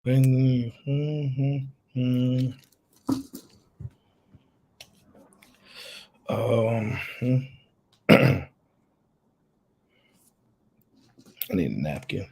I need a napkin.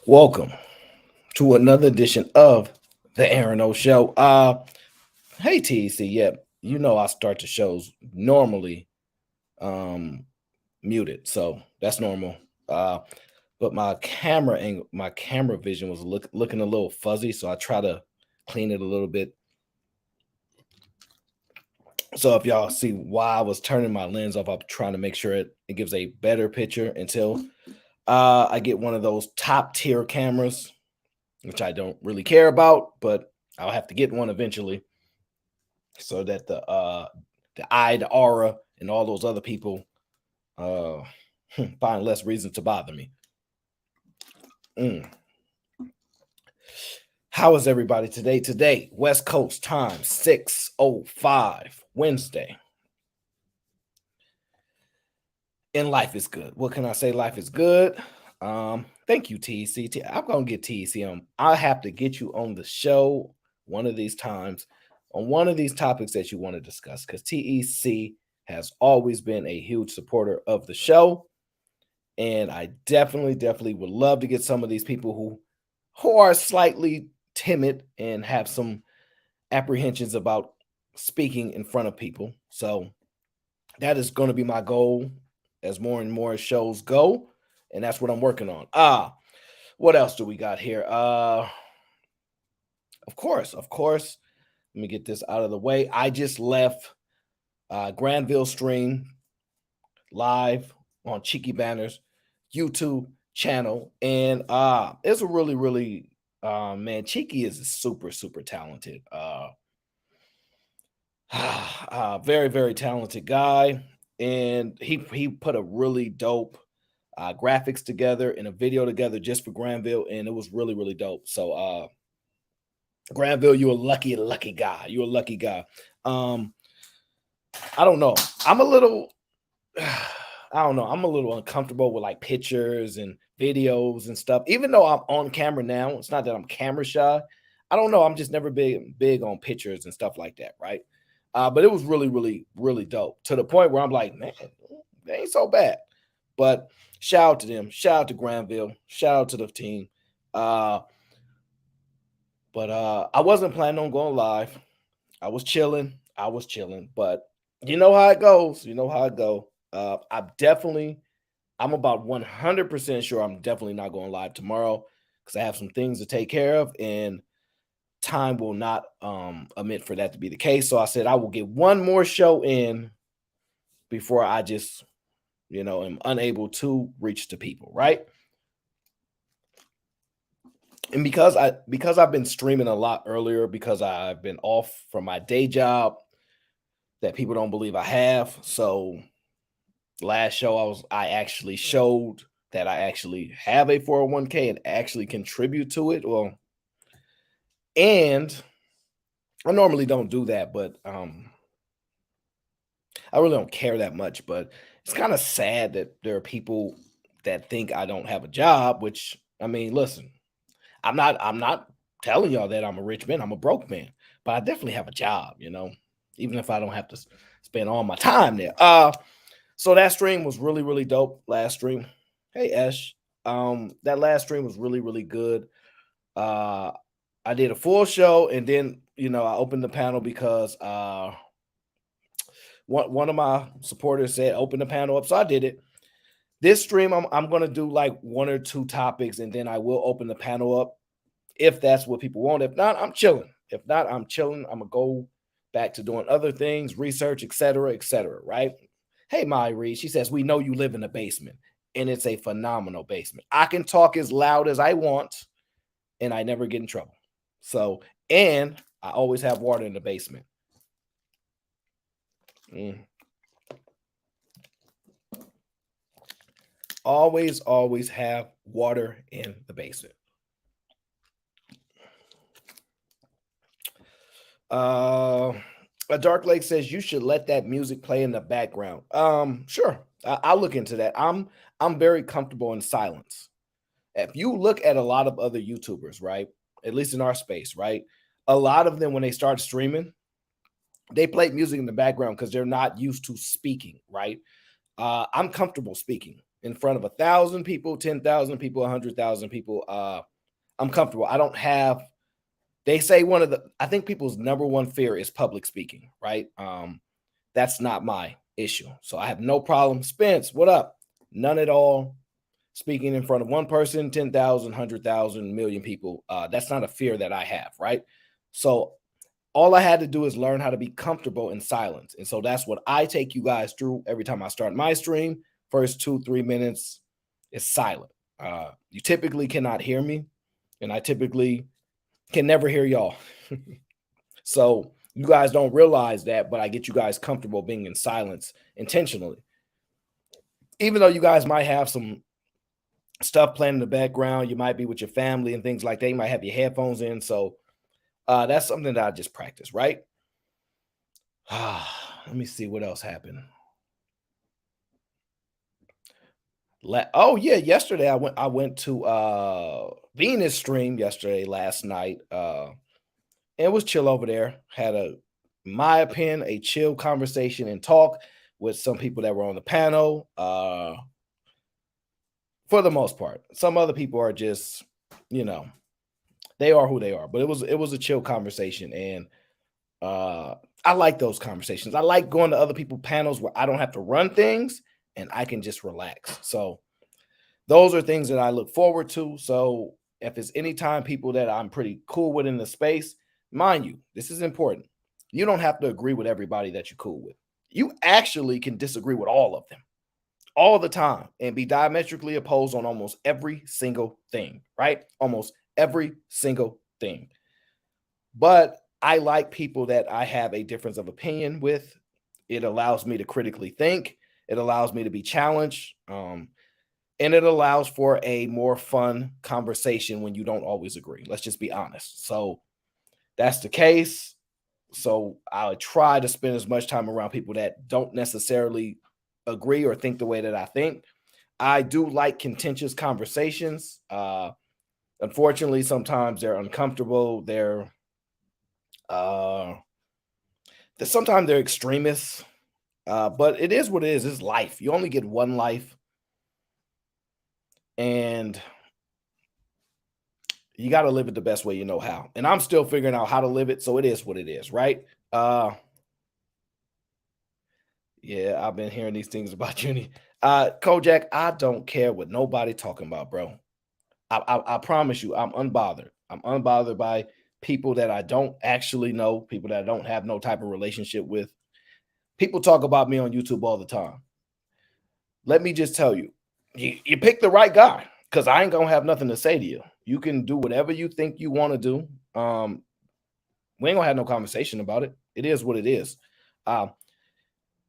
Welcome to another edition of the Aaron O Show. Hey TC, yeah, you know I start the shows normally muted, so that's normal. But my camera angle, my camera vision was looking a little fuzzy, so I try to clean it a little bit. So if y'all see why I was turning my lens off, I'm trying to make sure it gives a better picture until I get one of those top tier cameras, which I don't really care about, but I'll have to get one eventually so that the eye, the aura, and all those other people uh find less reason to bother me. Mm. How is everybody today? Today, West Coast time, 6:05, Wednesday. And life is good. What can I say? Life is good. Thank you, TC. I'm gonna get TC on. I'll have to get you on the show one of these times on one of these topics that you want to discuss because TEC has always been a huge supporter of the show. And I definitely would love to get some of these people who are slightly timid and have some apprehensions about speaking in front of people. So that is going to be my goal as more and more shows go, and that's what I'm working on. What else do we got here? Of course. Let me get this out of the way. I just left Granville stream live on Cheeky Banners YouTube channel, and it's a really man. Cheeky is a super talented, very talented guy, and he put a really dope graphics together and a video together just for Granville, and it was really dope. So Granville, you're a lucky guy. You're a lucky guy. I don't know. I'm a little I don't know. I'm a little uncomfortable with like pictures and videos and stuff. Even though I'm on camera now, it's not that I'm camera shy. I don't know. I'm just never big on pictures and stuff like that, right? But it was really dope to the point where I'm like, man, they ain't so bad. But shout out to them. Shout out to Granville. Shout out to the team. Uh, But I wasn't planning on going live. I was chilling. But you know how it goes. You know how it go. I'm about 100% sure I'm definitely not going live tomorrow because I have some things to take care of and time will not admit for that to be the case. So I said I will get one more show in before I just, am unable to reach the people, right? And because I've been streaming a lot earlier because I've been off from my day job that people don't believe I have. So last show I actually showed that I actually have a 401k and actually contribute to it. Well, and I normally don't do that, but I really don't care that much. But it's kind of sad that there are people that think I don't have a job, which I mean, listen, I'm not telling y'all that I'm a rich man. I'm a broke man, but I definitely have a job, even if I don't have to spend all my time there. So that stream was really, really dope. Last stream. Hey Ash. That last stream was really, really good. Uh I did a full show and then I opened the panel because one of my supporters said open the panel up. So I did it. This stream, I'm gonna do like one or two topics and then I will open the panel up if that's what people want. If not, I'm chilling. If not, I'm chilling. I'm gonna go back to doing other things, research, etc., right? Hey, my Reed, she says, we know you live in a basement, and it's a phenomenal basement. I can talk as loud as I want, and I never get in trouble. So, and I always have water in the basement. Mm. Always have water in the basement. Uh, a Dark Lake says you should let that music play in the background. Sure, I'll look into that. I'm very comfortable in silence. If you look at a lot of other YouTubers, right, at least in our space, right, a lot of them when they start streaming, they play music in the background because they're not used to speaking, right? I'm comfortable speaking in front of 1,000 people, 10,000 people, 100,000 people. I'm comfortable. I don't have. They say I think people's number one fear is public speaking, right? That's not my issue. So I have no problem. Spence, what up? None at all. Speaking in front of one person, 10,000, 100,000, million people. That's not a fear that I have, right? So all I had to do is learn how to be comfortable in silence. And so that's what I take you guys through every time I start my stream. First 2-3 minutes is silent. You typically cannot hear me, and I typically can never hear y'all. So you guys don't realize that, but I get you guys comfortable being in silence intentionally. Even though you guys might have some stuff playing in the background, you might be with your family and things like that. You might have your headphones in. So that's something that I just practice, right? Let me see what else happened. Oh yeah, yesterday I went to Venus stream yesterday last night. It was chill over there. Had my opinion, a chill conversation and talk with some people that were on the panel. For the most part, some other people are just, you know, they are who they are. But it was a chill conversation, and I like those conversations. I like going to other people's panels where I don't have to run things and I can just relax. So those are things that I look forward to. So if it's any time people that I'm pretty cool with in the space, mind you, this is important. You don't have to agree with everybody that you're cool with. You actually can disagree with all of them all the time and be diametrically opposed on almost every single thing, right? Almost every single thing. But I like people that I have a difference of opinion with. It allows me to critically think. It allows me to be challenged. And it allows for a more fun conversation when you don't always agree. Let's just be honest. So that's the case. So I try to spend as much time around people that don't necessarily agree or think the way that I think. I do like contentious conversations. Unfortunately, sometimes they're uncomfortable. Uh, sometimes they're extremists. But it is what it is. It's life. You only get one life. And you got to live it the best way you know how. And I'm still figuring out how to live it, so it is what it is, right? Yeah, I've been hearing these things about uni. Kojak, I don't care what nobody talking about, bro. I promise you, I'm unbothered. I'm unbothered by people that I don't actually know, people that I don't have no type of relationship with. People talk about me on YouTube all the time. Let me just tell you, you picked the right guy because I ain't gonna have nothing to say to you. You can do whatever you think you want to do. We ain't gonna have no conversation about it. It is what it is. Uh,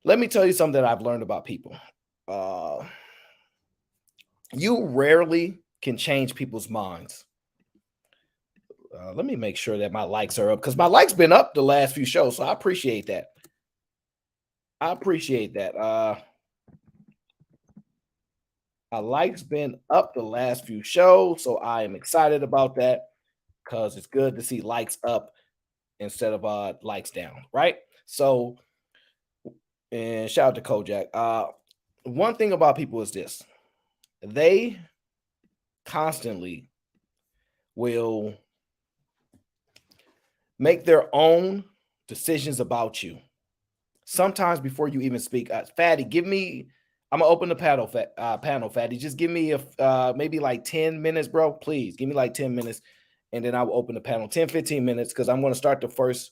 let me tell you something that I've learned about people. Uh, you rarely can change people's minds. Let me make sure that my likes are up because my likes been up the last few shows, so I appreciate that. I appreciate that. My likes been up the last few shows, so I am excited about that because it's good to see likes up instead of likes down, right? So, and shout out to Kojak. One thing about people is this: they constantly will make their own decisions about you. Sometimes before you even speak, Fatty, give me. I'm gonna open the panel, Fatty. Just give me maybe like 10 minutes, bro. Please give me like 10 minutes, and then I'll open the panel 10, 15 minutes because I'm gonna start the first.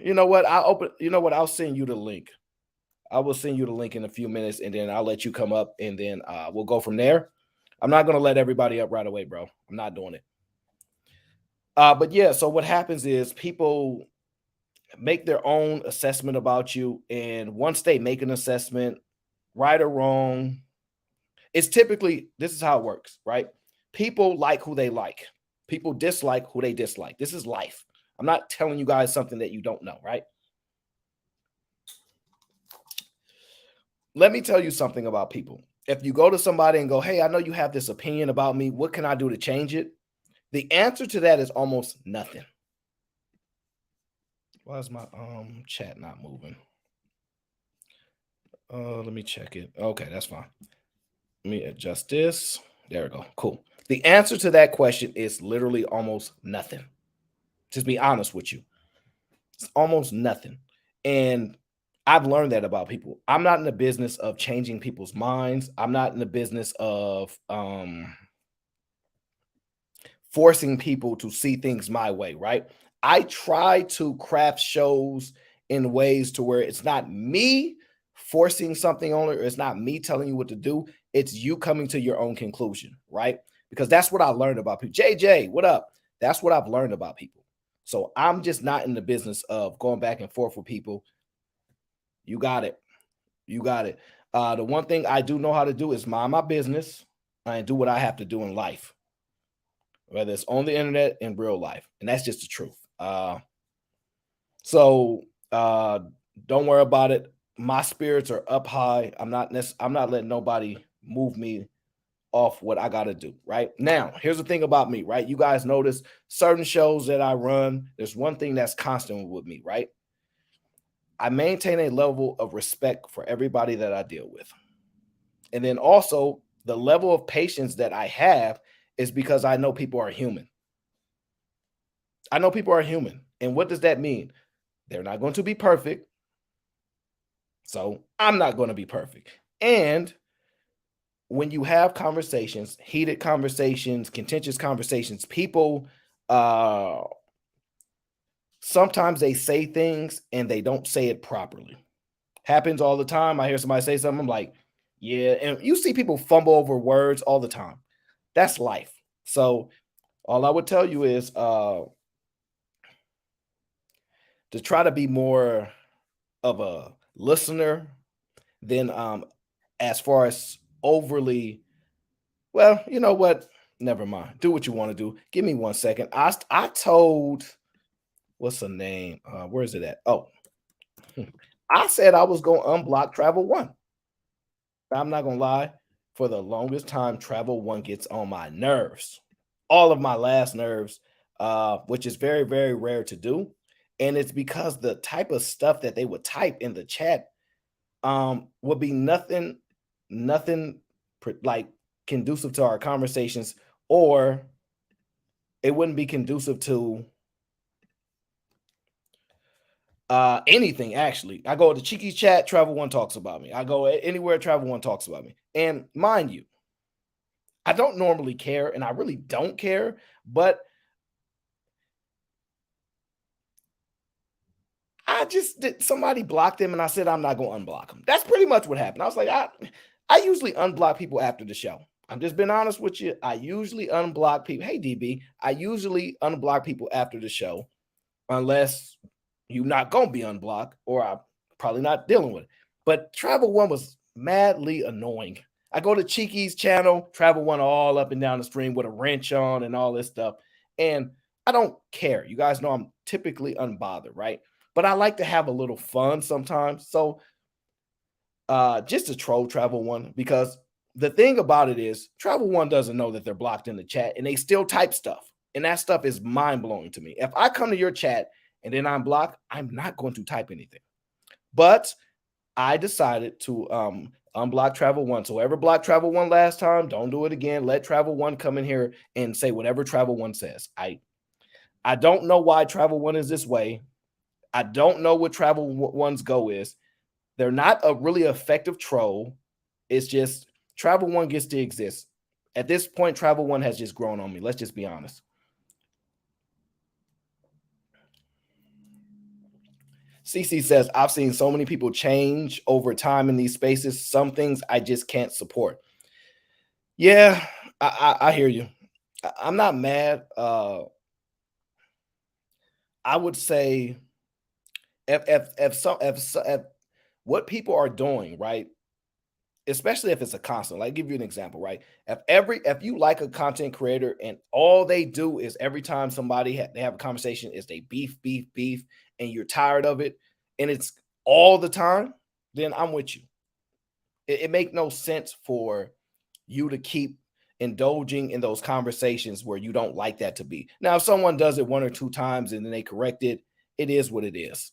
You know what? I'll open. You know what? I'll send you the link. I will send you the link in a few minutes, and then I'll let you come up, and then we'll go from there. I'm not gonna let everybody up right away, bro. I'm not doing it. But yeah, so what happens is people make their own assessment about you. And once they make an assessment, right or wrong, it's typically this is how it works, right? People like who they like, people dislike who they dislike. This is life. I'm not telling you guys something that you don't know, right? Let me tell you something about people. If you go to somebody and go, hey, I know you have this opinion about me, what can I do to change it? The answer to that is almost nothing. Why is my chat not moving? Let me check it. Okay, that's fine. Let me adjust this. There we go. Cool. The answer to that question is literally almost nothing. Just be honest with you. It's almost nothing. And I've learned that about people. I'm not in the business of changing people's minds. I'm not in the business of forcing people to see things my way, right? I try to craft shows in ways to where it's not me forcing something on it, or it's not me telling you what to do. It's you coming to your own conclusion, right? Because that's what I learned about people. JJ, what up? That's what I've learned about people. So I'm just not in the business of going back and forth with people. You got it. You got it. The one thing I do know how to do is mind my business and do what I have to do in life, whether it's on the internet in real life. And that's just the truth. So don't worry about it. My spirits are up high. I'm not letting nobody move me off what I got to do. Right now, here's the thing about me, right? You guys notice certain shows that I run. There's one thing that's constant with me, right? I maintain a level of respect for everybody that I deal with. And then also the level of patience that I have is because I know people are human. I know people are human. And what does that mean? They're not going to be perfect. So I'm not going to be perfect. And when you have conversations, heated conversations, contentious conversations, people sometimes they say things and they don't say it properly. Happens all the time. I hear somebody say something, I'm like, yeah. And you see people fumble over words all the time. That's life. So all I would tell you is to try to be more of a listener than as far as overly, well, you know what? Never mind. Do what you want to do. Give me 1 second. I told what's the name? Where is it at? Oh, I said I was gonna unblock Travel One. I'm not gonna lie. For the longest time, Travel One gets on my nerves. All of my last nerves, which is very, very rare to do. And it's because the type of stuff that they would type in the chat would be nothing like conducive to our conversations, or it wouldn't be conducive to anything. Actually, I go to Cheeky's chat, Travel One talks about me. I go anywhere, Travel One talks about me. And mind you, I don't normally care, and I really don't care, but I just did somebody blocked him, and I said I'm not gonna unblock him. That's pretty much what happened. I was like, I usually unblock people after the show. I'm just being honest with you. I usually unblock people. Hey DB, I usually unblock people after the show, unless you're not gonna be unblocked, or I'm probably not dealing with it. But Travel One was madly annoying. I go to Cheeky's channel, Travel One all up and down the stream with a wrench on and all this stuff. And I don't care. You guys know I'm typically unbothered, right? But I like to have a little fun sometimes. So just to troll Travel One, because the thing about it is Travel One doesn't know that they're blocked in the chat and they still type stuff. And that stuff is mind blowing to me. If I come to your chat and then I'm blocked, I'm not going to type anything. But I decided to unblock Travel One. So whoever blocked Travel One last time, don't do it again. Let Travel One come in here and say whatever Travel One says. I don't know why Travel One is this way. I don't know what Travel One's go is. They're not a really effective troll. It's just Travel One gets to exist. At this point, Travel One has just grown on me. Let's just be honest. CC says, I've seen so many people change over time in these spaces. Some things I just can't support. Yeah, I hear you. I'm not mad. I would say if what people are doing, right? Especially if it's a constant, like give you an example, right? If you like a content creator and all they do is every time they have a conversation is they beef, and you're tired of it, and it's all the time, then I'm with you. It make no sense for you to keep indulging in those conversations where you don't like that to be. Now, if someone does it one or two times and then they correct it, it is what it is.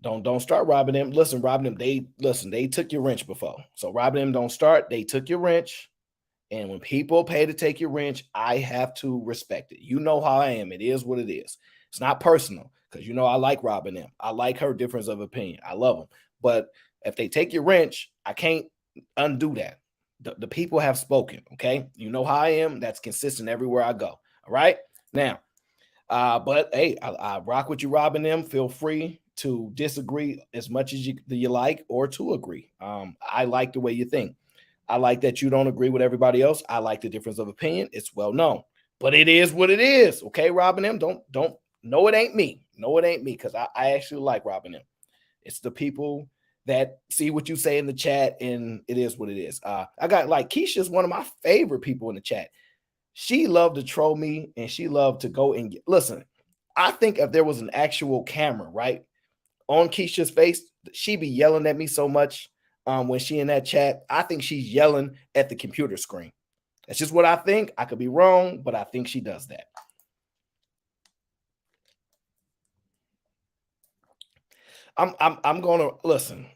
Don't start robbing them. Listen, robbing them. They took your wrench before. So robbing them don't start. They took your wrench. And when people pay to take your wrench, I have to respect it. You know how I am. It is what it is. It's not personal because you know I like robbing them. I like her difference of opinion. I love them. But if they take your wrench, I can't undo that. The people have spoken. Okay. You know how I am. That's consistent everywhere I go. All right. Now, but hey, I rock with you, robbing them. Feel free to disagree as much as you like or to agree. I like the way you think. I like that you don't agree with everybody else. I like the difference of opinion. It's well known, but it is what it is. Okay, robbing them. Don't. No, it ain't me. No, it ain't me because I actually like robbing them. It's the people that see what you say in the chat, and it is what it is. I got like Keisha's one of my favorite people in the chat. She loved to troll me, and she loved to go and listen. I think if there was an actual camera, right, on Keisha's face, she'd be yelling at me so much when she in that chat. I think she's yelling at the computer screen. That's just what I think. I could be wrong, but I think she does that. I'm gonna listen.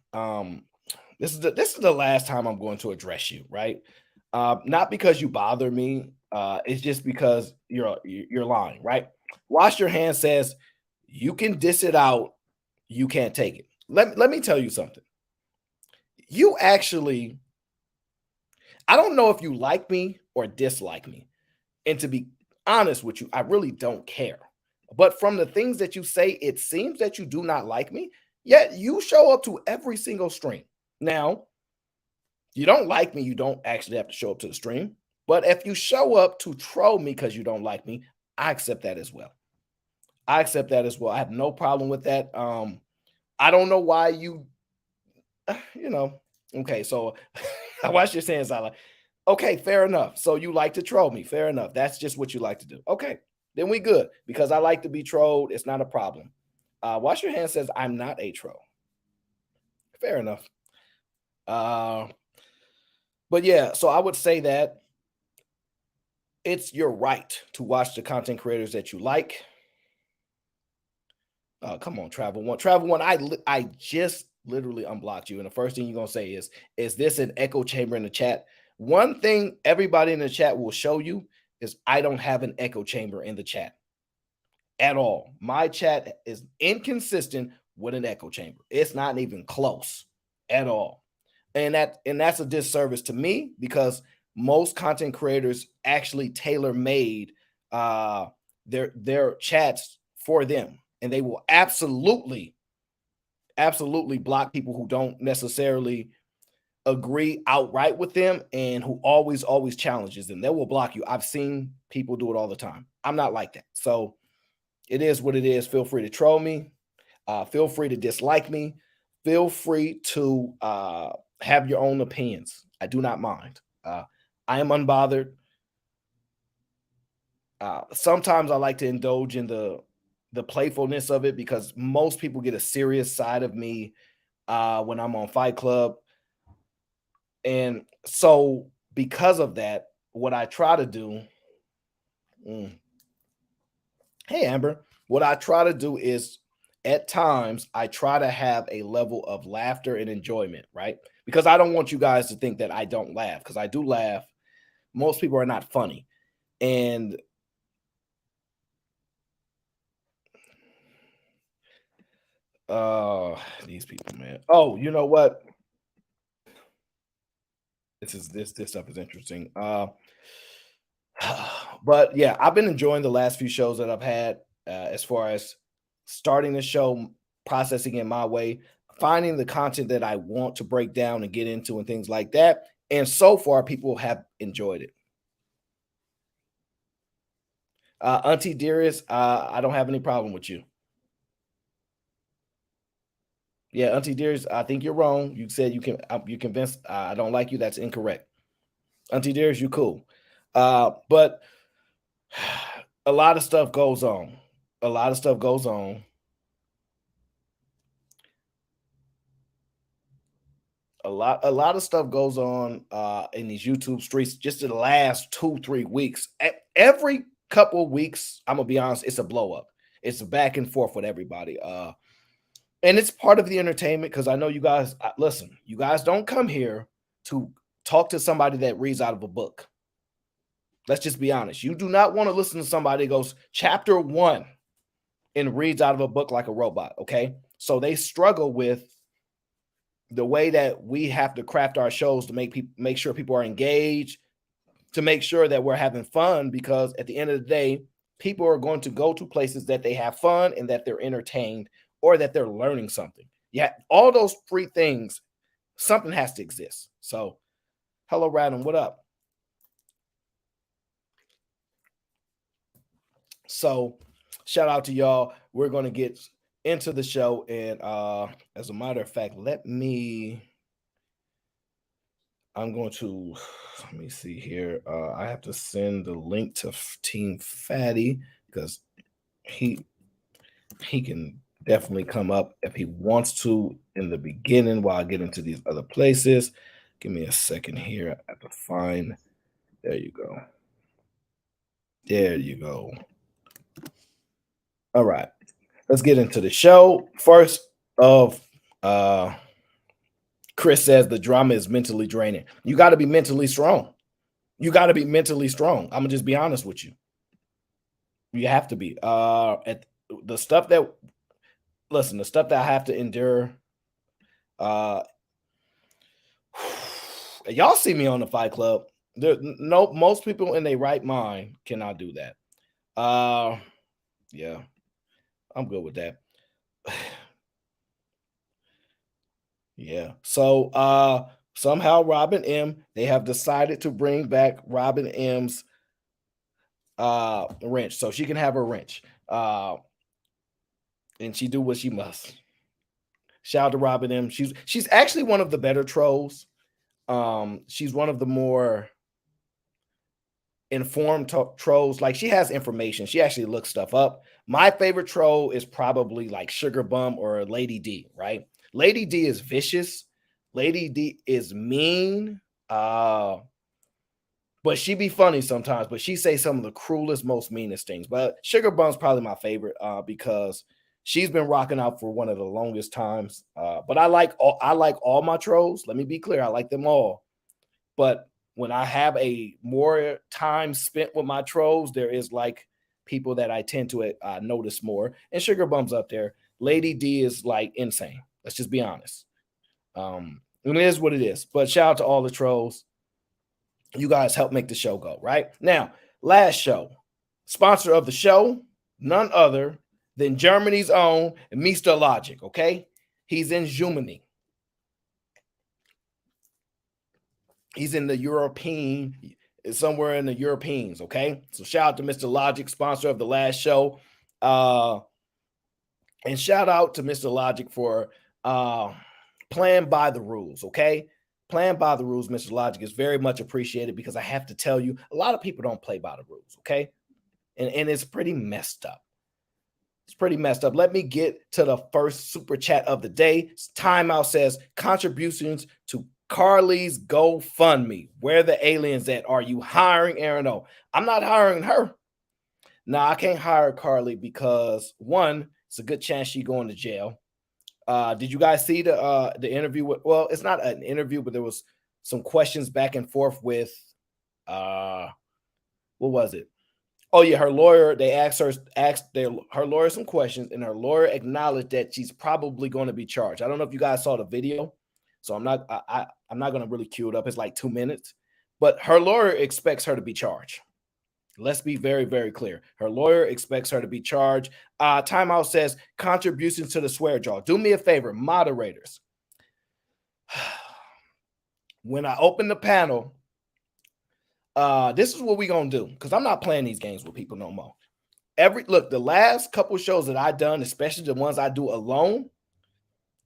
This is the last time I'm going to address you, right? Not because you bother me. It's just because you're lying, right? Wash your hands says you can diss it out, you can't take it. Let me tell you something. You actually, I don't know if you like me or dislike me. And to be honest with you, I really don't care. But from the things that you say, it seems that you do not like me, yet you show up to every single stream. Now, you don't like me, you don't actually have to show up to the stream. But if you show up to troll me because you don't like me, I accept that as well. I accept that as well. I have no problem with that. I don't know why you know, okay, so I watch your saying I like, okay, fair enough. So you like to troll me. Fair enough. That's just what you like to do. Okay, then we good because I like to be trolled. It's not a problem. Wash your hands says I'm not a troll. Fair enough. But yeah, so I would say that it's your right to watch the content creators that you like. Come on, Travel One. Travel One, I just literally unblocked you. And the first thing you're gonna say is this an echo chamber in the chat? One thing everybody in the chat will show you is I don't have an echo chamber in the chat at all. My chat is inconsistent with an echo chamber. It's not even close at all. And that's a disservice to me because most content creators actually tailor made uh their chats for them, and they will absolutely block people who don't necessarily agree outright with them and who always challenges them. They will block you. I've seen people do it all the time. I'm not like that. So it is what it is. Feel free to troll me. Feel free to dislike me. Feel free to have your own opinions. I do not mind. I am unbothered. Sometimes I like to indulge in the playfulness of it because most people get a serious side of me when I'm on Fight Club. And so because of that, what I try to do, mm, hey Amber, what I try to do is at times I try to have a level of laughter and enjoyment, right? Because I don't want you guys to think that I don't laugh, because I do laugh. Most people are not funny. And uh these people, man. Oh, you know what? This stuff is interesting. But yeah, I've been enjoying the last few shows that I've had as far as starting the show, processing it my way, finding the content that I want to break down and get into, and things like that. And so far, people have enjoyed it. Auntie Dearest, I don't have any problem with you. Yeah, Auntie Dearest, I think you're wrong. You said you convinced I don't like you. That's incorrect. Auntie Dearest, you cool. But a lot of stuff goes on. A lot of stuff goes on. A lot of stuff goes on in these YouTube streets just in the last 2-3 weeks. Every couple of weeks, I'm gonna be honest, it's a blow up. It's a back and forth with everybody. And it's part of the entertainment because I know you guys listen, you guys don't come here to talk to somebody that reads out of a book. Let's just be honest. You do not want to listen to somebody that goes chapter one and reads out of a book like a robot. Okay. So they struggle with the way that we have to craft our shows to make sure people are engaged, to make sure that we're having fun, because at the end of the day, people are going to go to places that they have fun and that they're entertained or that they're learning something. Yeah, all those three things, something has to exist. So, hello, Radham, what up? So, shout out to y'all. We're going to get into the show, and as a matter of fact, I'm going to let me see here. I have to send the link to Team Fatty because he he can definitely come up if he wants to in the beginning while I get into these other places. Give me a second here. I have to find. There you go. There you go. All right. Let's get into the show. First of Chris says the drama is mentally draining. You got to be mentally strong. You got to be mentally strong. I'm gonna just be honest with you. You have to be. At the stuff that listen, the stuff that I have to endure. Uh, y'all see me on the Fight Club. No, most people in their right mind cannot do that. Yeah, I'm good with that. Yeah. So, somehow Robin M. They have decided to bring back Robin M's wrench, so she can have her wrench. And she do what she must. Shout out to Robin M. She's actually one of the better trolls. She's one of the more informed trolls. Like, she has information. She actually looks stuff up. My favorite troll is probably like Sugar Bum or Lady D, right? Lady D is vicious. Lady D is mean. But she be funny sometimes, but she say some of the cruelest, most meanest things. But Sugar Bum's probably my favorite because she's been rocking out for one of the longest times. But I like all my trolls. Let me be clear, I like them all. But when I have a more time spent with my trolls, there is like people that I tend to notice more. And Sugar Bum's up there. Lady D is like insane. Let's just be honest. It is what it is. But shout out to all the trolls. You guys help make the show go, right? Now, last show, sponsor of the show, none other than Germany's own Mr. Logic, okay? He's in Germany. He's in the European, somewhere in the Europeans, okay? So shout out to Mr. Logic, sponsor of the last show. And shout out to Mr. Logic for playing by the rules, okay? Playing by the rules, Mr. Logic, is very much appreciated because I have to tell you, a lot of people don't play by the rules, okay? And it's pretty messed up. It's pretty messed up. Let me get to the first super chat of the day. Timeout says contributions to Carly's GoFundMe. Where the aliens at? Are you hiring Aaron O? I'm not hiring her. Now, I can't hire Carly because one, it's a good chance she's going to jail. Did you guys see the interview with, well, it's not an interview, but there was some questions back and forth with what was it? Oh yeah, her lawyer, they asked her lawyer some questions, and her lawyer acknowledged that she's probably going to be charged. I don't know if you guys saw the video, so I'm not going to really cue it up. It's like 2 minutes, but her lawyer expects her to be charged. Let's be very, very clear. Her lawyer expects her to be charged. Timeout says contributions to the swear jar. Do me a favor, moderators. When I open the panel, this is what we're going to do, because I'm not playing these games with people no more. Look, the last couple shows that I've done, especially the ones I do alone,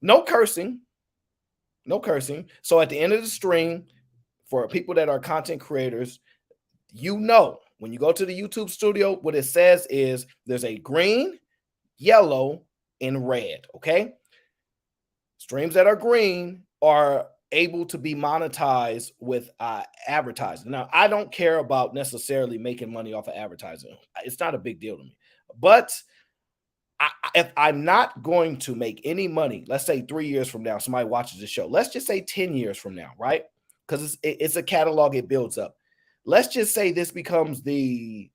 no cursing. No cursing. So at the end of the stream, for people that are content creators, you know, when you go to the YouTube studio, what it says is there's a green, yellow, and red, okay? Streams that are green are able to be monetized with advertising. Now, I don't care about necessarily making money off of advertising. It's not a big deal to me. But if I'm not going to make any money, let's say 3 years from now, somebody watches the show. Let's just say 10 years from now, right? Because it's a catalog, it builds up. Let's just say this becomes the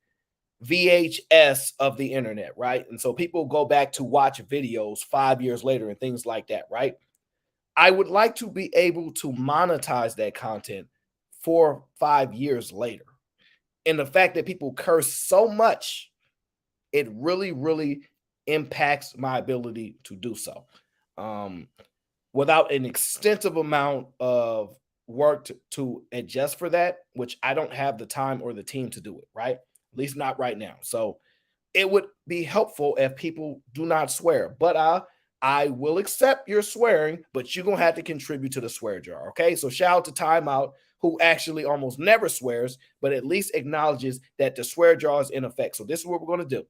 VHS of the internet, right? And so people go back to watch videos 5 years later and things like that, right? I would like to be able to monetize that content 4 or 5 years later. And the fact that people curse so much, it really, really impacts my ability to do so. Without an extensive amount of work to adjust for that, which I don't have the time or the team to do it, right? At least not right now. So it would be helpful if people do not swear, but I will accept your swearing, but you're going to have to contribute to the swear jar, okay? So shout out to Timeout, who actually almost never swears, but at least acknowledges that the swear jar is in effect. So this is what we're going to do.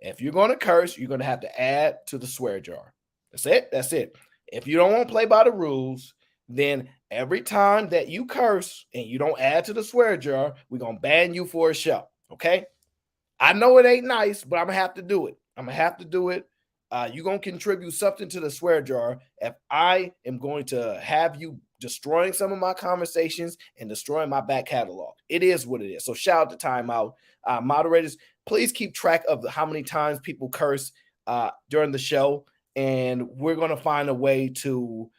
If you're going to curse, you're going to have to add to the swear jar. That's it. That's it. If you don't want to play by the rules, then every time that you curse and you don't add to the swear jar, we're going to ban you for a show, okay? I know it ain't nice, but I'm going to have to do it. I'm going to have to do it. You're going to contribute something to the swear jar if I am going to have you destroying some of my conversations and destroying my back catalog. It is what it is. So shout out to Timeout. Moderators, please keep track of how many times people curse during the show, and we're going to find a way to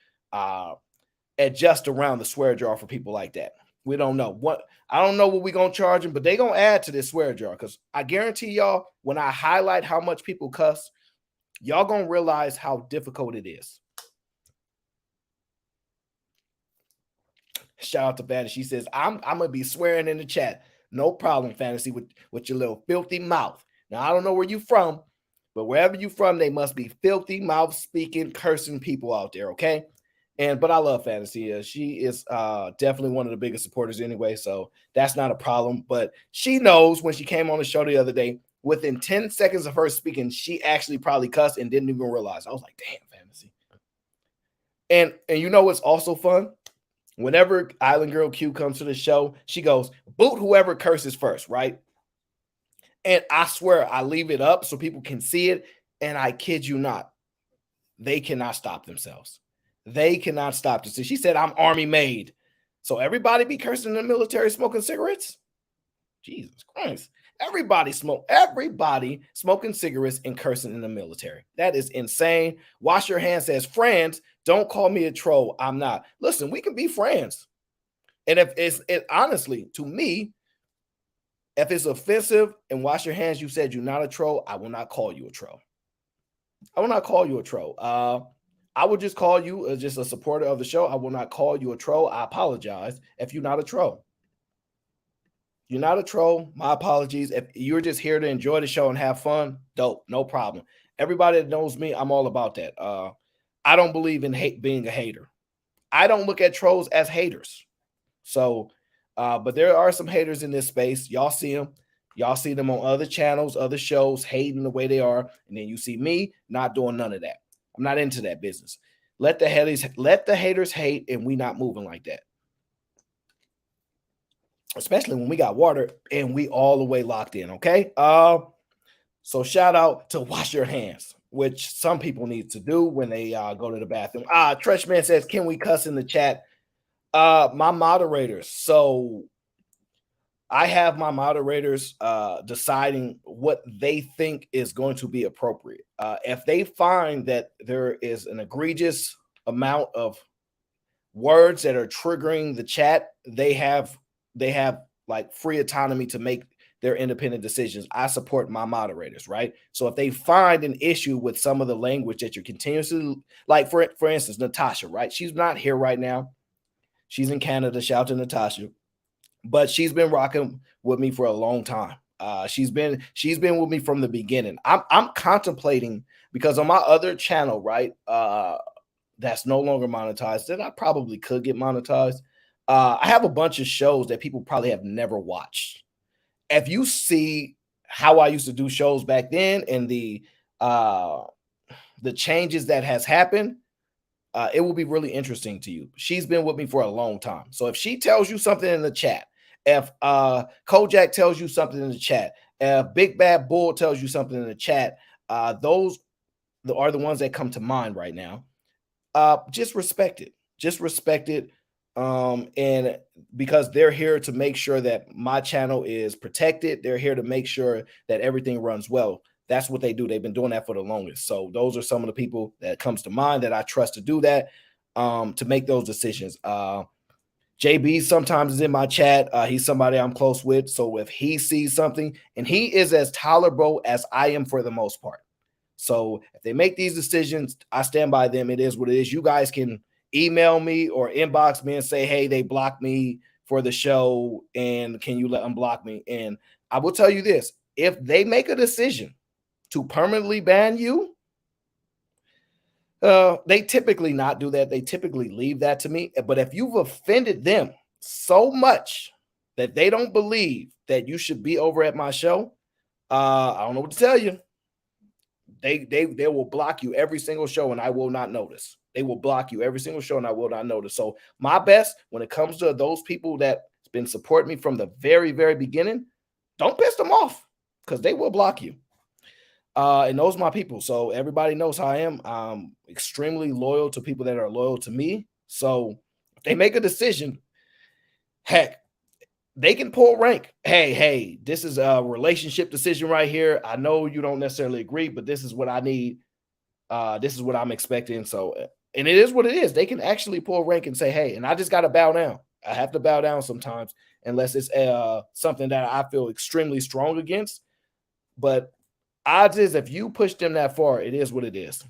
adjust around the swear jar for people like that. We don't know I don't know what we're going to charge them, but they're going to add to this swear jar, because I guarantee y'all, when I highlight how much people cuss, y'all going to realize how difficult it is. Shout out to Fantasy. She says, I'm going to be swearing in the chat. No problem, Fantasy, with your little filthy mouth. Now, I don't know where you from, but wherever you from, they must be filthy mouth speaking, cursing people out there, okay? But I love Fantasy. She is definitely one of the biggest supporters anyway, so that's not a problem. But she knows, when she came on the show the other day, within 10 seconds of her speaking, she actually probably cussed and didn't even realize. I was like, damn, Fantasy. And you know what's also fun? Whenever Island Girl Q comes to the show, she goes, boot whoever curses first, right? And I swear, I leave it up so people can see it, and I kid you not, they cannot stop themselves. They cannot stop this. She said, I'm army made. So everybody be cursing in the military smoking cigarettes? Jesus Christ. Everybody smoking cigarettes and cursing in the military. That is insane. Wash your hands says, friends, don't call me a troll. I'm not. Listen, we can be friends. And if it honestly, to me, if it's offensive and wash your hands, you said you're not a troll, I will not call you a troll. I will not call you a troll. I will just call you just a supporter of the show. I will not call you a troll. I apologize if you're not a troll. You're not a troll. My apologies. If you're just here to enjoy the show and have fun, dope, no problem. Everybody that knows me, I'm all about that. I don't believe in being a hater. I don't look at trolls as haters. So, but there are some haters in this space. Y'all see them. Y'all see them on other channels, other shows, hating the way they are, and then you see me not doing none of that. I'm not into that business. Let the haters hate, and we not moving like that. Especially when we got water and we all the way locked in. Okay. So shout out to wash your hands, which some people need to do when they go to the bathroom. Treshman says, can we cuss in the chat? My moderators. So I have my moderators deciding what they think is going to be appropriate. If they find that there is an egregious amount of words that are triggering the chat, they have like free autonomy to make their independent decisions. I support my moderators, right? So if they find an issue with some of the language that you're continuously, like for instance, Natasha, right? She's not here right now. She's in Canada. Shout out to Natasha. But she's been rocking with me for a long time. She's been with me from the beginning. I'm contemplating, because on my other channel, right, that's no longer monetized, that I probably could get monetized. I have a bunch of shows that people probably have never watched. If you see how I used to do shows back then and the changes that has happened, it will be really interesting to you. She's been with me for a long time. So if she tells you something in the chat, if Kojak tells you something in the chat, if Big Bad Bull tells you something in the chat, those are the ones that come to mind right now. Just respect it. Just respect it. And because they're here to make sure that my channel is protected, they're here to make sure that everything runs well. That's what they do. They've been doing that for the longest. So those are some of the people that comes to mind that I trust to do that, to make those decisions. JB sometimes is in my chat. He's somebody I'm close with. So if he sees something, and he is as tolerable as I am for the most part. So if they make these decisions, I stand by them. It is what it is. You guys can email me or inbox me and say, hey, they blocked me for the show, and can you let them block me? And I will tell you this: if they make a decision to permanently ban you, they typically not do that. They typically leave that to me. But if you've offended them so much that they don't believe that you should be over at my show, I don't know what to tell you. They will block you every single show, and I will not notice. They will block you every single show, and I will not notice. So my best when it comes to those people that's been supporting me from the very, very beginning, don't piss them off, because they will block you. And those are my people. So everybody knows how I am. I'm extremely loyal to people that are loyal to me. So if they make a decision, heck, they can pull rank. Hey, this is a relationship decision right here. I know you don't necessarily agree, but this is what I need. This is what I'm expecting. So, and it is what it is. They can actually pull rank and say, hey, and I just got to bow down. I have to bow down sometimes, unless it's something that I feel extremely strong against. But odds is, if you push them that far, it is what it is.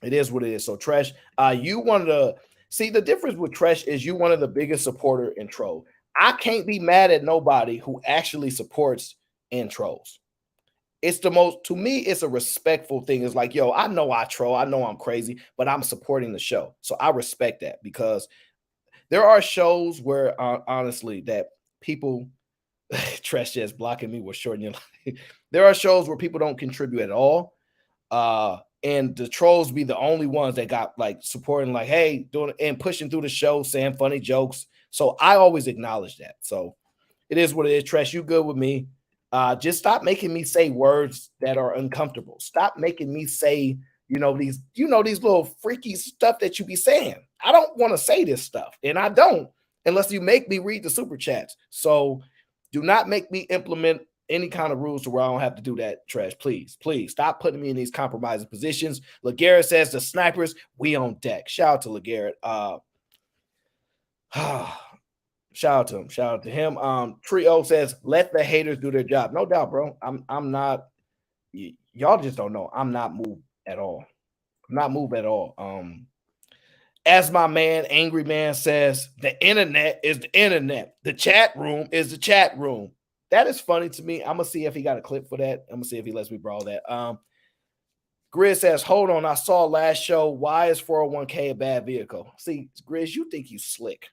It is what it is. So Tresh, you one of the, see, the difference with Tresh is you one of the biggest supporter in troll. I can't be mad at nobody who actually supports in trolls. It's the most, to me, it's a respectful thing. It's like, yo, I know I troll, I know I'm crazy, but I'm supporting the show. So I respect that, because there are shows where honestly that people, Tresh just blocking me with shortening your life. There are shows where people don't contribute at all. And the trolls be the only ones that got like supporting, like, hey, doing and pushing through the show, saying funny jokes. So I always acknowledge that. So it is what it is. Tresh, you good with me. Just stop making me say words that are uncomfortable. Stop making me say, these little freaky stuff that you be saying. I don't want to say this stuff, and I don't. unless you make me read the super chats. So do not make me implement any kind of rules to where I don't have to do that, Trash. Please, please stop putting me in these compromising positions. LeGarrette says the snipers, we on deck. Shout out to LeGarrette. Shout out to him. Shout out to him. Trio says, let the haters do their job. No doubt, bro. I'm not, y'all just don't know. I'm not moved at all. I'm not moved at all. As my man, Angry Man says, the internet is the internet. The chat room is the chat room. That is funny to me. I'm gonna see if he got a clip for that. I'm gonna see if he lets me borrow that. Grizz says, hold on, I saw last show. Why is 401k a bad vehicle? See, Grizz, you think you slick.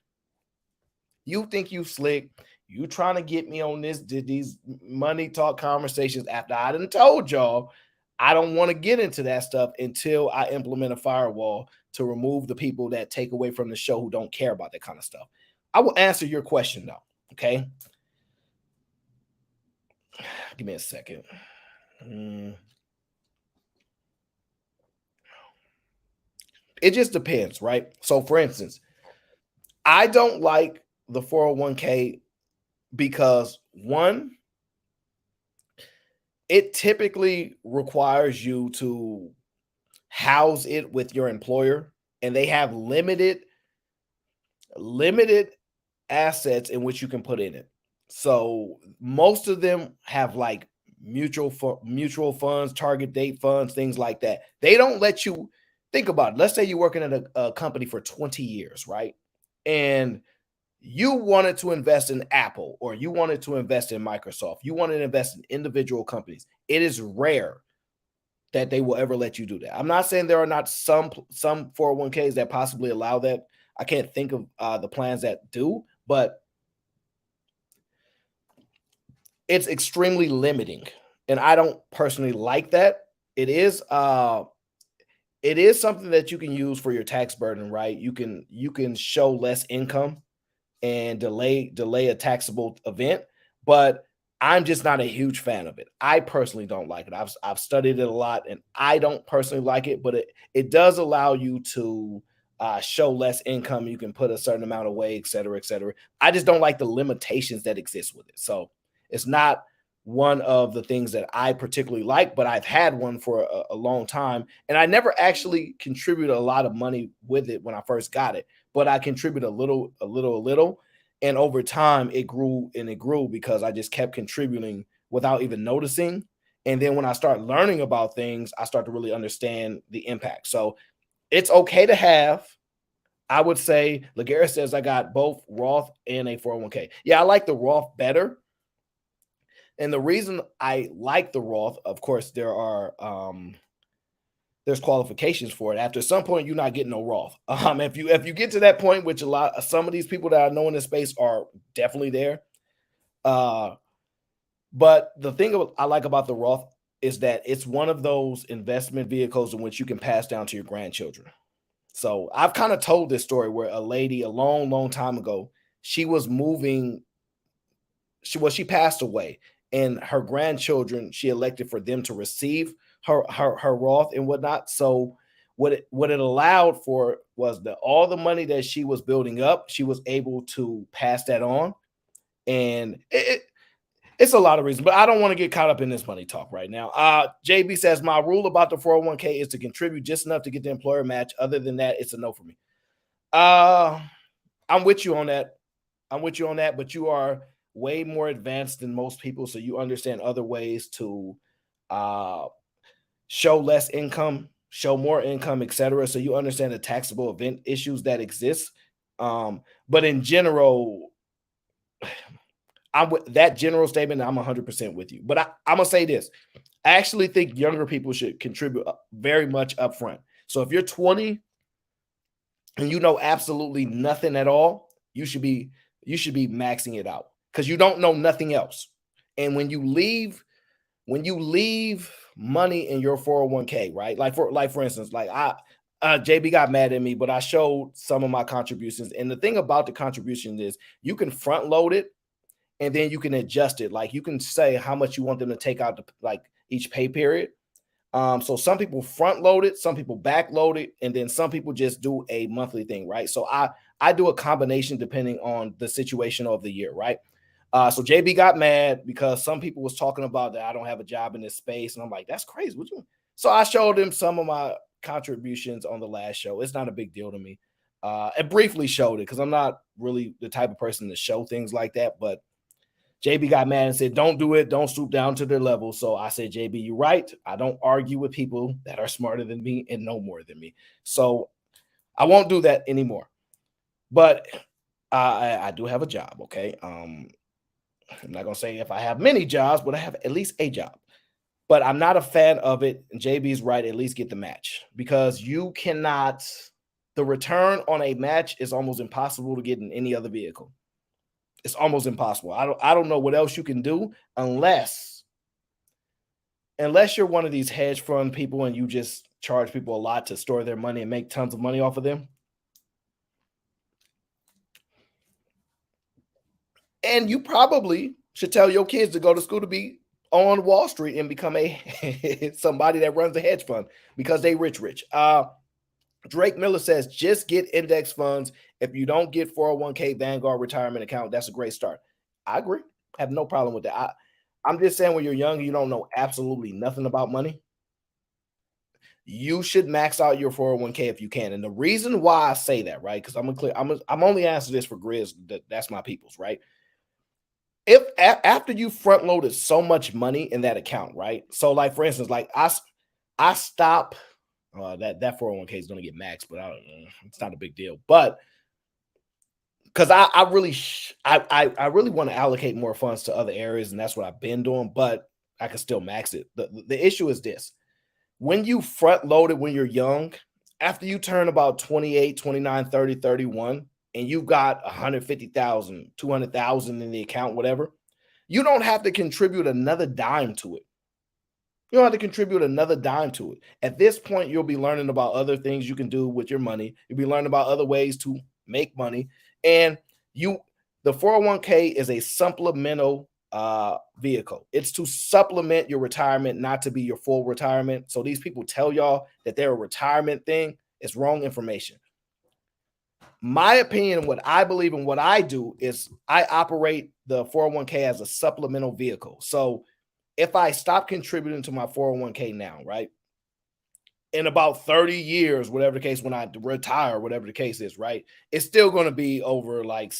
You think you slick. You trying to get me on these money talk conversations after I done told y'all I don't want to get into that stuff until I implement a firewall to remove the people that take away from the show who don't care about that kind of stuff. I will answer your question though, okay? Give me a second. It just depends, right? So for instance, I don't like the 401k because one, it typically requires you to house it with your employer, and they have limited assets in which you can put in it. So most of them have like mutual funds, target date funds, things like that. They don't let you think about it. Let's say you're working at a company for 20 years, right? And you wanted to invest in Apple, or you wanted to invest in Microsoft, you wanted to invest in individual companies. It is rare that they will ever let you do that. I'm not saying there are not some 401ks that possibly allow that. I can't think of the plans that do, but it's extremely limiting, and I don't personally like that. It is something that you can use for your tax burden, right? You can show less income and delay a taxable event, but I'm just not a huge fan of it. I personally don't like it. I've studied it a lot, and I don't personally like it, but it does allow you to show less income. You can put a certain amount away, et cetera, et cetera. I just don't like the limitations that exist with it. So it's not one of the things that I particularly like, but I've had one for a long time, and I never actually contributed a lot of money with it when I first got it, but I contributed a little, and over time it grew and it grew because I just kept contributing without even noticing. And then when I start learning about things, I start to really understand the impact. So it's okay to have. I would say, LeGarrette says I got both Roth and a 401k. Yeah, I like the Roth better. And the reason I like the Roth, of course, there's qualifications for it. After some point, you're not getting no Roth. If you get to that point, which some of these people that I know in this space are definitely there. But the thing I like about the Roth is that it's one of those investment vehicles in which you can pass down to your grandchildren. So I've kind of told this story where a lady a long, long time ago, she was moving. She passed away, and her grandchildren, she elected for them to receive her Roth and whatnot. So what it allowed for was that all the money that she was building up, she was able to pass that on. And it's a lot of reasons, but I don't want to get caught up in this money talk right now. JB says, my rule about the 401k is to contribute just enough to get the employer match. Other than that, it's a no for me. I'm with you on that. But you are way more advanced than most people, so you understand other ways to show less income, show more income, etc. So you understand the taxable event issues that exist. But in general, I'm with that general statement. I'm 100% with you. But I'm gonna say this: I actually think younger people should contribute very much upfront. So if you're 20 and you know absolutely nothing at all, you should be maxing it out because you don't know nothing else. And when you leave money in your 401k, right? Like for instance, like JB got mad at me, but I showed some of my contributions. And the thing about the contribution is you can front load it and then you can adjust it. Like you can say how much you want them to take out like each pay period. So some people front load it, some people back load it, and then some people just do a monthly thing, right? So I do a combination depending on the situation of the year, right? So JB got mad because some people was talking about that I don't have a job in this space, and I'm like, that's crazy. What you? So I showed him some of my contributions on the last show. It's not a big deal to me. And briefly showed it because I'm not really the type of person to show things like that. But JB got mad and said, don't do it. Don't stoop down to their level. So I said, JB, you're right. I don't argue with people that are smarter than me and know more than me. So I won't do that anymore. But I do have a job. Okay. I'm not gonna say if I have many jobs, but I have at least a job. But I'm not a fan of it. And JB's right. At least get the match because you cannot. The return on a match is almost impossible to get in any other vehicle. It's almost impossible. I don't know what else you can do unless you're one of these hedge fund people and you just charge people a lot to store their money and make tons of money off of them. And you probably should tell your kids to go to school to be on Wall Street and become a somebody that runs a hedge fund because they rich. Drake Miller says just get index funds. If you don't get 401k Vanguard retirement account, that's a great start. I agree. I have no problem with that. I'm just saying when you're young, you don't know absolutely nothing about money. You should max out your 401k if you can. And the reason why I say that, right? Because I'm only answering this for Grizz. That's my people's, right? If after you front loaded so much money in that account, right? So, like for instance, like I stop that 401k is going to get maxed, but it's not a big deal. But because I really want to allocate more funds to other areas, and that's what I've been doing. But I can still max it. The issue is this: when you front load it when you're young, after you turn about 28, 29, 30, 31, and you've got 150,000, 200,000 in the account, whatever, you don't have to contribute another dime to it. You don't have to contribute another dime to it. At this point, you'll be learning about other things you can do with your money. You'll be learning about other ways to make money. And the 401k is a supplemental vehicle. It's to supplement your retirement, not to be your full retirement. So these people tell y'all that they're a retirement thing. It's wrong information. My opinion, what I believe and what I do is I operate the 401k as a supplemental vehicle. So if I stop contributing to my 401k now, right? In about 30 years, whatever the case, when I retire, whatever the case is, right? It's still going to be over like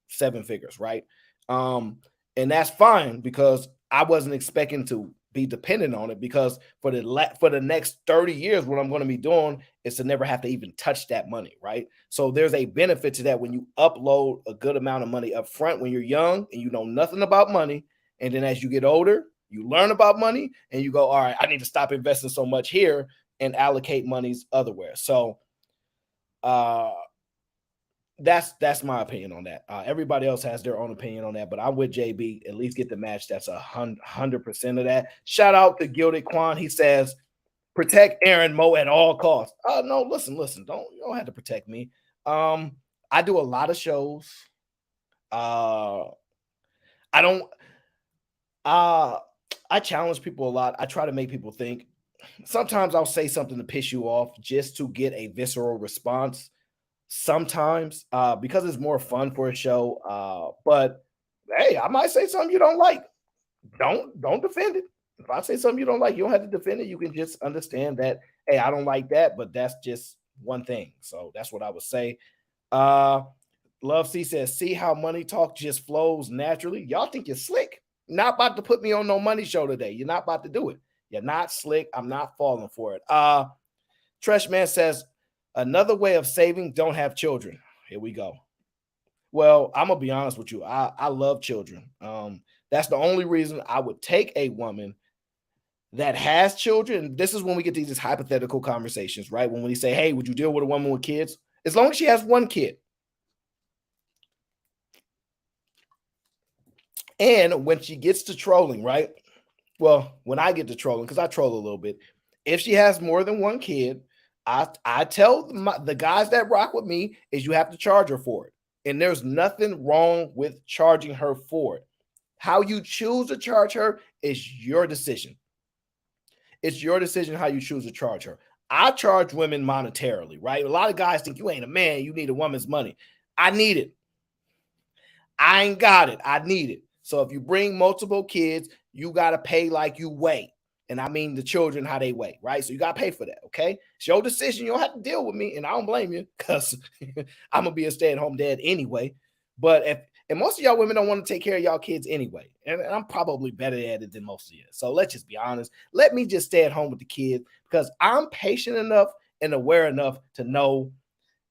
7 figures, right? And that's fine because I wasn't expecting to be dependent on it because for the next 30 years, what I'm going to be doing is to never have to even touch that money, right? So there's a benefit to that when you upload a good amount of money up front when you're young and you know nothing about money. And then as you get older, you learn about money and you go, all right, I need to stop investing so much here and allocate monies otherwhere. So that's my opinion on that. Everybody else has their own opinion on that, but I'm with JB. At least get the match. That's 100% of that. Shout out to Gilded Quan. He says, protect Aaron Moe at all costs. No, listen. You don't have to protect me. I do a lot of shows. I don't. I challenge people a lot. I try to make people think. Sometimes I'll say something to piss you off just to get a visceral response. Sometimes because it's more fun for a show. But hey, I might say something you don't like. Don't defend it. If I say something you don't like, you don't have to defend it. You can just understand that, hey, I don't like that, but that's just one thing. So that's what I would say. Love C says, see how money talk just flows naturally. Y'all think you're slick. Not about to put me on no money show today. You're not about to do it. You're not slick. I'm not falling for it. Tresh Man says, another way of saving, don't have children. Here we go. Well, I'm going to be honest with you. I love children. That's the only reason I would take a woman that has children. This is when we get these hypothetical conversations, right? When we say, hey, would you deal with a woman with kids? As long as she has one kid. And when she gets to trolling, right? Well, when I get to trolling, because I troll a little bit, if she has more than one kid, I tell the guys that rock with me is you have to charge her for it. And there's nothing wrong with charging her for it. How you choose to charge her is your decision. It's your decision how you choose to charge her. I charge women monetarily, right? A lot of guys think you ain't a man, you need a woman's money. I need it. I ain't got it. I need it. So if you bring multiple kids, you got to pay like you weigh. And I mean the children, how they weigh, right? So you got to pay for that, okay? It's your decision. You don't have to deal with me, and I don't blame you because I'm going to be a stay-at-home dad anyway. But and most of y'all women don't want to take care of y'all kids anyway. And I'm probably better at it than most of you. So let's just be honest. Let me just stay at home with the kids because I'm patient enough and aware enough to know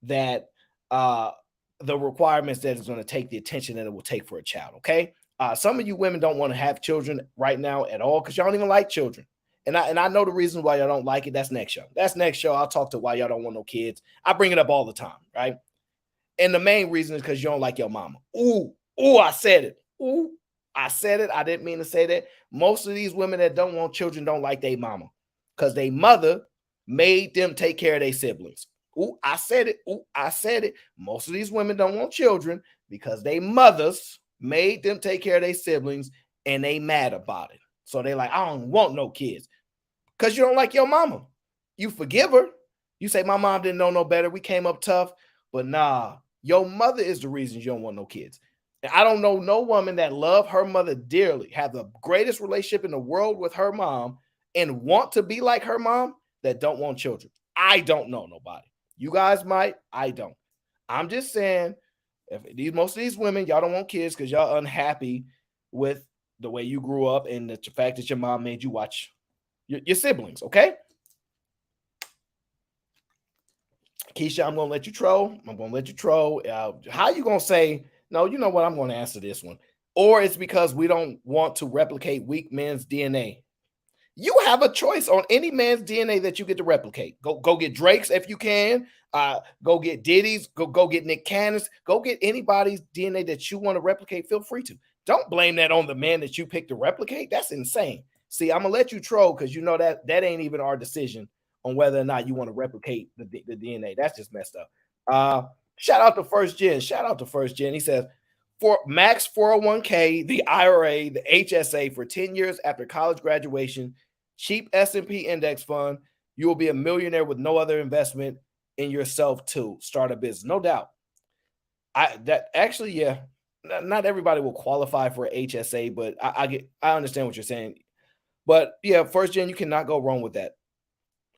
that the requirements that it's going to take, the attention that it will take for a child. Okay. Some of you women don't want to have children right now at all because y'all don't even like children. And I know the reason why y'all don't like it. That's next show. That's next show. I'll talk to why y'all don't want no kids. I bring it up all the time, right? And the main reason is because you don't like your mama. Ooh, I said it. Ooh, I said it. I didn't mean to say that. Most of these women that don't want children don't like their mama because their mother made them take care of their siblings. Ooh, I said it. Ooh, I said it. Most of these women don't want children because they mothers made them take care of their siblings and they mad about it. So they like, I don't want no kids because you don't like your mama. You forgive her. You say, my mom didn't know no better. We came up tough. But nah, your mother is the reason you don't want no kids. And I don't know no woman that love her mother dearly, have the greatest relationship in the world with her mom, and want to be like her mom that don't want children. I don't know nobody. You guys might. I don't. I'm just saying, if most of these women, y'all don't want kids because y'all unhappy with the way you grew up and the fact that your mom made you watch your siblings, okay? Keisha, I'm going to let you troll. I'm going to let you troll. How you going to say, no, you know what? I'm going to answer this one. Or it's because we don't want to replicate weak men's DNA. You have a choice on any man's DNA that you get to replicate. Go get Drake's if you can. Go get Diddy's. Go get Nick Cannon's. Go get anybody's DNA that you want to replicate. Feel free to. Don't blame that on the man that you picked to replicate. That's insane. See, I'm going to let you troll because you know that ain't even our decision on whether or not you want to replicate the DNA. That's just messed up. Shout out to First Gen. Shout out to First Gen. He says, for max 401k, the IRA, the HSA for 10 years after college graduation, cheap S&P index fund, you will be a millionaire with no other investment in yourself to start a business. No doubt. Yeah, not everybody will qualify for HSA, but I understand what you're saying. But yeah, First Gen, you cannot go wrong with that.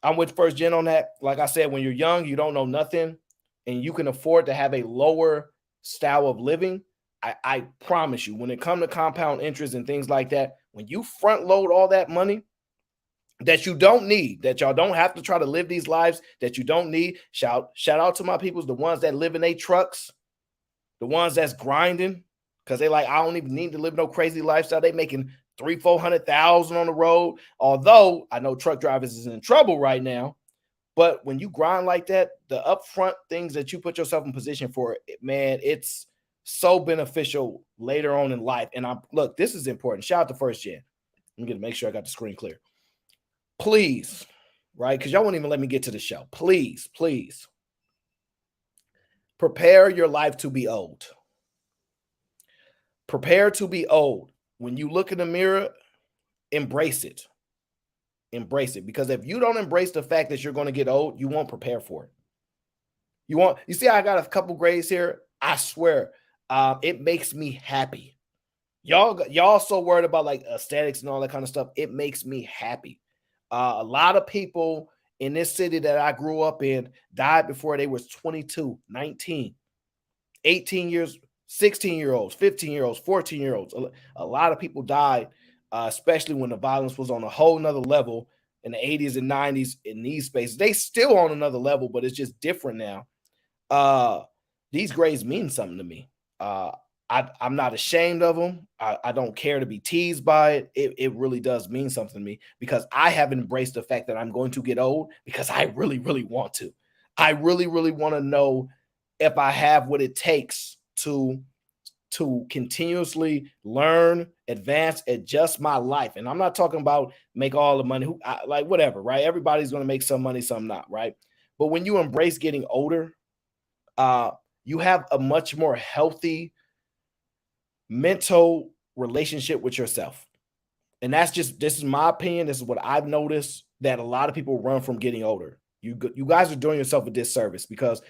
I'm with First Gen on that. Like I said, when you're young, you don't know nothing, and you can afford to have a lower style of living. I promise you, when it comes to compound interest and things like that, when you front load all that money that you don't need, that y'all don't have to try to live these lives that you don't need. Shout out to my peoples, the ones that live in their trucks, the ones that's grinding because they like, I don't even need to live no crazy lifestyle. They making 300,000-400,000 on the road. Although I know truck drivers is in trouble right now, but when you grind like that, the upfront things that you put yourself in position for, man, it's so beneficial later on in life. And look, this is important. Shout out to First Gen. I'm gonna make sure I got the screen clear. Please, right? Because y'all won't even let me get to the show. Please, please prepare your life to be old. Prepare to be old. When you look in the mirror, embrace it. Embrace it. Because if you don't embrace the fact that you're going to get old, you won't prepare for it. You see, I got a couple grades here. I swear, it makes me happy. Y'all so worried about like aesthetics and all that kind of stuff. It makes me happy. A lot of people in this city that I grew up in died before they was 22, 19, 18 years, 16-year-olds, 15-year-olds, 14-year-olds. A lot of people died, especially when the violence was on a whole nother level in the 80s and 90s in these spaces. They still on another level, but it's just different now. These grades mean something to me. I'm not ashamed of them. I don't care to be teased by it. It really does mean something to me because I have embraced the fact that I'm going to get old because I really, really want to. I really, really want to know if I have what it takes to continuously learn, advance, adjust my life. And I'm not talking about make all the money, like whatever, right? Everybody's going to make some money, some not, right? But when you embrace getting older, you have a much more healthy mental relationship with yourself. And this is my opinion. This is what I've noticed, that a lot of people run from getting older. You guys are doing yourself a disservice because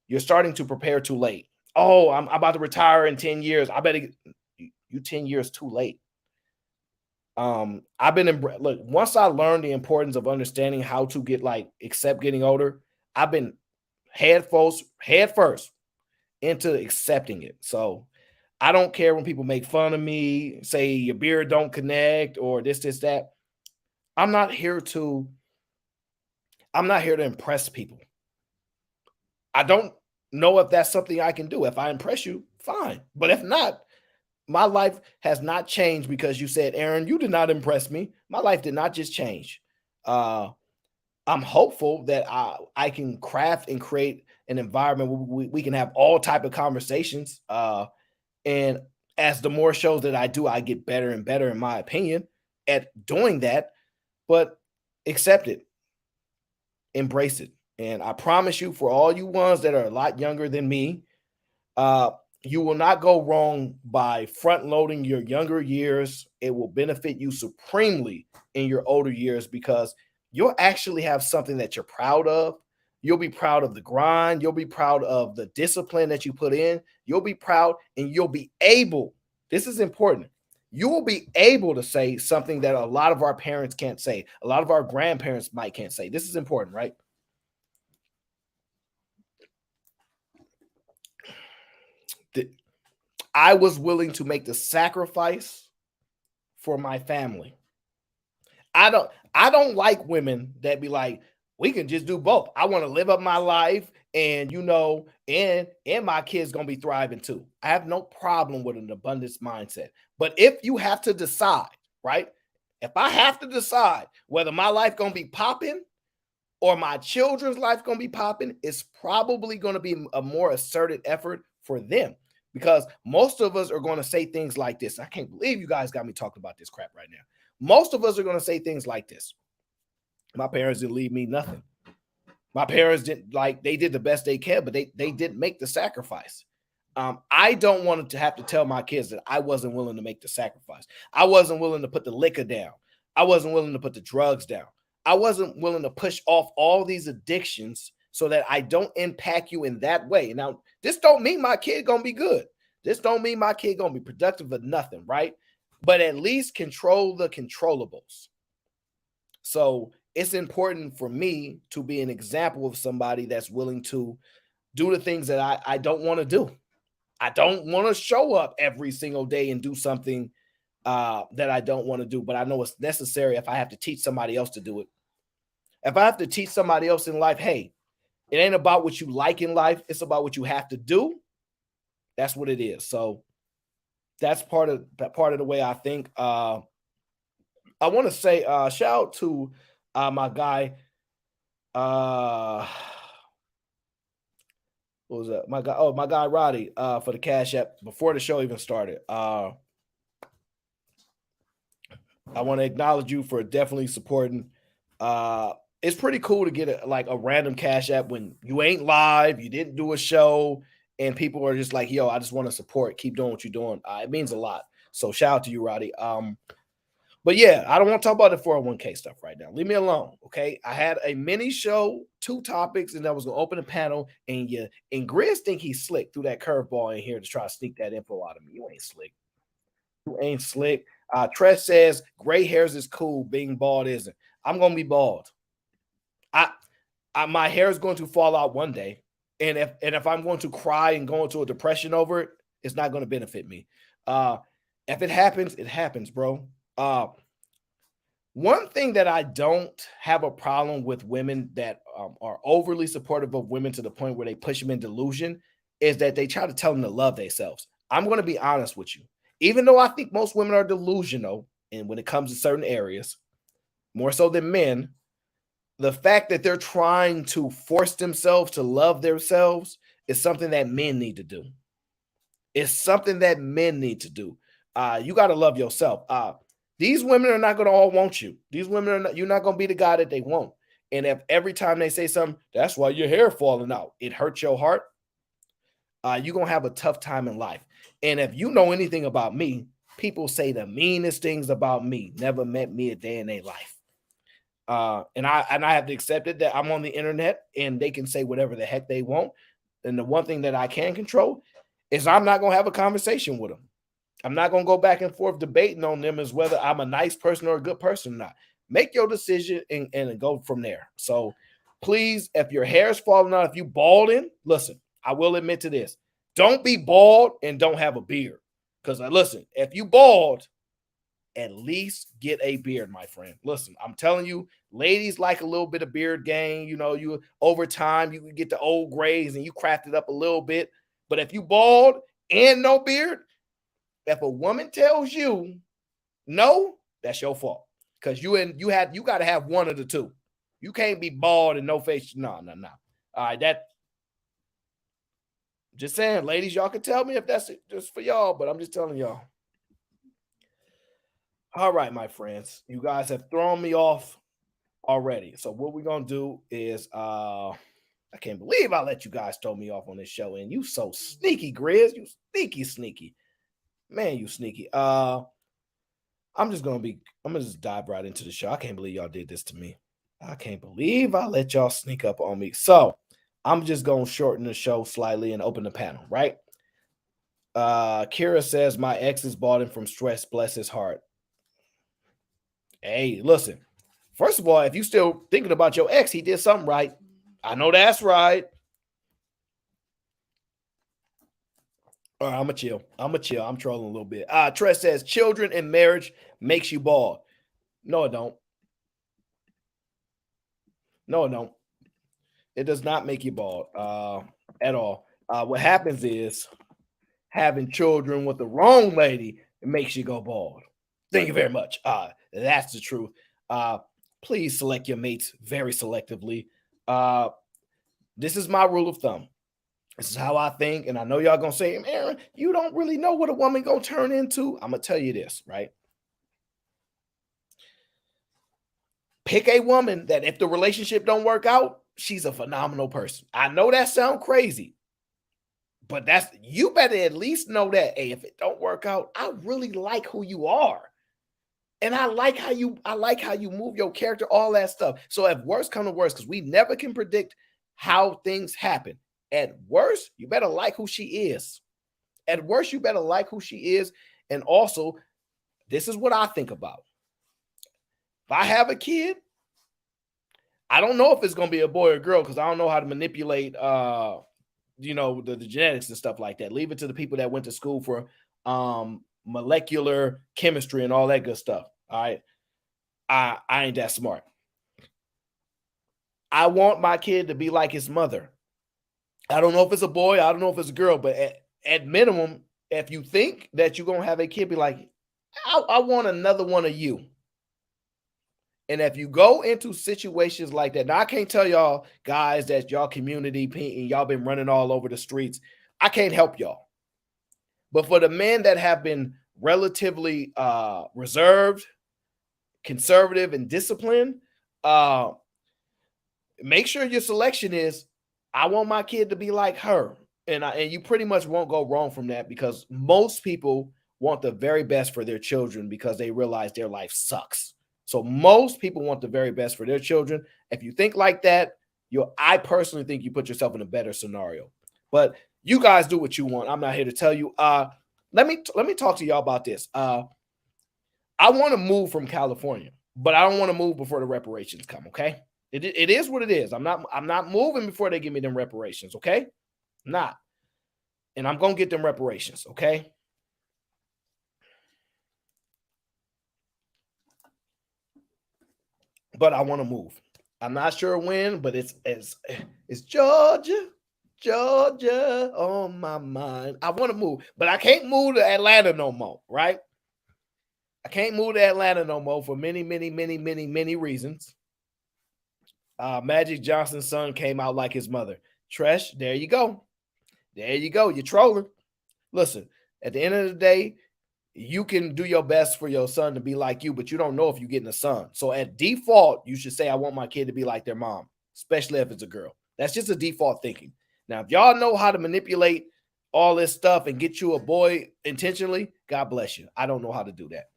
you're starting to prepare too late. Oh, I'm about to retire in 10 years. I better get you 10 years too late. I've been in look, once I learned the importance of understanding how to get like accept getting older, I've been head first into accepting it. So I don't care when people make fun of me, say your beard don't connect or this, that. I'm not here to I'm not here to impress people. I don't know if that's something I can do. If I impress you, fine. But if not, my life has not changed because you said, Aaron, you did not impress me. My life did not just change. Uh, I'm hopeful that I can craft and create an environment where we can have all type of conversations. And as the more shows that I do, I get better and better, in my opinion, at doing that. But accept it, embrace it. And I promise you, for all you ones that are a lot younger than me, uh, you will not go wrong by front loading your younger years. It will benefit you supremely in your older years because you'll actually have something that you're proud of. You'll be proud of the grind. You'll be proud of the discipline that you put in. You'll be proud and you'll be able. This is important. You will be able to say something that a lot of our parents can't say. A lot of our grandparents might can't say. This is important, right? I was willing to make the sacrifice for my family. I don't like women that be like, we can just do both. I want to live up my life and and my kids gonna be thriving too. I have no problem with an abundance mindset. But if you have to decide, right? If I have to decide whether my life gonna be popping or my children's life going to be popping, it's probably going to be a more asserted effort for them because most of us are going to say things like this. I can't believe you guys got me talking about this crap right now. Most of us are going to say things like this. My parents didn't leave me nothing. My parents didn't like they did the best they can, but they didn't make the sacrifice. I don't want to have to tell my kids that I wasn't willing to make the sacrifice. I wasn't willing to put the liquor down. I wasn't willing to put the drugs down. I wasn't willing to push off all these addictions so that I don't impact you in that way. Now, this don't mean my kid gonna be good. This don't mean my kid gonna be productive or nothing, right? But at least control the controllables. So it's important for me to be an example of somebody that's willing to do the things that I don't want to do. I don't want to show up every single day and do something that I don't want to do, but I know it's necessary if I have to teach somebody else to do it. If I have to teach somebody else in life, hey, it ain't about what you like in life, it's about what you have to do. That's what it is. So that's part of the way I think. I want to say shout out to my guy. Uh, what was that? My guy, oh, my guy Roddy for the Cash App before the show even started. I want to acknowledge you for definitely supporting. Uh, it's pretty cool to get a random Cash App when you ain't live, you didn't do a show, and people are just like, "Yo, I just want to support. Keep doing what you're doing." It means a lot. So shout out to you, Roddy. But yeah, I don't want to talk about the 401k stuff right now. Leave me alone, okay? I had a mini show, 2 topics, and I was gonna open a panel, and Grizz think he's slick through that curveball in here to try to sneak that info out of me. You ain't slick. You ain't slick. Tresh says gray hairs is cool, being bald isn't. I'm gonna be bald. I, my hair is going to fall out one day, and if I'm going to cry and go into a depression over it, it's not going to benefit me. Uh, if it happens, bro. One thing that I don't have a problem with women that are overly supportive of women to the point where they push them in delusion is that they try to tell them to love themselves. I'm going to be honest with you. Even though I think most women are delusional, and when it comes to certain areas, more so than men, the fact that they're trying to force themselves to love themselves is something that men need to do. It's something that men need to do. You got to love yourself. These women are not going to all want you. These women are not, you're not going to be the guy that they want. And if every time they say something, that's why your hair falling out, it hurts your heart, you're going to have a tough time in life. And if you know anything about me, people say the meanest things about me, never met me a day in their life. And I have to accept it that I'm on the internet and they can say whatever the heck they want. And the one thing that I can control is I'm not gonna have a conversation with them. I'm not gonna go back and forth debating on them as whether I'm a nice person or a good person or not. Make your decision and go from there. So please, if your hair is falling out, if you balding, listen, I will admit to this. Don't be bald and don't have a beard. Because listen, if you bald, at least get a beard, my friend. Listen, I'm telling you, ladies like a little bit of beard gain. You know, you over time you can get the old grays and you craft it up a little bit. But if you bald and no beard, if a woman tells you no, that's your fault. Because you got to have one of the two. You can't be bald and no face. No, no, no. All right, that just saying, ladies, y'all can tell me if that's just for y'all, but I'm just telling y'all. All right, my friends, you guys have thrown me off already. So what we're gonna do is I can't believe I let you guys throw me off on this show. And you so sneaky, Grizz. You sneaky. Man, you sneaky. I'm gonna just dive right into the show. I can't believe y'all did this to me. I can't believe I let y'all sneak up on me. So I'm just gonna shorten the show slightly and open the panel, right? Kira says my ex is bought him from stress, bless his heart. Hey, listen. First of all, if you still thinking about your ex, he did something right. I know that's right. All right, I'm gonna chill. I'm trolling a little bit. Tress says children in marriage makes you bald. No, it don't. No, it don't. It does not make you bald at all. What happens is having children with the wrong lady, it makes you go bald. Thank you very much. That's the truth. Please select your mates very selectively. This is my rule of thumb. This is how I think, and I know y'all gonna say, Aaron, you don't really know what a woman gonna turn into. I'm gonna tell you this, right? Pick a woman that if the relationship don't work out, she's a phenomenal person. I know that sounds crazy, but that's you better at least know that. Hey, if it don't work out, I really like who you are. And I like how you move your character, all that stuff. So if worst come to worst, because we never can predict how things happen. At worst, you better like who she is. At worst, you better like who she is. And also, this is what I think about. If I have a kid, I don't know if it's gonna be a boy or girl because I don't know how to manipulate the genetics and stuff like that. Leave it to the people that went to school for molecular chemistry and all that good stuff. All right. I ain't that smart. I want my kid to be like his mother. I don't know if it's a boy, I don't know if it's a girl, but at minimum, if you think that you're gonna have a kid, be like, I want another one of you. And if you go into situations like that, now I can't tell y'all guys that y'all community and y'all been running all over the streets. I can't help y'all. But for the men that have been relatively reserved, conservative, and disciplined, make sure your selection is, I want my kid to be like her. And you pretty much won't go wrong from that because most people want the very best for their children because they realize their life sucks. So most people want the very best for their children. If you think like that, I personally think you put yourself in a better scenario. But you guys do what you want. I'm not here to tell you. Let me talk to y'all about this. I want to move from California, but I don't want to move before the reparations come. Okay, it is what it is. I'm not moving before they give me them reparations. Okay, not, and I'm gonna get them reparations. Okay. But I want to move. I'm not sure when, but it's Georgia on my mind. I want to move, but I can't move to Atlanta no more, right? I can't move to Atlanta no more for many reasons. Magic Johnson's son came out like his mother. Tresh, there you go. There you go. You're trolling. Listen, at the end of the day, you can do your best for your son to be like you, but you don't know if you're getting a son. So at default, you should say, I want my kid to be like their mom, especially if it's a girl. That's just a default thinking. Now, if y'all know how to manipulate all this stuff and get you a boy intentionally, God bless you. I don't know how to do that.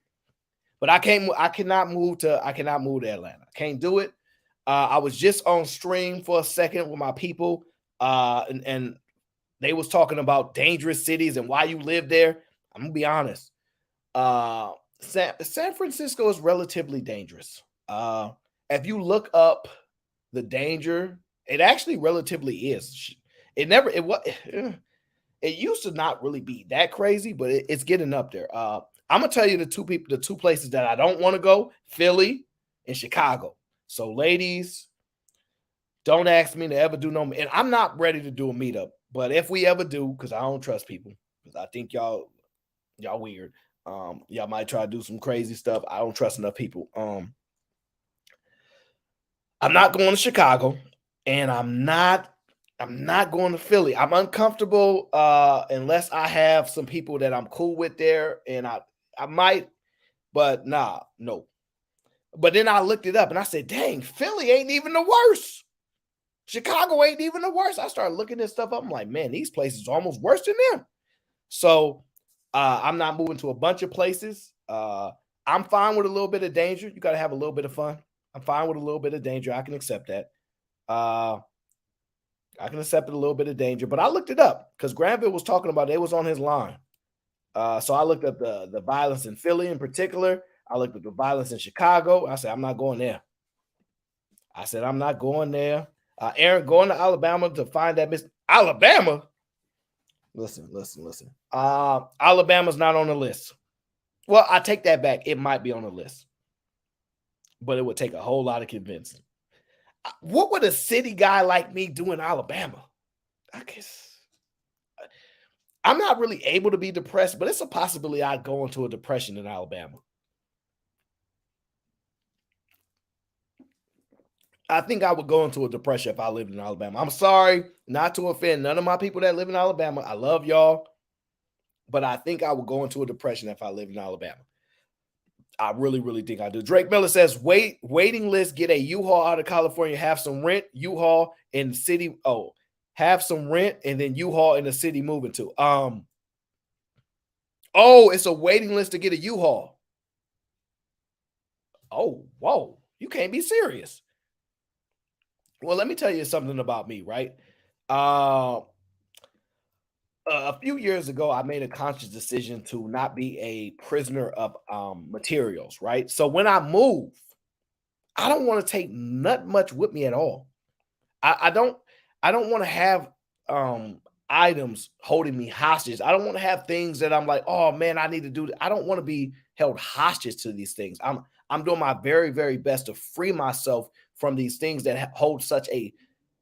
But I cannot move to Atlanta. I can't do it. I was just on stream for a second with my people. And they was talking about dangerous cities and why you live there. I'm gonna be honest. San Francisco is relatively dangerous. If you look up the danger, it actually relatively is. It never it was it used to not really be that crazy, but it's getting up there. I'm gonna tell you the two places that I don't want to go: Philly and Chicago. So, ladies, don't ask me to ever do no, and I'm not ready to do a meetup. But if we ever do, because I don't trust people, because I think y'all weird. Y'all might try to do some crazy stuff. I don't trust enough people. I'm not going to Chicago, and I'm not going to Philly. I'm uncomfortable unless I have some people that I'm cool with there, and I might, but nah, no. But then I looked it up and I said, dang, Philly ain't even the worst. Chicago ain't even the worst. I started looking this stuff up. I'm like, man, these places are almost worse than them. So I'm not moving to a bunch of places. I'm fine with a little bit of danger. You got to have a little bit of fun. I'm fine with a little bit of danger. I can accept that. Uh, I can accept a little bit of danger, but I looked it up because Granville was talking about it. It was on his line. So I looked up the violence in Philly in particular. I looked at the violence in Chicago. I said, I'm not going there. I said, I'm not going there. Aaron, going to Alabama to find that Miss Alabama. Listen. Alabama's not on the list. Well, I take that back. It might be on the list, but it would take a whole lot of convincing. What would a city guy like me do in Alabama? I guess I'm not really able to be depressed, but it's a possibility I'd go into a depression in Alabama. I think I would go into a depression if I lived in Alabama. I'm sorry not to offend none of my people that live in Alabama. I love y'all, but I think I would go into a depression if I lived in Alabama. I really, really think I do. Drake Miller says, waiting list, get a U-Haul out of California, have some rent, U-Haul in the city. Oh, have some rent and then U-Haul in the city moving to. Oh, it's a waiting list to get a U-Haul. Oh, whoa. You can't be serious. Well, let me tell you something about me, right? A few years ago, I made a conscious decision to not be a prisoner of materials, right? So when I move, I don't want to take not much with me at all. I don't want to have items holding me hostage. I don't want to have things that I'm like, oh man, I need to do that. I don't want to be held hostage to these things. I'm doing my very, very best to free myself from these things that hold such a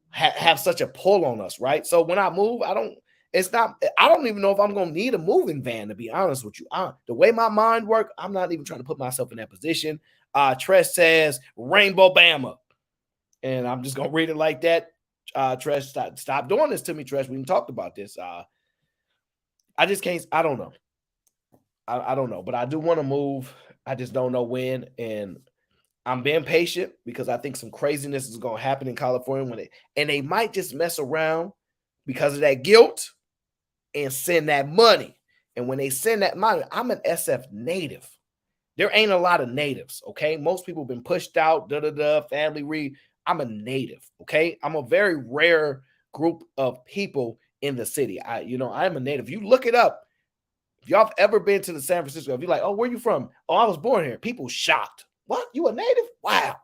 have such a pull on us, right? So when I move, I don't even know if I'm gonna need a moving van, to be honest with you. The way my mind works, I'm not even trying to put myself in that position. Tresh says Rainbow Bama. And I'm just gonna read it like that. Tresh, stop doing this to me, Tresh. We talked about this. I just can't. I don't know. I don't know, but I do want to move. I just don't know when. And I'm being patient because I think some craziness is gonna happen in California and they might just mess around because of that guilt and send that money. And when they send that money, I'm an SF native. There ain't a lot of natives, okay? Most people have been pushed out, family I'm a native, okay? I'm a very rare group of people in the city. I'm a native. You look it up. If y'all have ever been to the San Francisco, if you're like, oh, where you from? Oh, I was born here. People shocked. What? You a native? Wow.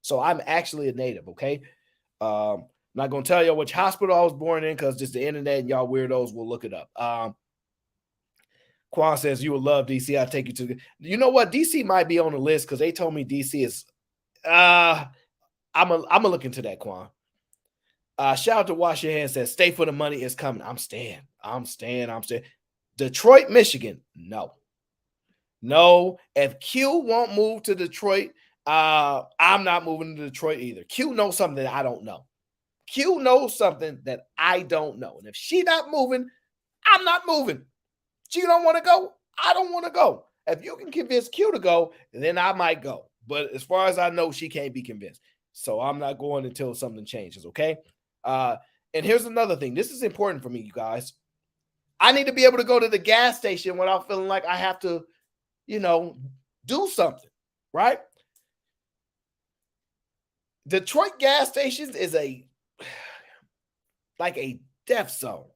So I'm actually a native, okay? I'm not gonna tell you which hospital I was born in because just the internet and y'all weirdos will look it up. Quan says you would love DC. I'll take you to. You know what? DC might be on the list because they told me DC is. I'm a look into that, Quan. Shout out to Wash Your Hands. Says stay for the money is coming. I'm staying. Detroit, Michigan. No. If Q won't move to Detroit, I'm not moving to Detroit either. Q knows something that I don't know. Q knows something that I don't know. And if she not moving, I'm not moving. She don't want to go. I don't want to go. If you can convince Q to go, then I might go. But as far as I know, she can't be convinced. So I'm not going until something changes, okay? And here's another thing. This is important for me, you guys. I need to be able to go to the gas station without feeling like I have to, do something, right? Detroit gas stations is like a death zone.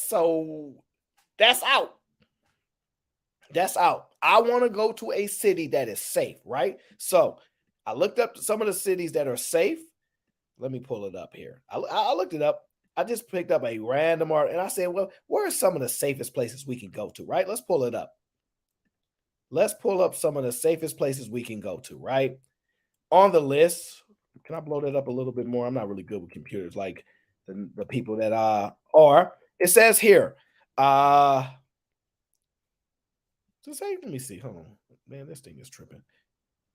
So that's out. That's out. I want to go to a city that is safe, right? So I looked up some of the cities that are safe. Let me pull it up here. I looked it up. I just picked up a random art and I said, well, where are some of the safest places we can go to, right? Let's pull it up. Let's pull up some of the safest places we can go to, right? On the list, can I blow that up a little bit more? I'm not really good with computers like the people that are. It says here, to say, let me see. Hold on. Man, this thing is tripping.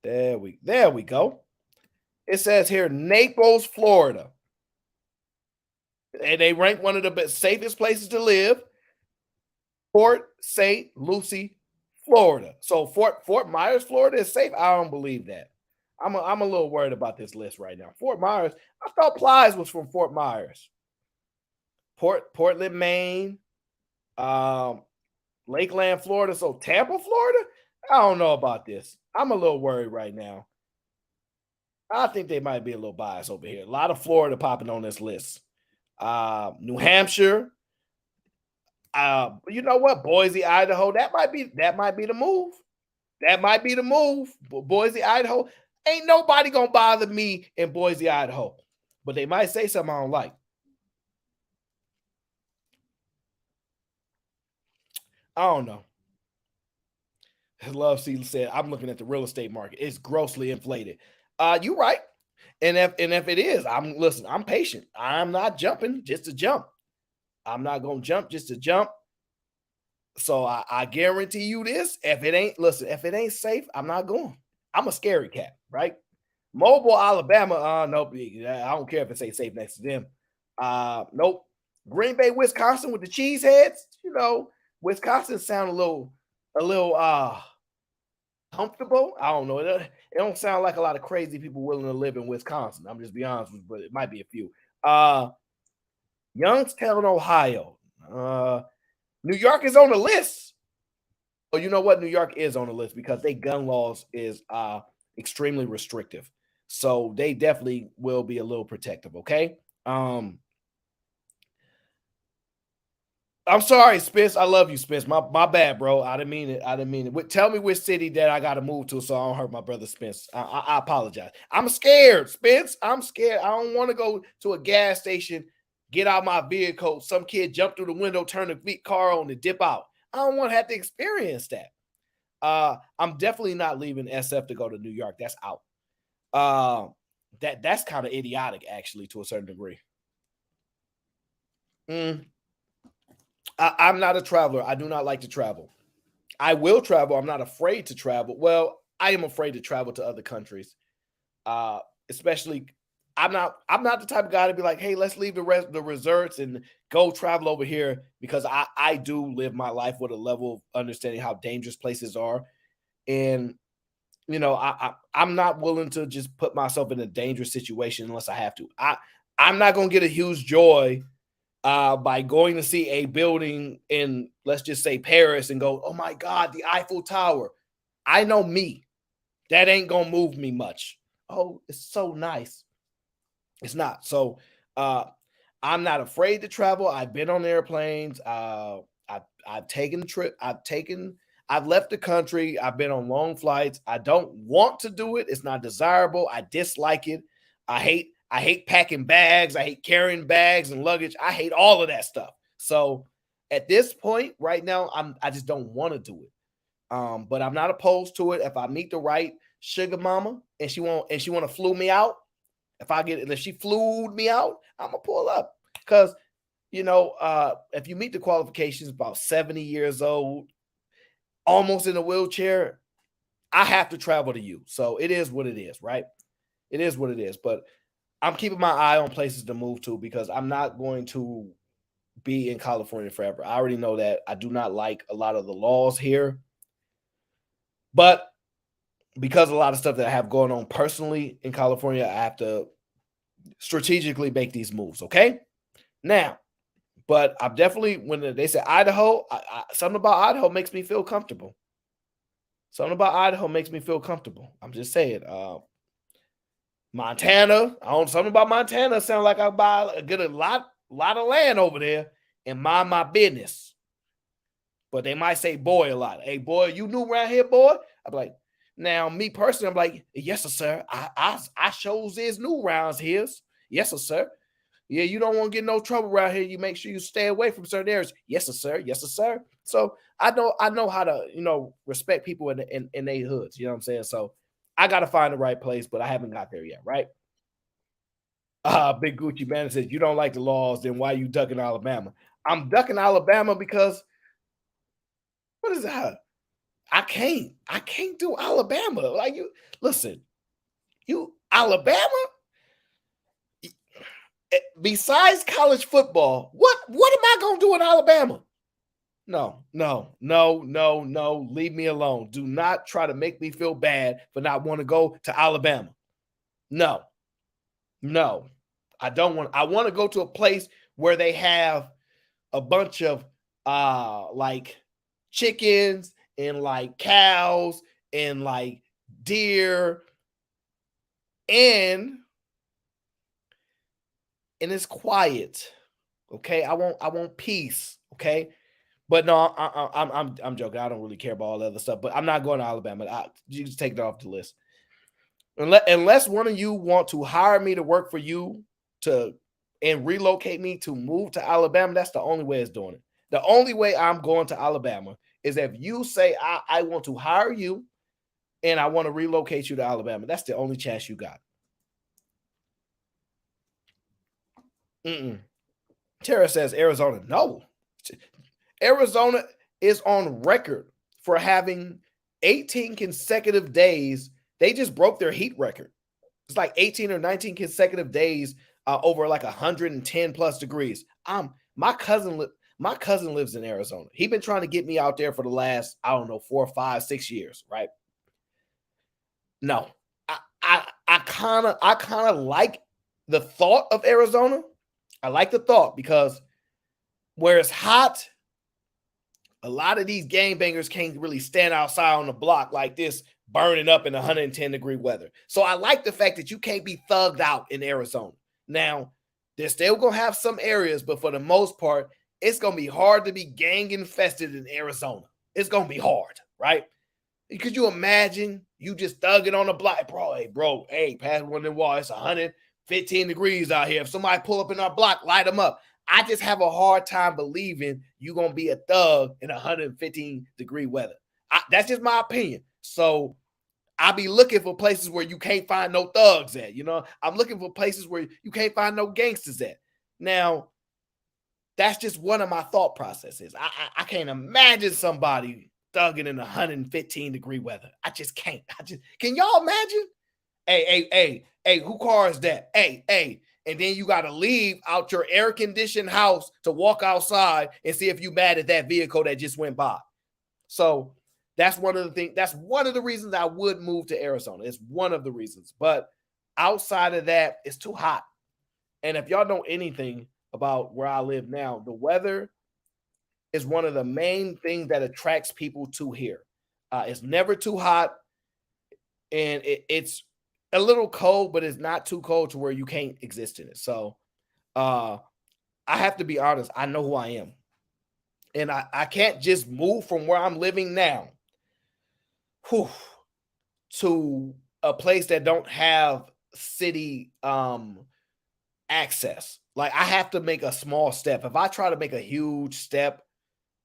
There we go. It says here Naples, Florida. And they rank one of the best, safest places to live. Port St. Lucie, Florida. So Fort Myers, Florida is safe. I don't believe that. I'm a little worried about this list right now. Fort Myers. I thought Plies was from Fort Myers. Portland, Maine, Lakeland, Florida. So Tampa, Florida. I don't know about this. I'm a little worried right now. I think they might be a little biased over here. A lot of Florida popping on this list. New Hampshire. You know what? Boise, Idaho. That might be the move. That might be the move. Boise, Idaho. Ain't nobody gonna bother me in Boise, Idaho. But they might say something I don't like. I don't know. Love Season said, I'm looking at the real estate market. It's grossly inflated. You're right. And if it is, I'm patient. I'm not jumping just to jump. I'm not gonna jump just to jump. So I guarantee you this. If it ain't safe, I'm not going. I'm a scary cat, right? Mobile, Alabama. Nope. I don't care if it ain't safe next to them. Nope. Green Bay, Wisconsin with the cheeseheads. You know, Wisconsin sound a little comfortable. I don't know. It don't sound like a lot of crazy people willing to live in Wisconsin. I'm just be honest with you, but it might be a few. Youngstown, Ohio. New York is on the list. Oh, you know what? New York is on the list because their gun laws is extremely restrictive. So they definitely will be a little protective, okay? I'm sorry, Spence. I love you, Spence. My bad, bro. I didn't mean it. Tell me which city that I got to move to so I don't hurt my brother Spence. I apologize. I'm scared, Spence. I'm scared. I don't want to go to a gas station, get out my vehicle, some kid jump through the window, turn the car on, and dip out. I don't want to have to experience that. I'm definitely not leaving SF to go to New York. That's out. That's kind of idiotic, actually, to a certain degree. I'm not a traveler. I do not like to travel. I will travel. I'm not afraid to travel. Well, I am afraid to travel to other countries. Especially, I'm not the type of guy to be like, hey, let's leave the resorts and go travel over here, because I do live my life with a level of understanding how dangerous places are. And you know, I'm not willing to just put myself in a dangerous situation unless I have to. I'm not gonna get a huge joy by going to see a building in, let's just say, Paris, and go, oh my God, the Eiffel Tower. I know me. That ain't gonna move me much. Oh, it's so nice. It's not. So I'm not afraid to travel. I've been on airplanes. I've taken the trip. I've left the country. I've been on long flights. I don't want to do it. It's not desirable. I dislike it. I hate packing bags. I hate carrying bags and luggage. I hate all of that stuff. So at this point right now, I just don't want to do it. But I'm not opposed to it. If I meet the right sugar mama and she want to flew me out, if she flew me out, I'm gonna pull up. Because you know, if you meet the qualifications, about 70 years old, almost in a wheelchair, I have to travel to you. So it is what it is, right? It is what it is. But I'm keeping my eye on places to move to, because I'm not going to be in California forever. I already know that. I do not like a lot of the laws here. But because of a lot of stuff that I have going on personally in California, I have to strategically make these moves, okay? Now, but I'm definitely, when they say Idaho, something about Idaho makes me feel comfortable. Something about Idaho makes me feel comfortable. I'm just saying. Montana, something about Montana sound like I get a lot of land over there. and mind my business. But they might say boy a lot. Hey, boy, you new around here, boy? I'm like, now, me personally, I'm like, yes, sir. I shows is new rounds here. Yes, sir. Yeah, you don't want to get no trouble around here. You make sure you stay away from certain areas. Yes, sir. Yes, sir. So I know how to, respect people in their hoods. You know what I'm saying? So I gotta find the right place, but I haven't got there yet, right? Big Gucci Man says, you don't like the laws, then why you ducking Alabama? I'm ducking Alabama because what is that? I can't do Alabama. Like you listen, you Alabama, besides college football, what am I gonna do in Alabama? No, no, no, no, no. Leave me alone. Do not try to make me feel bad for not want to go to Alabama. No, no. I want to go to a place where they have a bunch of like chickens and like cows and like deer and it's quiet. Okay, I want peace. Okay, but no, I'm joking. I don't really care about all the other stuff. But I'm not going to Alabama. You just take it off the list. Unless one of you want to hire me to work for you to and relocate me to move to Alabama, that's the only way it's doing it. The only way I'm going to Alabama is if you say I want to hire you and I want to relocate you to Alabama. That's the only chance you got. Mm-mm. Tara says Arizona. No. Arizona is on record for having 18 consecutive days. They just broke their heat record. It's like 18 or 19 consecutive days over like 110 plus degrees. My cousin lives in Arizona. He's been trying to get me out there for the last, I don't know, 4, 5, 6 years, right? No. I kind of like the thought of Arizona. I like the thought because where it's hot, a lot of these game bangers can't really stand outside on the block like this, burning up in 110-degree weather. So I like the fact that you can't be thugged out in Arizona. Now, they're still going to have some areas, but for the most part, it's going to be hard to be gang infested in Arizona. It's going to be hard, right? Could you imagine you just thugging on the block? Bro, hey, pass one in the wall. It's 115 degrees out here. If somebody pull up in our block, light them up. I just have a hard time believing you're going to be a thug in 115-degree weather. That's just my opinion. So I'll be looking for places where you can't find no thugs at. I'm looking for places where you can't find no gangsters at. Now, that's just one of my thought processes. I can't imagine somebody thugging in 115-degree weather. I just can't. Can y'all imagine? Hey, who car is that? Hey. And then you got to leave out your air-conditioned house to walk outside and see if you mad at that vehicle that just went by. So that's one of the things. That's one of the reasons I would move to Arizona. It's one of the reasons. But outside of that, it's too hot. And if y'all know anything about where I live now, the weather is one of the main things that attracts people to here. It's never too hot, and it's a little cold, but it's not too cold to where you can't exist in it. So I have to be honest. I know who I am. And I can't just move from where I'm living now to a place that don't have city access. Like I have to make a small step. If I try to make a huge step,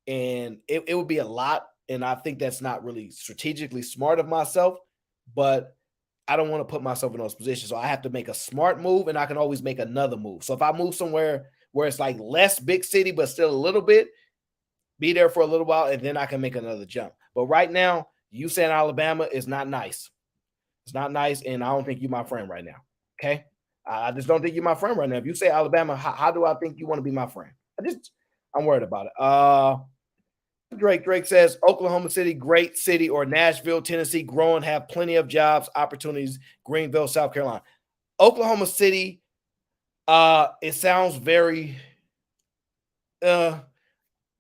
and it would be a lot, and I think that's not really strategically smart of myself, but I don't want to put myself in those positions. So I have to make a smart move, and I can always make another move. So if I move somewhere where it's like less big city, but still a little bit, be there for a little while, and then I can make another jump. But right now, you saying Alabama is not nice. It's not nice, and I don't think you're my friend right now. Okay? I just don't think you're my friend right now. If you say Alabama, how do I think you want to be my friend? I'm worried about it. Drake says Oklahoma City, great city, or Nashville, Tennessee, growing, have plenty of jobs, opportunities. Greenville, South Carolina. Oklahoma City, it sounds very I'm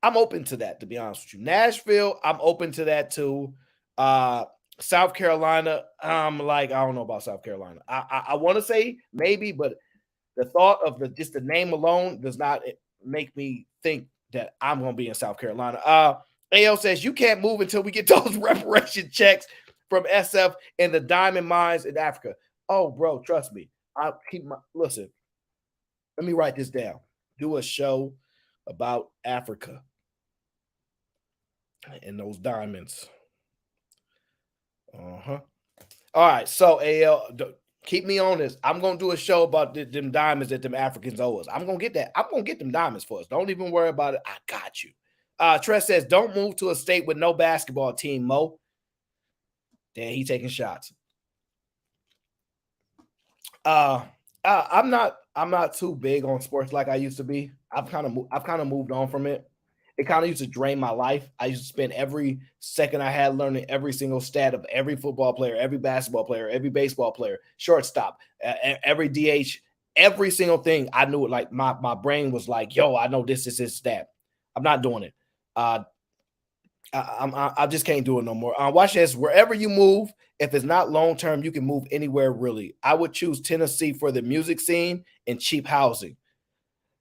open to that, to be honest with you. Nashville, I'm open to that too. South Carolina, I'm like, I don't know about South Carolina. I want to say maybe, but the thought of just the name alone does not make me think that I'm gonna be in South Carolina. AL says you can't move until we get those reparation checks from SF and the diamond mines in Africa. Oh, bro, trust me. I keep my listen. Let me write this down. Do a show about Africa and those diamonds. Uh-huh. All right, so AL, keep me on this. I'm gonna do a show about them diamonds that them Africans owe us. I'm gonna get that. I'm gonna get them diamonds for us. Don't even worry about it. I got you. Tress says, don't move to a state with no basketball team, Mo. Then he taking shots. I'm not too big on sports like I used to be. I've kind of moved on from it. It kind of used to drain my life. I used to spend every second I had learning every single stat of every football player, every basketball player, every baseball player, shortstop, every DH, every single thing. I knew it. Like my brain was like, yo, I know this is his stat. I'm not doing it. I just can't do it no more. Watch this. Wherever you move, if it's not long term, you can move anywhere really. I would choose Tennessee for the music scene and cheap housing.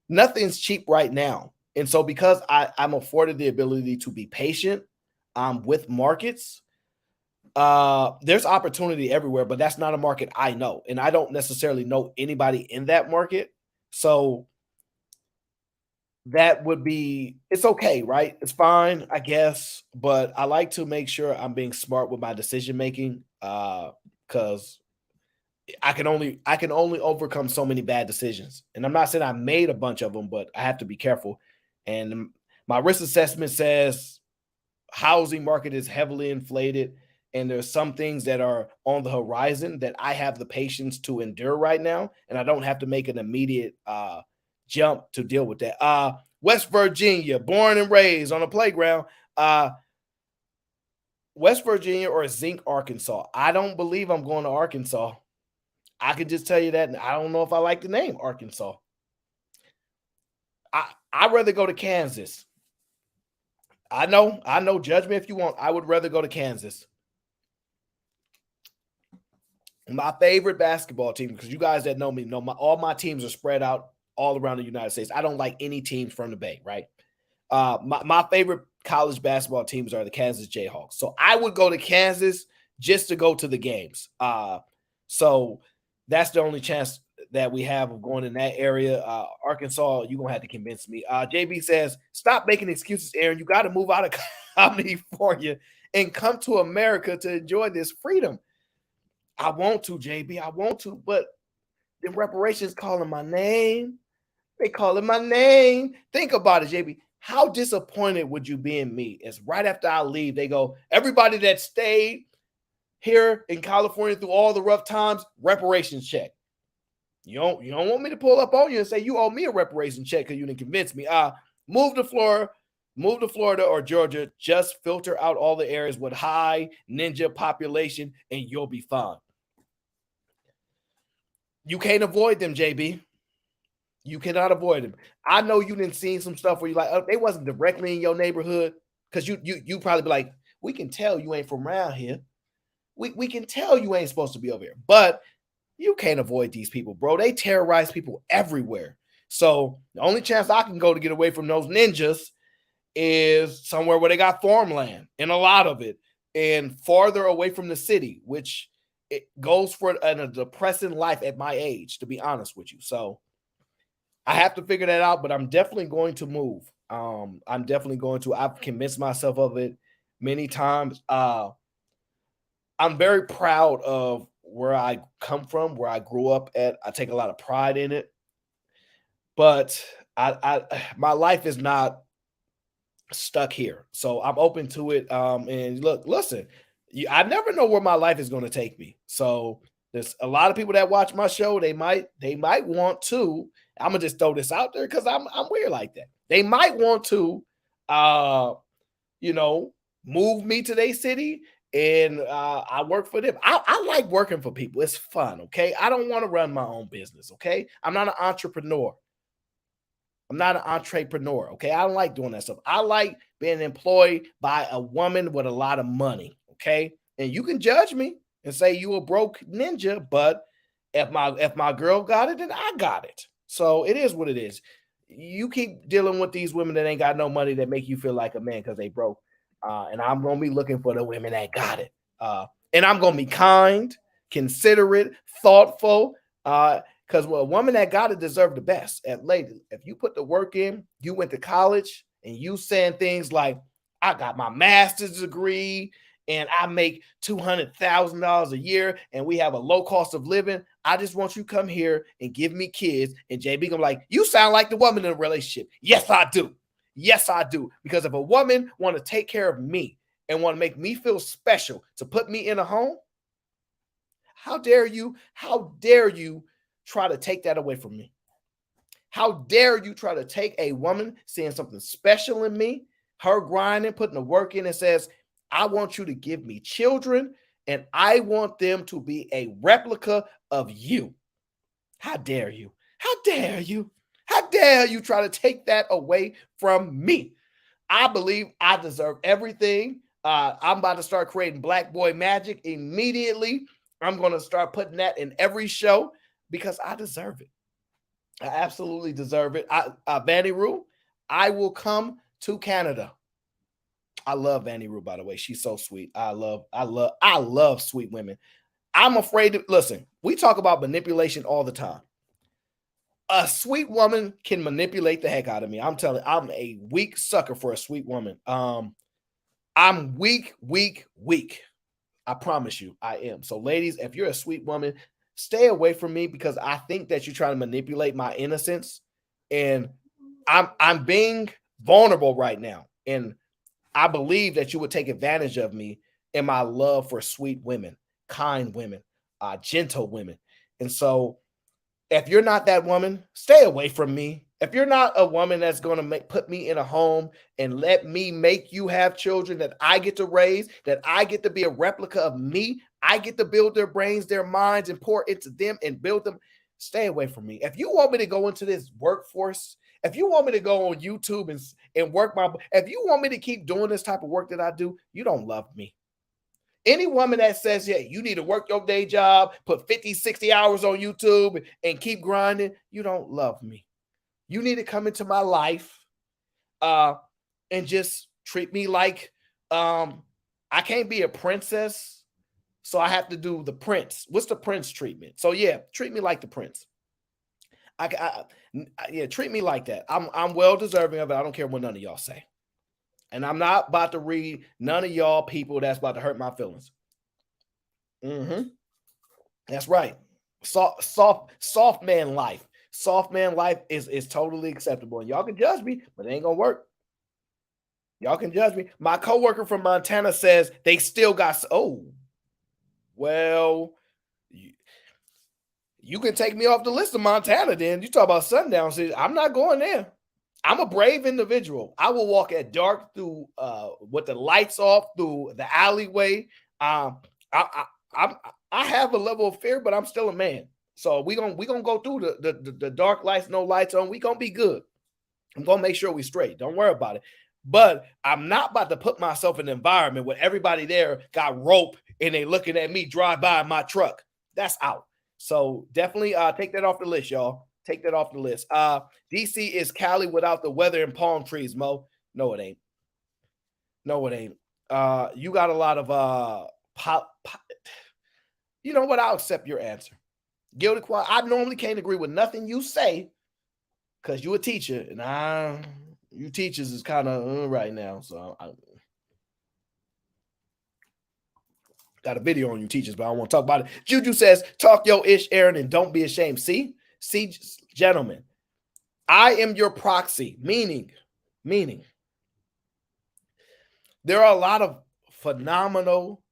Nothing's cheap right now. And so because I'm afforded the ability to be patient with markets, there's opportunity everywhere, but that's not a market I know. And I don't necessarily know anybody in that market. So that would be, it's okay, right? It's fine, I guess. But I like to make sure I'm being smart with my decision making. Because I can only overcome so many bad decisions. And I'm not saying I made a bunch of them, but I have to be careful. And my risk assessment says housing market is heavily inflated and there's some things that are on the horizon that I have the patience to endure right now and I don't have to make an immediate jump to deal with that. West Virginia, born and raised on a playground. West Virginia or Zinc, Arkansas. I don't believe I'm going to Arkansas. I can just tell you that. I don't know if I like the name Arkansas. I'd rather go to Kansas. I know. Judge me if you want. I would rather go to Kansas. My favorite basketball team, because you guys that know me know all my teams are spread out all around the United States. I don't like any teams from the Bay, right? My favorite college basketball teams are the Kansas Jayhawks. So I would go to Kansas just to go to the games. So that's the only chance that we have of going in that area. Arkansas, you're going to have to convince me. JB says, stop making excuses, Aaron. You got to move out of California and come to America to enjoy this freedom. I want to, JB. I want to, but the reparations calling my name. They calling my name. Think about it, JB. How disappointed would you be in me? It's right after I leave, they go, everybody that stayed here in California through all the rough times, reparations check. You don't want me to pull up on you and say you owe me a reparations check because you didn't convince me. Move to Florida or Georgia. Just filter out all the areas with high ninja population, and you'll be fine. You can't avoid them, JB. You cannot avoid them. I know you didn't see some stuff where you like, they wasn't directly in your neighborhood because you probably be like, we can tell you ain't from around here. We can tell you ain't supposed to be over here, but you can't avoid these people, bro. They terrorize people everywhere. So the only chance I can go to get away from those ninjas is somewhere where they got farmland and a lot of it and farther away from the city, which it goes for a depressing life at my age, to be honest with you. So I have to figure that out, but I'm definitely going to move. I'm definitely going to. I've convinced myself of it many times. I'm very proud of where I come from, where I grew up at. I take a lot of pride in it. But my life is not stuck here. So I'm open to it. And listen, I never know where my life is going to take me. So there's a lot of people that watch my show. They might want to. I'm gonna just throw this out there because I'm weird like that. They might want to, move me to their city, and I work for them. I like working for people. It's fun. Okay, I don't want to run my own business. Okay, I'm not an entrepreneur. Okay, I don't like doing that stuff. I like being employed by a woman with a lot of money. Okay, and you can judge me and say you a broke ninja, but if my girl got it, then I got it. So it is what it is. you keep dealing with these women that ain't got no money that make you feel like a man because they broke. And I'm gonna be looking for the women that got it. And I'm gonna be kind, considerate, thoughtful. Because a woman that got it deserve the best. And lady, if you put the work in, you went to college, and you saying things like, "I got my master's degree, and I make $200,000 a year, and we have a low cost of living. I just want you to come here and give me kids." And JB gonna be like, "You sound like the woman in a relationship." Yes, I do. Yes, I do. Because if a woman want to take care of me and want to make me feel special to put me in a home, how dare you? How dare you try to take that away from me? How dare you try to take a woman seeing something special in me, her grinding, putting the work in, and says, "I want you to give me children, and I want them to be a replica of you." How dare you? How dare you? How dare you try to take that away from me? I believe I deserve everything. I'm about to start creating Black Boy Magic immediately. I'm going to start putting that in every show because I deserve it. I absolutely deserve it. Vanny Roo, I will come to Canada. I love Vanny Roo, by the way. She's so sweet. I love sweet women. I'm afraid to listen. We talk about manipulation all the time. A sweet woman can manipulate the heck out of me. I'm telling you, I'm a weak sucker for a sweet woman. I'm weak, weak, weak. I promise you, I am. So, ladies, if you're a sweet woman, stay away from me because I think that you're trying to manipulate my innocence, and I'm being vulnerable right now, and I believe that you would take advantage of me and my love for sweet women, kind women, gentle women, and so if you're not that woman, stay away from me. If you're not a woman that's going to put me in a home and let me make you have children that I get to raise, that I get to be a replica of me, I get to build their brains, their minds, and pour into them and build them, stay away from me. If you want me to go into this workforce, if you want me to go on YouTube and work if you want me to keep doing this type of work that I do, you don't love me. Any woman that says, yeah, you need to work your day job, put 50, 60 hours on YouTube and keep grinding, you don't love me. You need to come into my life and just treat me like I can't be a princess, so I have to do the prince. What's the prince treatment? So yeah, treat me like the prince. Yeah, treat me like that. I'm well deserving of it. I don't care what none of y'all say. And I'm not about to read none of y'all people that's about to hurt my feelings. Mm-hmm. That's right. Soft man life. Soft man life is totally acceptable. And y'all can judge me, but it ain't gonna work. Y'all can judge me. My coworker from Montana says they still got. Oh, well, you can take me off the list of Montana. Then you talk about sundown cities. I'm not going there. I'm a brave individual. I will walk at dark through with the lights off through the alleyway. I have a level of fear, but I'm still a man. So we gonna go through the dark lights, no lights on. We gonna be good. I'm gonna make sure we straight. Don't worry about it. But I'm not about to put myself in an environment where everybody there got rope and they looking at me drive by in my truck. That's out. So definitely take that off the list, y'all. Take that off the list. DC is Cali without the weather and palm trees, Mo. No, it ain't. No, it ain't. You got a lot of you know what? I'll accept your answer. Guilty quiet. I normally can't agree with nothing you say because you're a teacher, and you teachers is kind of right now. So I got a video on you teachers, but I don't want to talk about it. Juju says, "Talk your ish, Aaron, and don't be ashamed." See, gentlemen, I am your proxy. Meaning, there are a lot of phenomenal,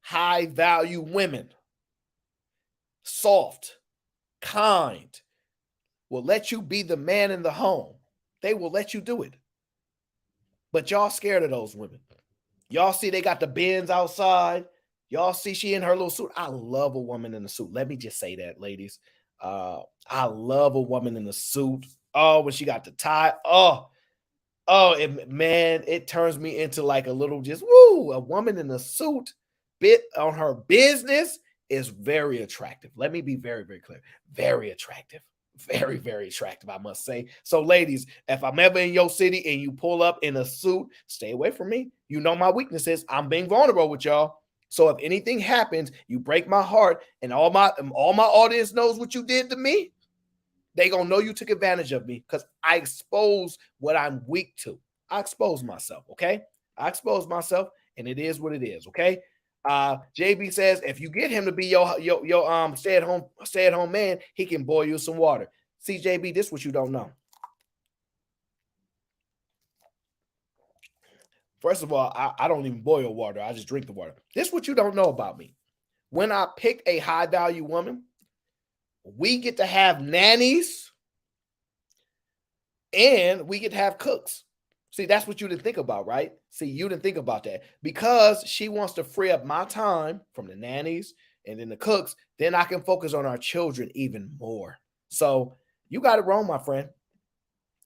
high value women, soft, kind, will let you be the man in the home. They will let you do it. But y'all scared of those women. Y'all see they got the bins outside. Y'all see she in her little suit. I love a woman in a suit. Let me just say that, ladies. I love a woman in a suit. Oh, when she got the tie. Man, it turns me into like a little just woo. A woman in a suit, bit on her business is very attractive. Let me be very, very clear. Very attractive. Very, very attractive, I must say. So, ladies, if I'm ever in your city and you pull up in a suit, stay away from me. You know my weaknesses. I'm being vulnerable with y'all. So if anything happens, you break my heart, and all my audience knows what you did to me, they gonna know you took advantage of me because I expose what I'm weak to. I expose myself, okay? I expose myself, and it is what it is, okay? JB says if you get him to be your stay at home man, he can boil you some water. See, JB, this is what you don't know. First of all, I don't even boil water. I just drink the water. This is what you don't know about me. When I pick a high value woman, we get to have nannies and we get to have cooks. See, that's what you didn't think about, right? See, you didn't think about that. Because she wants to free up my time from the nannies and then the cooks, then I can focus on our children even more. So you got it wrong, my friend.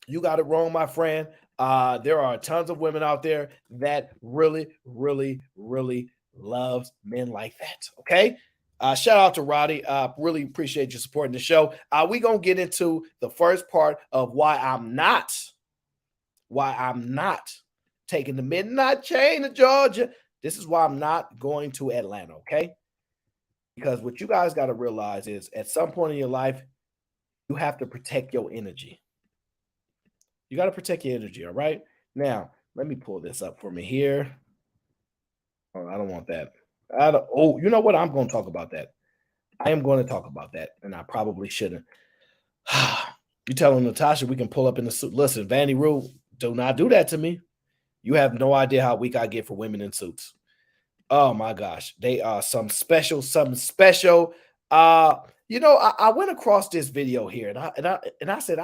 You got it wrong, my friend. There are tons of women out there that really, really, really loves men like that. Okay. Shout out to Roddy. Really appreciate you supporting the show. We're going to get into the first part of why I'm not taking the midnight train to Georgia. This is why I'm not going to Atlanta. Okay. Because what you guys got to realize is at some point in your life, you have to protect your energy. You got to protect your energy, all right? Now, let me pull this up for me here. Oh, I don't want that. You know what? I'm going to talk about that. I am going to talk about that, and I probably shouldn't. You telling Natasha we can pull up in the suit. Listen, Vanny Rule, do not do that to me. You have no idea how weak I get for women in suits. Oh my gosh. They are something special. I went across this video here and I said,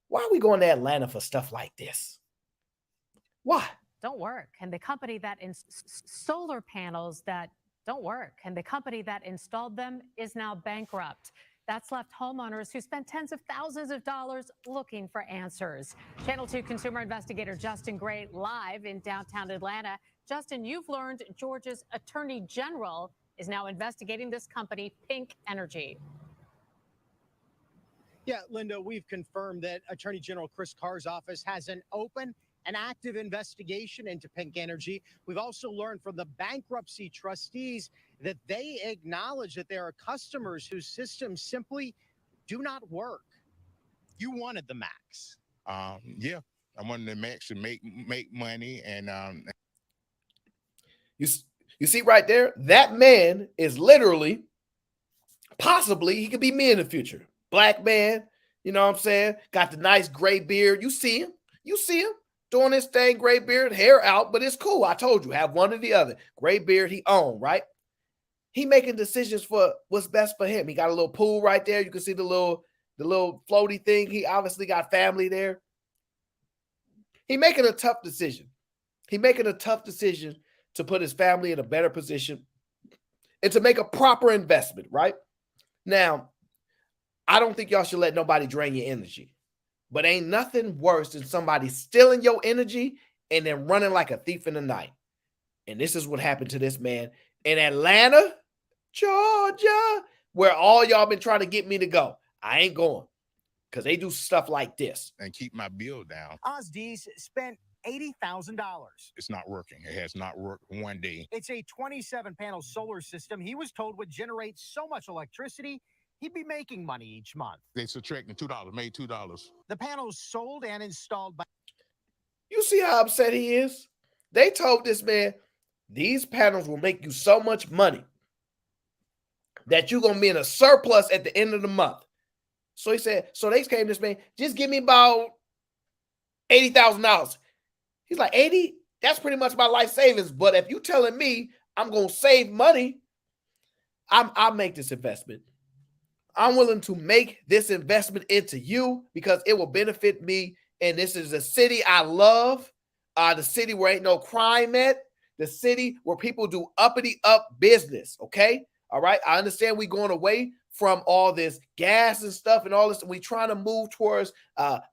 why are we going to Atlanta for stuff like this? Why? Don't work. And the company that solar panels that don't work, and the company that installed them is now bankrupt. That's left homeowners who spent tens of thousands of dollars looking for answers. Channel 2 consumer investigator Justin Gray live in downtown Atlanta. Justin, you've learned Georgia's attorney general is now investigating this company, Pink Energy. Yeah, Linda, we've confirmed that Attorney General Chris Carr's office has an open and active investigation into Pink Energy. We've also learned from the bankruptcy trustees that they acknowledge that there are customers whose systems simply do not work. You wanted the max. Yeah, I wanted the max to make money. And you see right there, that man is literally, possibly, he could be me in the future. Black man, you know what I'm saying? Got the nice gray beard. You see him doing his thing, gray beard, hair out, but it's cool. I told you, have one or the other. Gray beard, he own, right? He making decisions for what's best for him. He got a little pool right there. You can see the little floaty thing. He obviously got family there. He making a tough decision. He making a tough decision to put his family in a better position and to make a proper investment, right? Now, I don't think y'all should let nobody drain your energy. But ain't nothing worse than somebody stealing your energy and then running like a thief in the night. And this is what happened to this man in Atlanta, Georgia, where all y'all been trying to get me to go. I ain't going because they do stuff like this. And keep my bill down. Ozdees spent $80,000. It's not working. It has not worked one day. It's a 27-panel solar system he was told would generate so much electricity he'd be making money each month. They subtracted $2, made $2. The panels sold and installed by... You see how upset he is? They told this man, these panels will make you so much money that you're going to be in a surplus at the end of the month. So he said, so they came to this man, just give me about $80,000. He's like, 80? That's pretty much my life savings. But if you telling me I'm going to save money, I'll make this investment. I'm willing to make this investment into you because it will benefit me. And this is a city I love, the city where ain't no crime at, the city where people do uppity up business, okay? All right, I understand we going away from all this gas and stuff and all this. We trying to move towards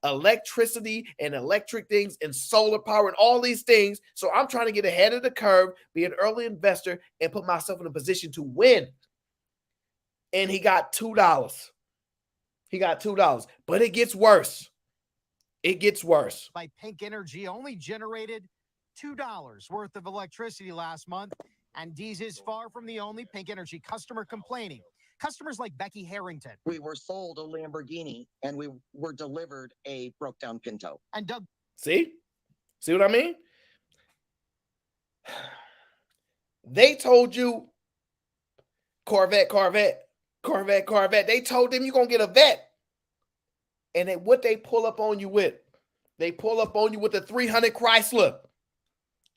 electricity and electric things and solar power and all these things. So I'm trying to get ahead of the curve, be an early investor, and put myself in a position to win. And he got $2. He got $2, but it gets worse. It gets worse. By Pink Energy only generated $2 worth of electricity last month, and Dees is far from the only Pink Energy customer complaining. Customers like Becky Harrington. We were sold a Lamborghini and we were delivered a broke down Pinto. And Doug. See what I mean? They told you Corvette. They told them you're going to get a vet. And what they pull up on you with? They pull up on you with the 300 Chrysler.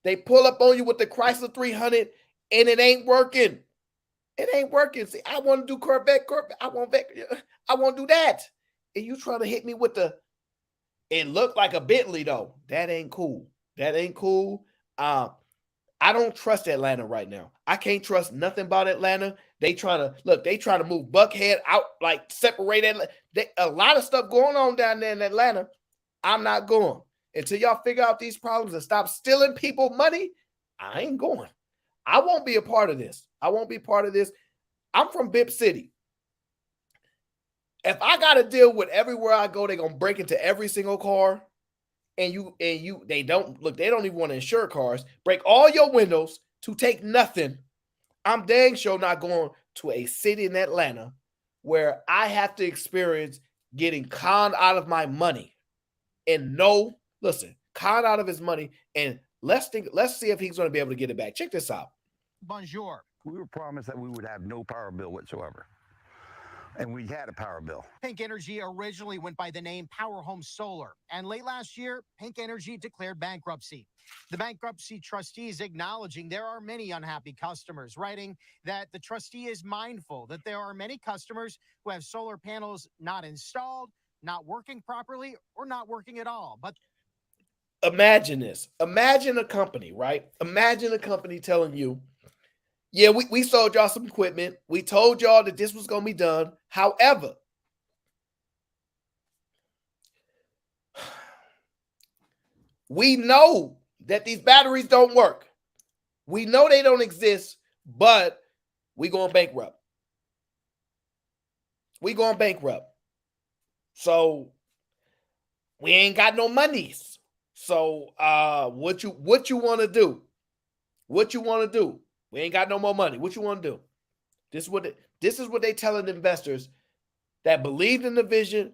They pull up on you with the Chrysler 300, and it ain't working. It ain't working. See, I want to do Corvette. I want to do that. And you trying to hit me with it looked like a Bentley, though. That ain't cool. I don't trust Atlanta right now. I can't trust nothing about Atlanta. They trying to move Buckhead out, like separate Atlanta. A lot of stuff going on down there in Atlanta. I'm not going. Until y'all figure out these problems and stop stealing people money, I ain't going. I won't be a part of this. I'm from Bip City. If I got to deal with everywhere I go, they're going to break into every single car. And they don't even want to insure cars. Break all your windows to take nothing. I'm dang sure not going to a city in Atlanta where I have to experience getting conned out of my money. And conned out of his money. And let's see if he's going to be able to get it back. Check this out. Bonjour. We were promised that we would have no power bill whatsoever. And we had a power bill. Pink Energy originally went by the name Power Home Solar, and late last year, Pink Energy declared bankruptcy. The bankruptcy trustees acknowledging there are many unhappy customers, writing that the trustee is mindful that there are many customers who have solar panels not installed, not working properly, or not working at all. But imagine this. Imagine a company, right? Imagine a company telling you, yeah, we sold y'all some equipment. We told y'all that this was going to be done. However, we know that these batteries don't work. We know they don't exist, but we going bankrupt. So we ain't got no monies. So what you want to do? We ain't got no more money. What you want to do? This is what they telling investors that believed in the vision,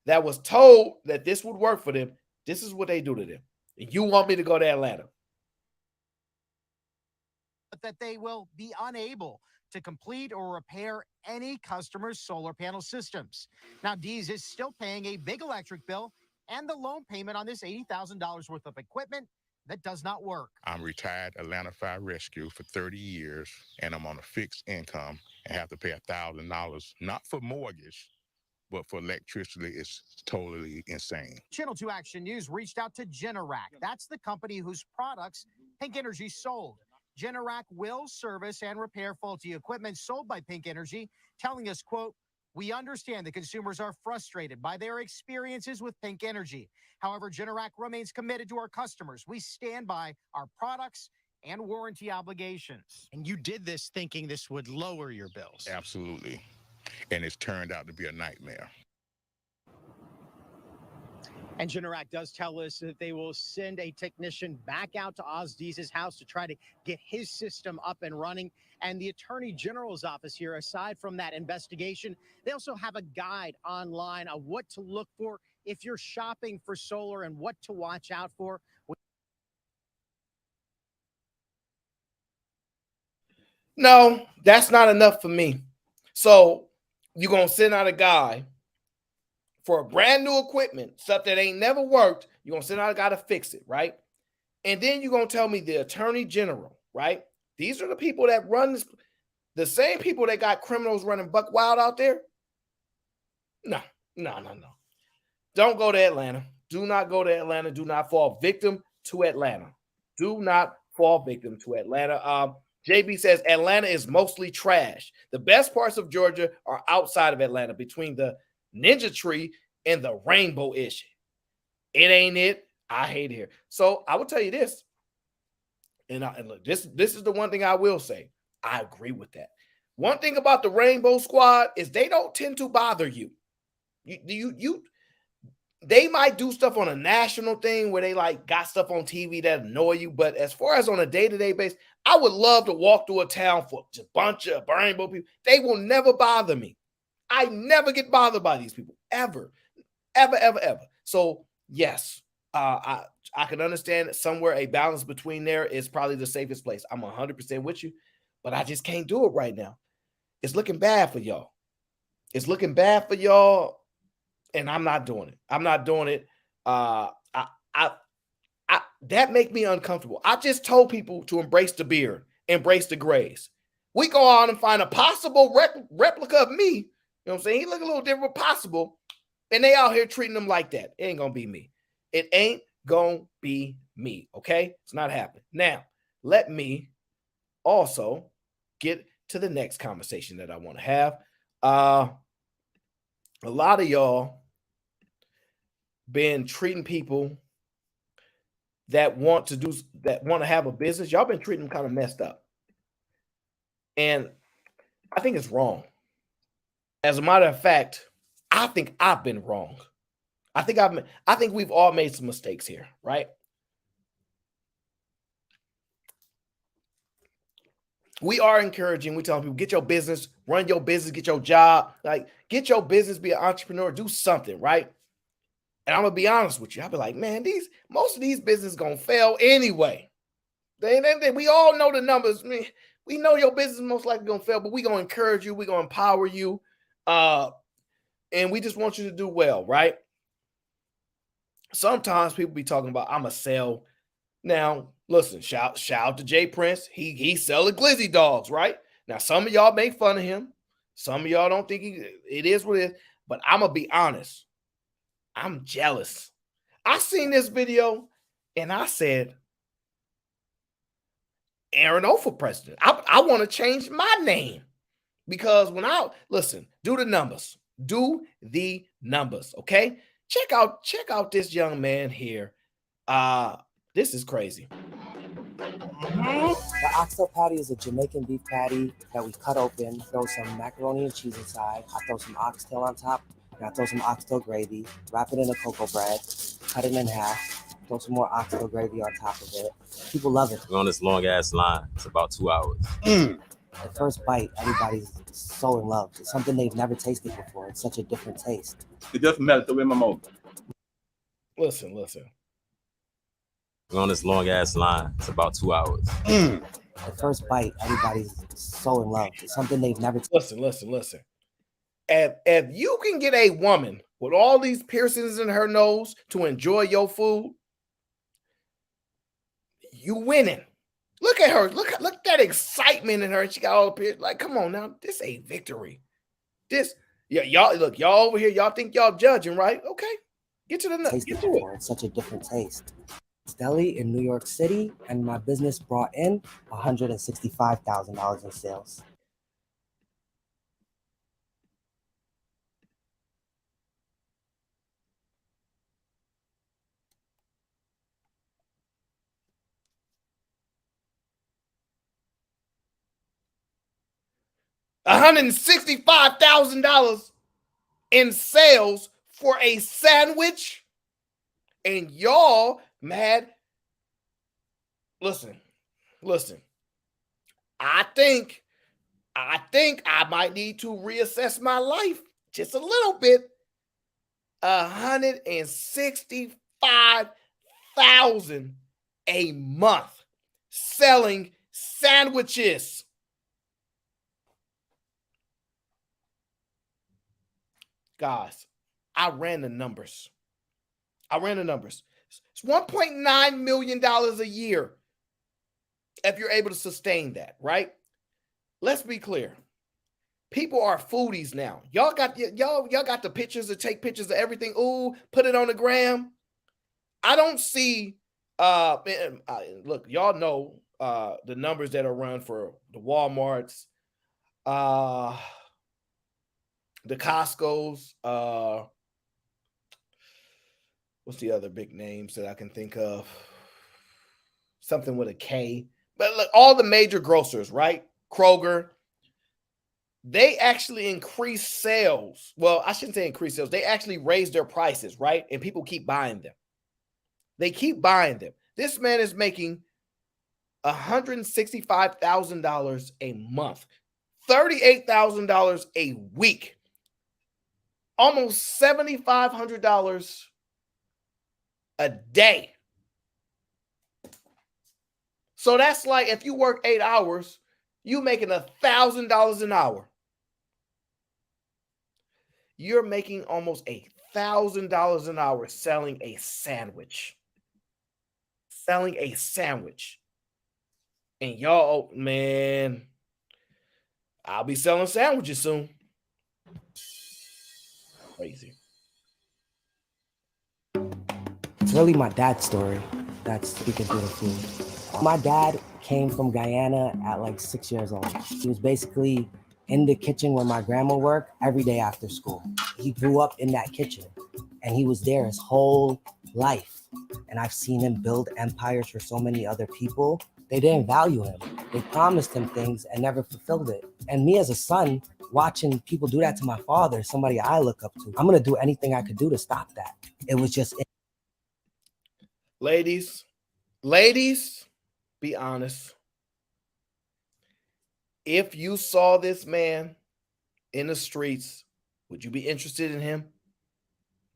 that was told that this would work for them. This is what they do to them. And you want me to go to Atlanta? that they will be unable to complete or repair any customer's solar panel systems. Now, Dees is still paying a big electric bill and the loan payment on this $80,000 worth of equipment that does not work. I'm retired Atlanta Fire Rescue for 30 years, and I'm on a fixed income and have to pay $1,000, not for mortgage, but for electricity. Is totally insane. Channel 2 Action News reached out to Generac. That's the company whose products Pink Energy sold. Generac will service and repair faulty equipment sold by Pink Energy, telling us, quote, "We understand that consumers are frustrated by their experiences with Pink Energy. However, Generac remains committed to our customers. We stand by our products and warranty obligations." And you did this thinking this would lower your bills. Absolutely. And it's turned out to be a nightmare. And Generac does tell us that they will send a technician back out to Oz Dees' house to try to get his system up and running. And the Attorney General's office here, aside from that investigation, they also have a guide online of what to look for if you're shopping for solar and what to watch out for. No, that's not enough for me. So you're going to send out a guy for brand new equipment, stuff that ain't never worked. You're going to send out a guy to fix it, right? And then you're going to tell me the Attorney General, right? These are the people that run this, the same people that got criminals running buck wild out there. No. Don't go to Atlanta. Do not go to Atlanta. Do not fall victim to Atlanta. Do not fall victim to Atlanta. JB says Atlanta is mostly trash. The best parts of Georgia are outside of Atlanta, between the Ninja Tree and the Rainbow issue. It ain't it. I hate it here. So I will tell you this. And look, this is the one thing I will say. I agree with that. One thing about the Rainbow Squad is they don't tend to bother you. They might do stuff on a national thing where they like got stuff on TV that annoy you, but as far as on a day-to-day basis, I would love to walk through a town for just a bunch of rainbow people. They will never bother me. I never get bothered by these people ever. So yes, I can understand that somewhere a balance between there is probably the safest place. I'm 100% with you, but I just can't do it right now. It's looking bad for y'all. It's looking bad for y'all, and I'm not doing it. I'm not doing it. That make me uncomfortable. I just told people to embrace the beard, embrace the grays. We go out and find a possible replica of me. You know what I'm saying? He look a little different, possible. And they out here treating them like that. It ain't going to be me. It ain't going to be me, okay? It's not happening. Now, let me also get to the next conversation that I want to have. A lot of y'all been treating people that want to have a business. Y'all been treating them kind of messed up. And I think it's wrong. As a matter of fact, I think I've been wrong. I think we've all made some mistakes here, right? We are encouraging, we telling people, get your business, run your business, get your job, like get your business, be an entrepreneur, do something, right? And I'm gonna be honest with you. I'll be like, man, most of these businesses gonna fail anyway. We all know the numbers. I mean, we know your business is most likely gonna fail, but we gonna encourage you, we gonna empower you, and we just want you to do well, right? Sometimes people be talking about I'm a sell. Now, listen, shout out to Jay Prince. He's selling glizzy dogs, right? Now, some of y'all make fun of him. Some of y'all don't think it is what it is. But I'm gonna be honest. I'm jealous. I seen this video and I said, Aaron O for president. I want to change my name because do the numbers. Do the numbers, okay? Check out this young man here. This is crazy. The oxtail patty is a Jamaican beef patty that we cut open, throw some macaroni and cheese inside. I throw some oxtail on top, and I throw some oxtail gravy, wrap it in a cocoa bread, cut it in half, throw some more oxtail gravy on top of it. People love it. We're on this long ass line. It's about 2 hours. The first bite, everybody's so in love. It's something they've never tasted before. It's such a different taste. It just melted in my mouth. Listen. We're on this long ass line. It's about 2 hours. The first bite, everybody's so in love. It's something they've never Listen. If you can get a woman with all these piercings in her nose to enjoy your food, you winning. Look at her. Look at that excitement in her. She got all the piercings. Like, come on now. This ain't victory. Y'all over here. Y'all think y'all judging, right? Okay. Get to the nuts. Get to it. It's such a different taste. It's Daly in New York City, and my business brought in $165,000 in sales. $165,000 in sales for a sandwich, and y'all mad. Listen. I think I might need to reassess my life just a little bit. $165,000 a month selling sandwiches. Guys, I ran the numbers. It's $1.9 million a year if you're able to sustain that, right? Let's be clear. People are foodies now. Y'all got the pictures to take pictures of everything. Ooh, put it on the gram. I don't see look, y'all know the numbers that are run for the Walmarts, the Costco's, what's the other big names that I can think of? Something with a K. But look, all the major grocers, right? Kroger. they actually increase sales. Well, I shouldn't say increase sales. They actually raise their prices, right? And people keep buying them. They keep buying them. This man is making $165,000 a month, $38,000 a week, almost $7,500 a day. So that's like if you work 8 hours, you making $1,000 an hour. You're making almost $1,000 an hour selling a sandwich. Selling a sandwich. And y'all, man, I'll be selling sandwiches soon. Crazy. It's really my dad's story that's speaking through the food. My dad came from Guyana at like 6 years old. He was basically in the kitchen where my grandma worked every day after school. He grew up in that kitchen and he was there his whole life. And I've seen him build empires for so many other people. They didn't value him. They promised him things and never fulfilled it. And me as a son, watching people do that to my father, somebody I look up to, I'm gonna do anything I could do to stop that. It was just... Ladies, be honest. If you saw this man in the streets, would you be interested in him?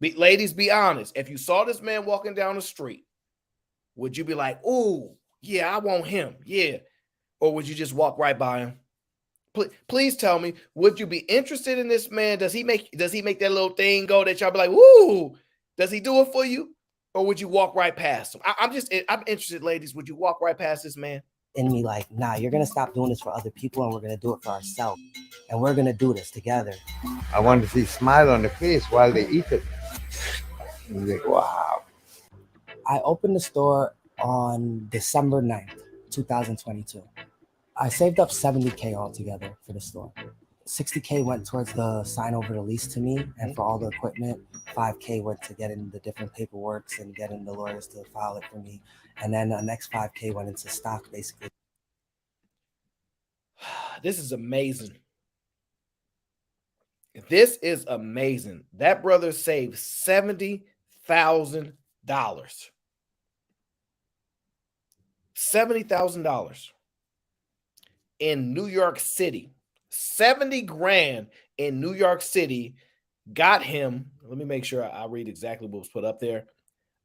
Ladies, be honest. If you saw this man walking down the street, would you be like, "Ooh, yeah, I want him, yeah," or would you just walk right by him? Please tell me, would you be interested in this man? Does he make that little thing go that y'all be like, "Ooh"? Does he do it for you? Or would you walk right past him? I'm interested, ladies. Would you walk right past this man? In me, like, nah, you're gonna stop doing this for other people and we're gonna do it for ourselves. And we're gonna do this together. I want to see a smile on their face while they eat it. And like, wow. I opened the store on December 9th, 2022. I saved up $70K altogether for the store. $60K went towards the sign over the lease to me and for all the equipment. $5K went to getting the different paperworks and getting the lawyers to file it for me. And then the next $5K went into stock, basically. This is amazing. This is amazing. That brother saved $70,000. $70,000 in New York City. 70 grand in New York City got him. Let me make sure I read exactly what was put up there.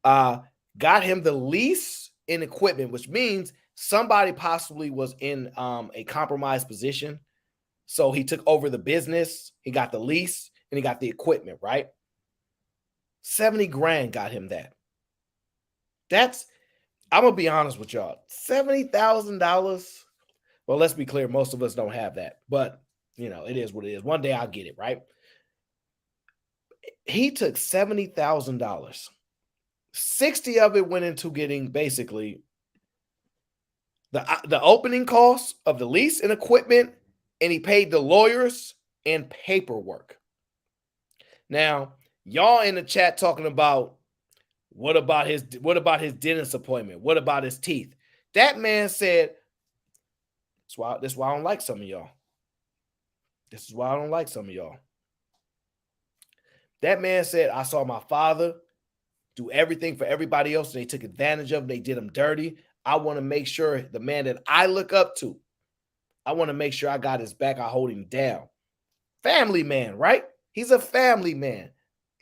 Got him the lease in equipment, which means somebody possibly was in a compromised position. So he took over the business, he got the lease, and he got the equipment, right? 70 grand got him that. I'm going to be honest with y'all. $70,000. Well, let's be clear. Most of us don't have that, but it is what it is. One day I'll get it, right? He took $70,000. 60 of it went into getting basically the opening costs of the lease and equipment, and he paid the lawyers and paperwork. Now, y'all in the chat talking about what about his dentist appointment? What about his teeth? That man said, that's why I don't like some of y'all. This is why I don't like some of y'all. That man said, I saw my father do everything for everybody else, and they took advantage of him. They did him dirty. I want to make sure the man that I look up to, I want to make sure I got his back. I hold him down. Family man, right? He's a family man.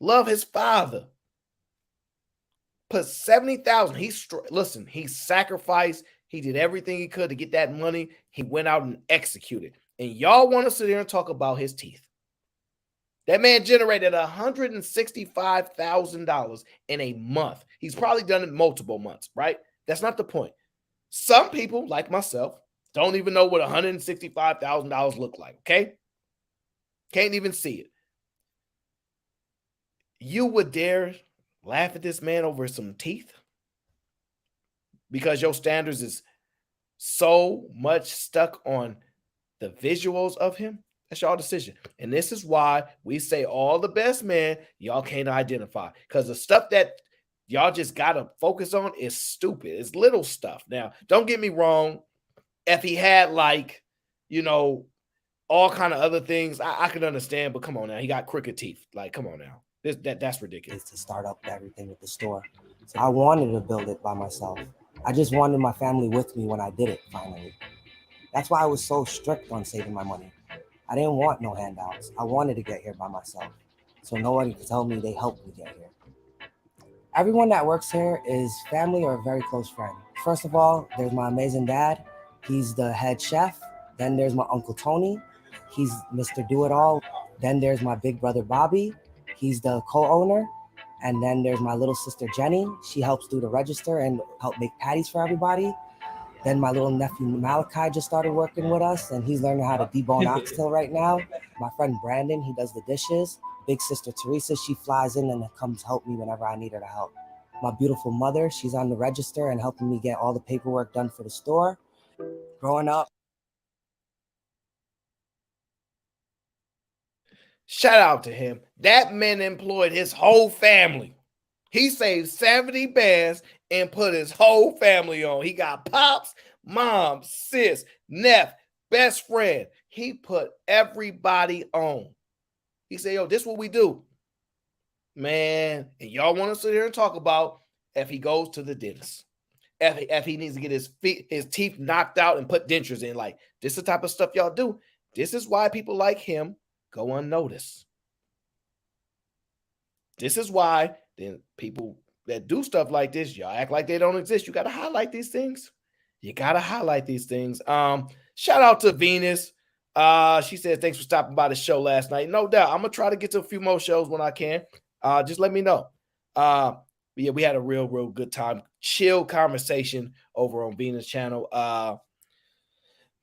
Love his father. Put $70,000. He sacrificed. He did everything he could to get that money. He went out and executed. And y'all want to sit there and talk about his teeth. That man generated $165,000 in a month. He's probably done it multiple months, right? That's not the point. Some people, like myself, don't even know what $165,000 look like, okay? Can't even see it. You would dare laugh at this man over some teeth? Because your standards is so much stuck on the visuals of him? That's y'all decision. And this is why we say all the best man y'all can't identify. Because the stuff that y'all just got to focus on is stupid. It's little stuff. Now, don't get me wrong. If he had all kind of other things, I can understand. But come on now, he got crooked teeth. Like, come on now, that's ridiculous. To start up everything with the store. So I wanted to build it by myself. I just wanted my family with me when I did it finally. That's why I was so strict on saving my money. I didn't want no handouts. I wanted to get here by myself. So nobody could tell me they helped me get here. Everyone that works here is family or a very close friend. First of all, there's my amazing dad. He's the head chef. Then there's my Uncle Tony. He's Mr. Do-It-All. Then there's my big brother Bobby. He's the co-owner. And then there's my little sister Jenny. She helps do the register and help make patties for everybody. Then my little nephew Malachi just started working with us, and he's learning how to debone oxtail right now. My friend Brandon, he does the dishes. Big sister Teresa, she flies in and comes help me whenever I need her to help. My beautiful mother, she's on the register and helping me get all the paperwork done for the store. Growing up. Shout out to him. That man employed his whole family. He saved 70 bands and put his whole family on. He got pops, mom, sis, nephew, best friend. He put everybody on. He said, yo, this is what we do. Man, and y'all want to sit here and talk about if he goes to the dentist, if he needs to get his teeth knocked out and put dentures in. Like, this is the type of stuff y'all do. This is why people like him go unnoticed. This is why then people that do stuff like this, y'all act like they don't exist. You got to highlight these things. You got to highlight these things. Shout out to Venus. She says, thanks for stopping by the show last night. No doubt. I'm going to try to get to a few more shows when I can. Just let me know. Yeah, we had a real good time. Chill conversation over on Venus channel.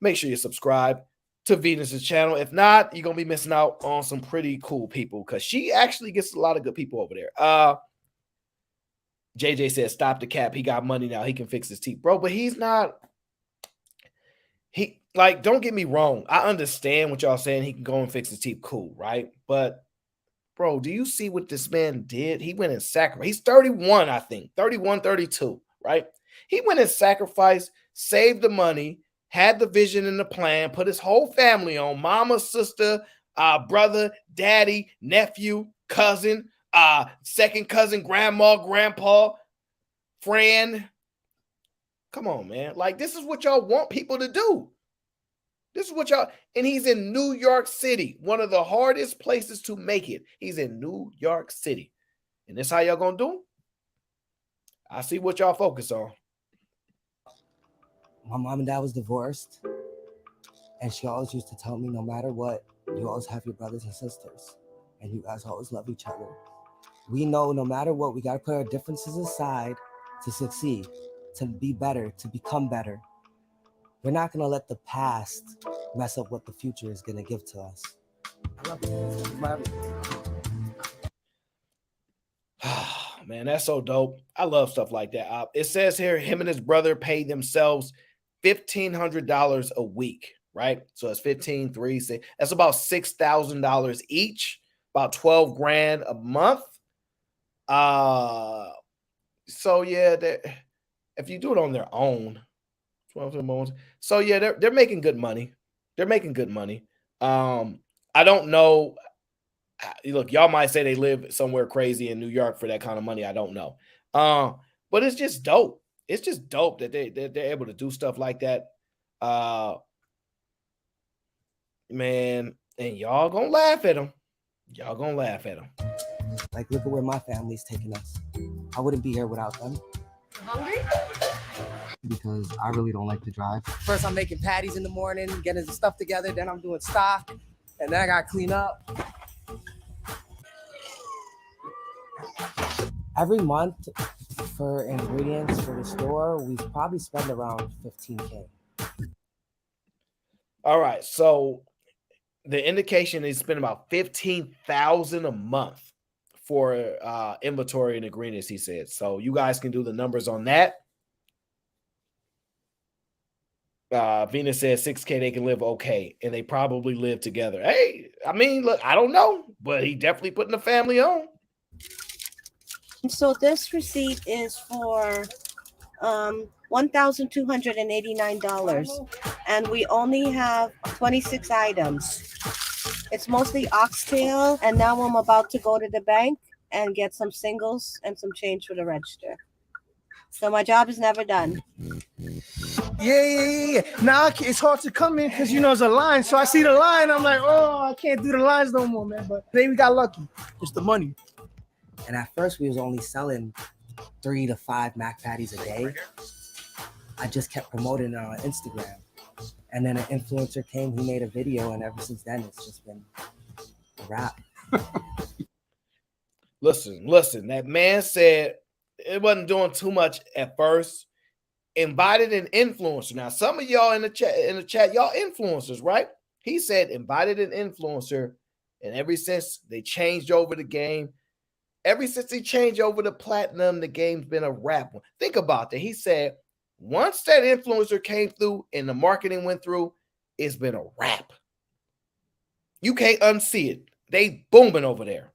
Make sure you subscribe to Venus's channel. If not, you're going to be missing out on some pretty cool people because she actually gets a lot of good people over there. JJ says, stop the cap. He got money now. He can fix his teeth, bro. But he's not. Don't get me wrong. I understand what y'all saying. He can go and fix his teeth. Cool, right? But, bro, do you see what this man did? He went and sacrificed. He's 31, I think. 31, 32, right? He went and sacrificed, saved the money, had the vision and the plan, put his whole family on, mama, sister, brother, daddy, nephew, cousin, second cousin, grandma, grandpa, friend. Come on, man. Like, this is what y'all want people to do. This is what y'all, and he's in New York City, one of the hardest places to make it. He's in New York City. And this how y'all gonna do? I see what y'all focus on. My mom and dad was divorced, and she always used to tell me, no matter what, you always have your brothers and sisters, and you guys always love each other. We know no matter what, we got to put our differences aside to succeed, to be better, to become better. We're not going to let the past mess up what the future is going to give to us. I love it. Man, that's so dope. I love stuff like that. It says here, him and his brother paid themselves $1,500 a week, right? So it's 15, 3, 6. That's about $6,000 each, about 12 grand a month. So yeah, if you do it on their own, 12 months. So yeah, they're making good money. They're making good money. I don't know. Look, y'all might say they live somewhere crazy in New York for that kind of money. I don't know. But it's just dope. It's just dope that they're able to do stuff like that. Man, and y'all gonna laugh at them. Y'all gonna laugh at them. Like, look at where my family's taking us. I wouldn't be here without them. Hungry? Because I really don't like to drive. First, I'm making patties in the morning, getting the stuff together. Then I'm doing stock, and then I gotta clean up. Every month for ingredients for the store, we probably spend around $15K. All right, so the indication is spend about $15,000 a month for inventory and ingredients, he said. So you guys can do the numbers on that. Venus says $6K they can live okay, and they probably live together. Hey, I mean, look, I don't know, but he definitely putting the family on. So this receipt is for $1,289, and we only have 26 items. It's mostly oxtail, and now I'm about to go to the bank and get some singles and some change for the register. So my job is never done. Yeah. Now it's hard to come in because, there's a line. So I see the line. I'm like, oh, I can't do the lines no more, man. But today we got lucky. It's the money. And at first we was only selling 3 to 5 mac patties a day. I just kept promoting it on Instagram. And then an influencer came, he made a video, and ever since then it's just been a wrap. Listen, that man said it wasn't doing too much at first. Invited an influencer. Now, some of y'all in the chat, y'all influencers, right? He said invited an influencer, and ever since they changed over the game, ever since he changed over to platinum, the game's been a wrap. Think about that. He said once that influencer came through and the marketing went through, it's been a wrap. You can't unsee it. They booming over there.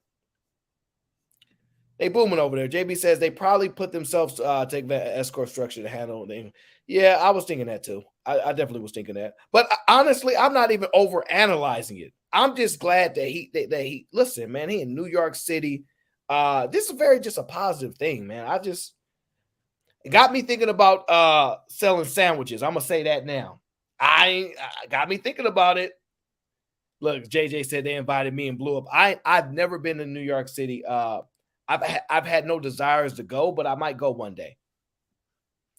JB says they probably put themselves take the escort structure to handle them. Yeah, I was thinking that too. I definitely was thinking that. But honestly, I'm not even over analyzing it. I'm just glad that he listen, man. He in New York City. This is just a positive thing, man. It got me thinking about selling sandwiches. I'm gonna say that now. I got me thinking about it. Look, JJ said they invited me and blew up. I've never been to New York City. I've had no desires to go, but I might go one day.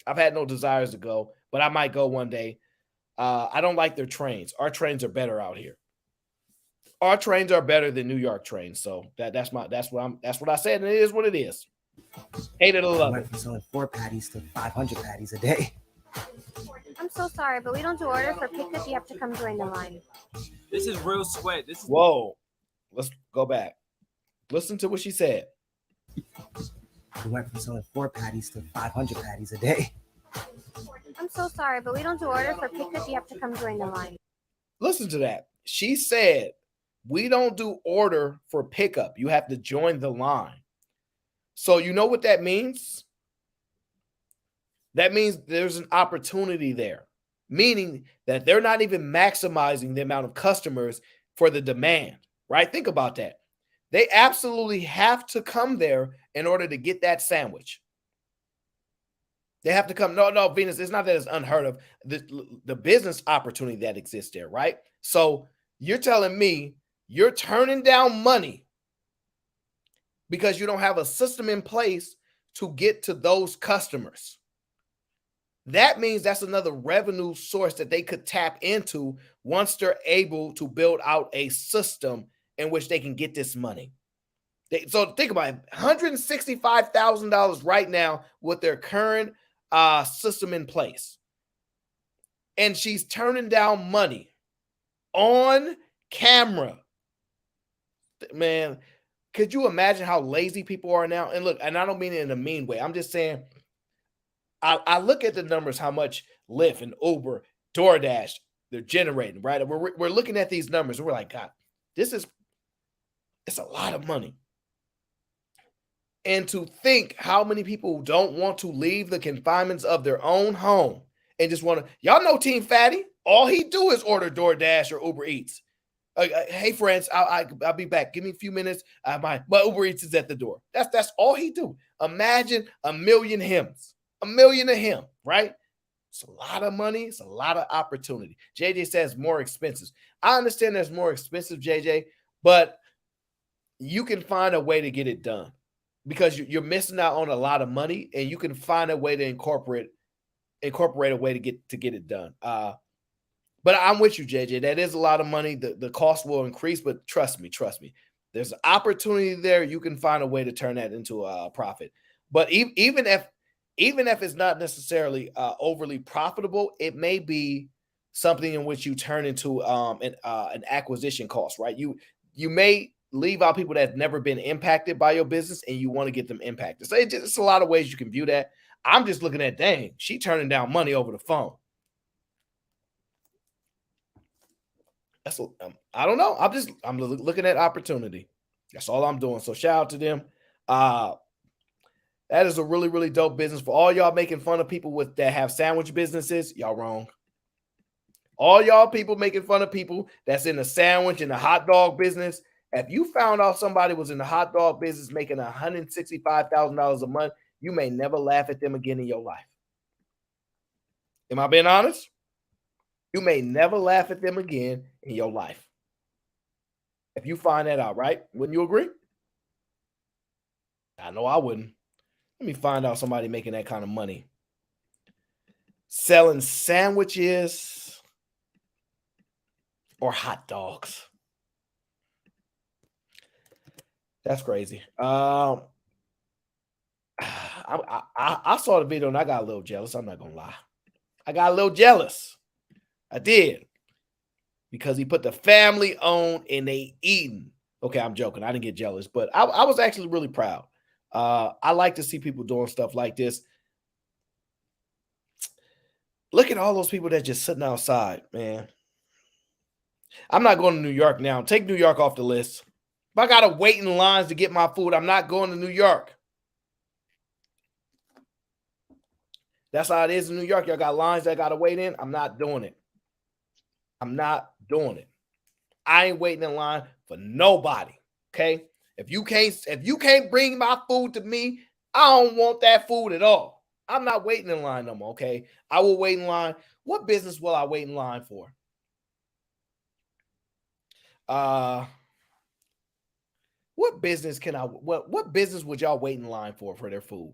I've had no desires to go, but I might go one day. I don't like their trains. Our trains are better out here. Our trains are better than New York trains. So that's what I said, and it is what it is. Hate it or love it. Went from selling 4 patties to 500 patties a day. I'm so sorry, but we don't do order for pickup. You have to come join the line. This is real sweat. Whoa. Let's go back. Listen to what she said. We went from selling 4 patties to 500 patties a day. I'm so sorry, but we don't do order for pickup. You have to come join the line. Listen to that. She said, we don't do order for pickup. You have to join the line. So you know what that means? That means there's an opportunity there, meaning that they're not even maximizing the amount of customers for the demand, right? Think about that. They absolutely have to come there in order to get that sandwich. They have to come. No, Venus, it's not that it's unheard of. The business opportunity that exists there, right? So you're telling me you're turning down money because you don't have a system in place to get to those customers. That means that's another revenue source that they could tap into once they're able to build out a system in which they can get this money. So think about it, $165,000 right now with their current system in place. And she's turning down money on camera. Man, could you imagine how lazy people are now? And look, and I don't mean it in a mean way. I'm just saying, I look at the numbers, how much Lyft and Uber, DoorDash, they're generating, right? We're looking at these numbers and we're like, God, it's a lot of money. And to think how many people don't want to leave the confinements of their own home and just want to, y'all know Team Fatty, all he do is order DoorDash or Uber Eats. Hey friends, I'll be back. Give me a few minutes. My Uber Eats is at the door. That's all he do. Imagine 1 million hymns, 1 million of him, right? It's a lot of money. It's a lot of opportunity. JJ says more expensive. I understand there's more expensive, JJ, but you can find a way to get it done because you're missing out on a lot of money, and you can find a way to incorporate a way to get it done. But I'm with you, JJ. That is a lot of money. The cost will increase, but trust me. There's an opportunity there. You can find a way to turn that into a profit. But even if it's not necessarily overly profitable, it may be something in which you turn into an acquisition cost, right? You may leave out people that have never been impacted by your business, and you want to get them impacted. So it's a lot of ways you can view that. I'm just looking at, dang, she turning down money over the phone. I don't know. I'm looking at opportunity. That's all I'm doing. So shout out to them. That is a really, really dope business. For all y'all making fun of people that have sandwich businesses, y'all wrong. All y'all people making fun of people that's in the sandwich and the hot dog business. If you found out somebody was in the hot dog business making $165,000 a month, you may never laugh at them again in your life. Am I being honest? You may never laugh at them again in your life. If you find that out, right? Wouldn't you agree? I know I wouldn't. Let me find out somebody making that kind of money. Selling sandwiches or hot dogs. That's crazy. I saw the video and I got a little jealous. I'm not going to lie. I got a little jealous. I did. Because he put the family on and they eating. Okay, I'm joking. I didn't get jealous, but I was actually really proud. I like to see people doing stuff like this. Look at all those people that just sitting outside, man. I'm not going to New York now. Take New York off the list. If I got to wait in lines to get my food, I'm not going to New York. That's how it is in New York. Y'all got lines that got to wait in. I'm not doing it. I'm not doing it. I ain't waiting in line for nobody. Okay. If you can't bring my food to me, I don't want that food at all. I'm not waiting in line no more. Okay. I will wait in line. What business will I wait in line for? What business what business would y'all wait in line for their food?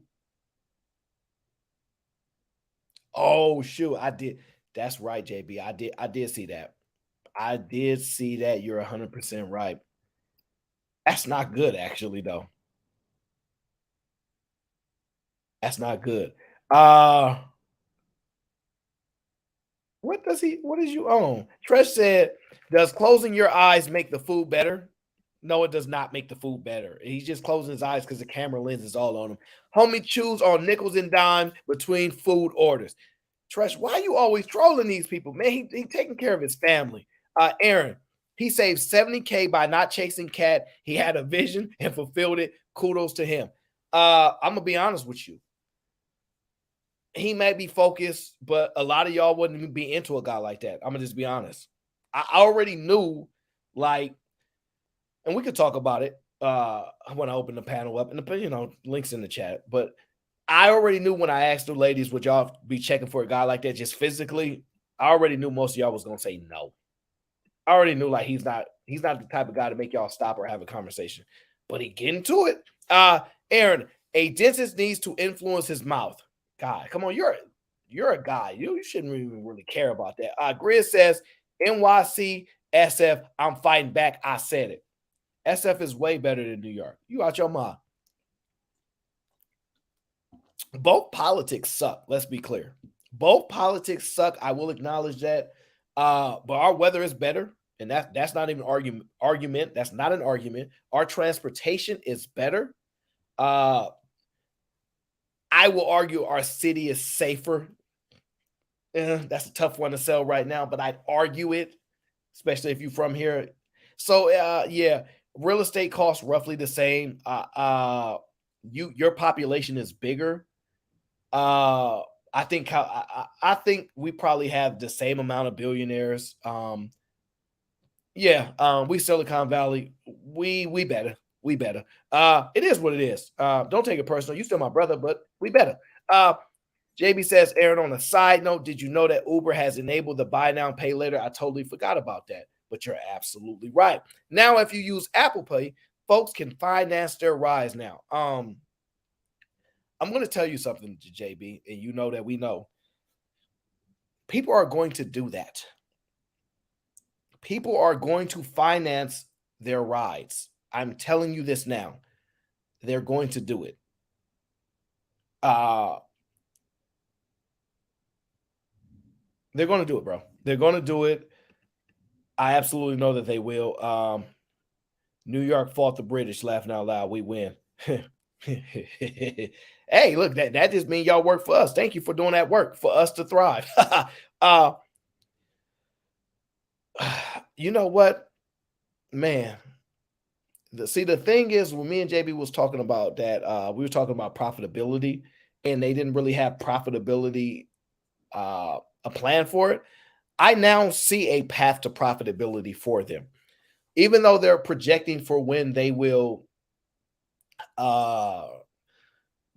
Oh, shoot. I did. That's right, JB. I did see that. I did see that. You're 100% right. That's not good, actually, though. That's not good. What does you own? Tresh said, does closing your eyes make the food better? No, it does not make the food better. He's just closing his eyes because the camera lens is all on him. Homie chews on nickels and dimes between food orders. Tresh, why are you always trolling these people? Man, he taking care of his family. Aaron, he saved $70K by not chasing cat. He had a vision and fulfilled it. Kudos to him. I'm going to be honest with you. He may be focused, but a lot of y'all wouldn't even be into a guy like that. I'm going to just be honest. I already knew, like, and we could talk about it when I open the panel up, and links in the chat. But I already knew when I asked the ladies, would y'all be checking for a guy like that just physically? I already knew most of y'all was gonna say no. I already knew like he's not the type of guy to make y'all stop or have a conversation. But he get into it. Aaron, a dentist needs to influence his mouth. God, come on, you're a guy. You shouldn't even really care about that. Grizz says, NYC, SF, I'm fighting back. I said it. SF is way better than New York. You out your mind. Both politics suck. Let's be clear. Both politics suck. I will acknowledge that. But our weather is better. And that's not even an argument. That's not an argument. Our transportation is better. I will argue our city is safer. That's a tough one to sell right now, but I'd argue it, especially if you're from here. So, yeah, real estate costs roughly the same. Your population is bigger. I think we probably have the same amount of billionaires. We Silicon Valley. We better. We better. It is what it is. Don't take it personal. You still my brother, but we better. JB says, Aaron, on a side note, did you know that Uber has enabled the buy now, pay later? I totally forgot about that, but you're absolutely right. Now, if you use Apple Pay, folks can finance their rides now. I'm going to tell you something, JB, and you know that we know. People are going to do that. People are going to finance their rides. I'm telling you this now. They're going to do it. They're going to do it, bro. They're going to do it. I absolutely know that they will. New York fought the British. Laughing out loud. We win. Hey, look, that just means y'all work for us. Thank you for doing that work for us to thrive. You know what, man? the thing is, when me and JB was talking about that, we were talking about profitability, and they didn't really have profitability, a plan for it. I now see a path to profitability for them, even though they're projecting for when they will uh,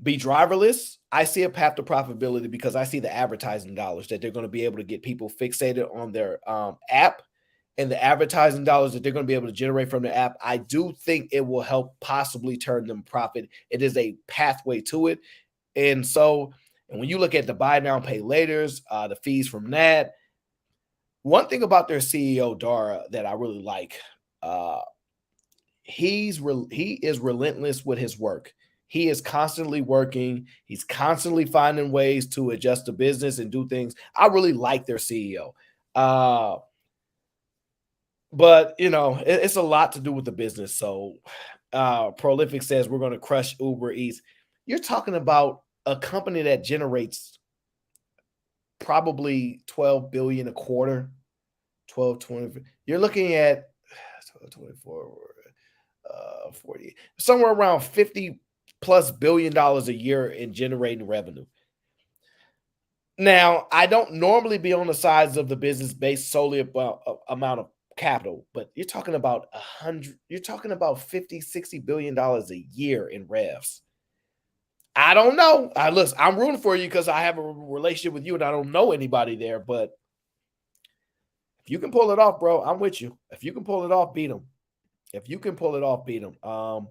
be driverless. I see a path to profitability because I see the advertising dollars that they're going to be able to get people fixated on their app, and the advertising dollars that they're going to be able to generate from the app. I do think it will help possibly turn them profit. It is a pathway to it. And so, and when you look at the buy now, pay laters, the fees from that, one thing about their CEO Dara that I really like, uh, he is relentless with his work. He is constantly working. He's constantly finding ways to adjust the business and do things. I really like their CEO. But it's a lot to do with the business. So Prolific says we're going to crush Uber Eats. You're talking about a company that generates probably 12 billion a quarter, 12, 20. You're looking at 12, 24, 40, somewhere around 50 plus $billion a year in generating revenue. Now, I don't normally be on the sides of the business based solely about amount of capital, but you're talking about 100, you're talking about 50-60 billion dollars a year in revs. I don't know. Listen, I'm rooting for you because I have a relationship with you and I don't know anybody there, but if you can pull it off, bro, I'm with you. If you can pull it off, beat them. If you can pull it off, beat them.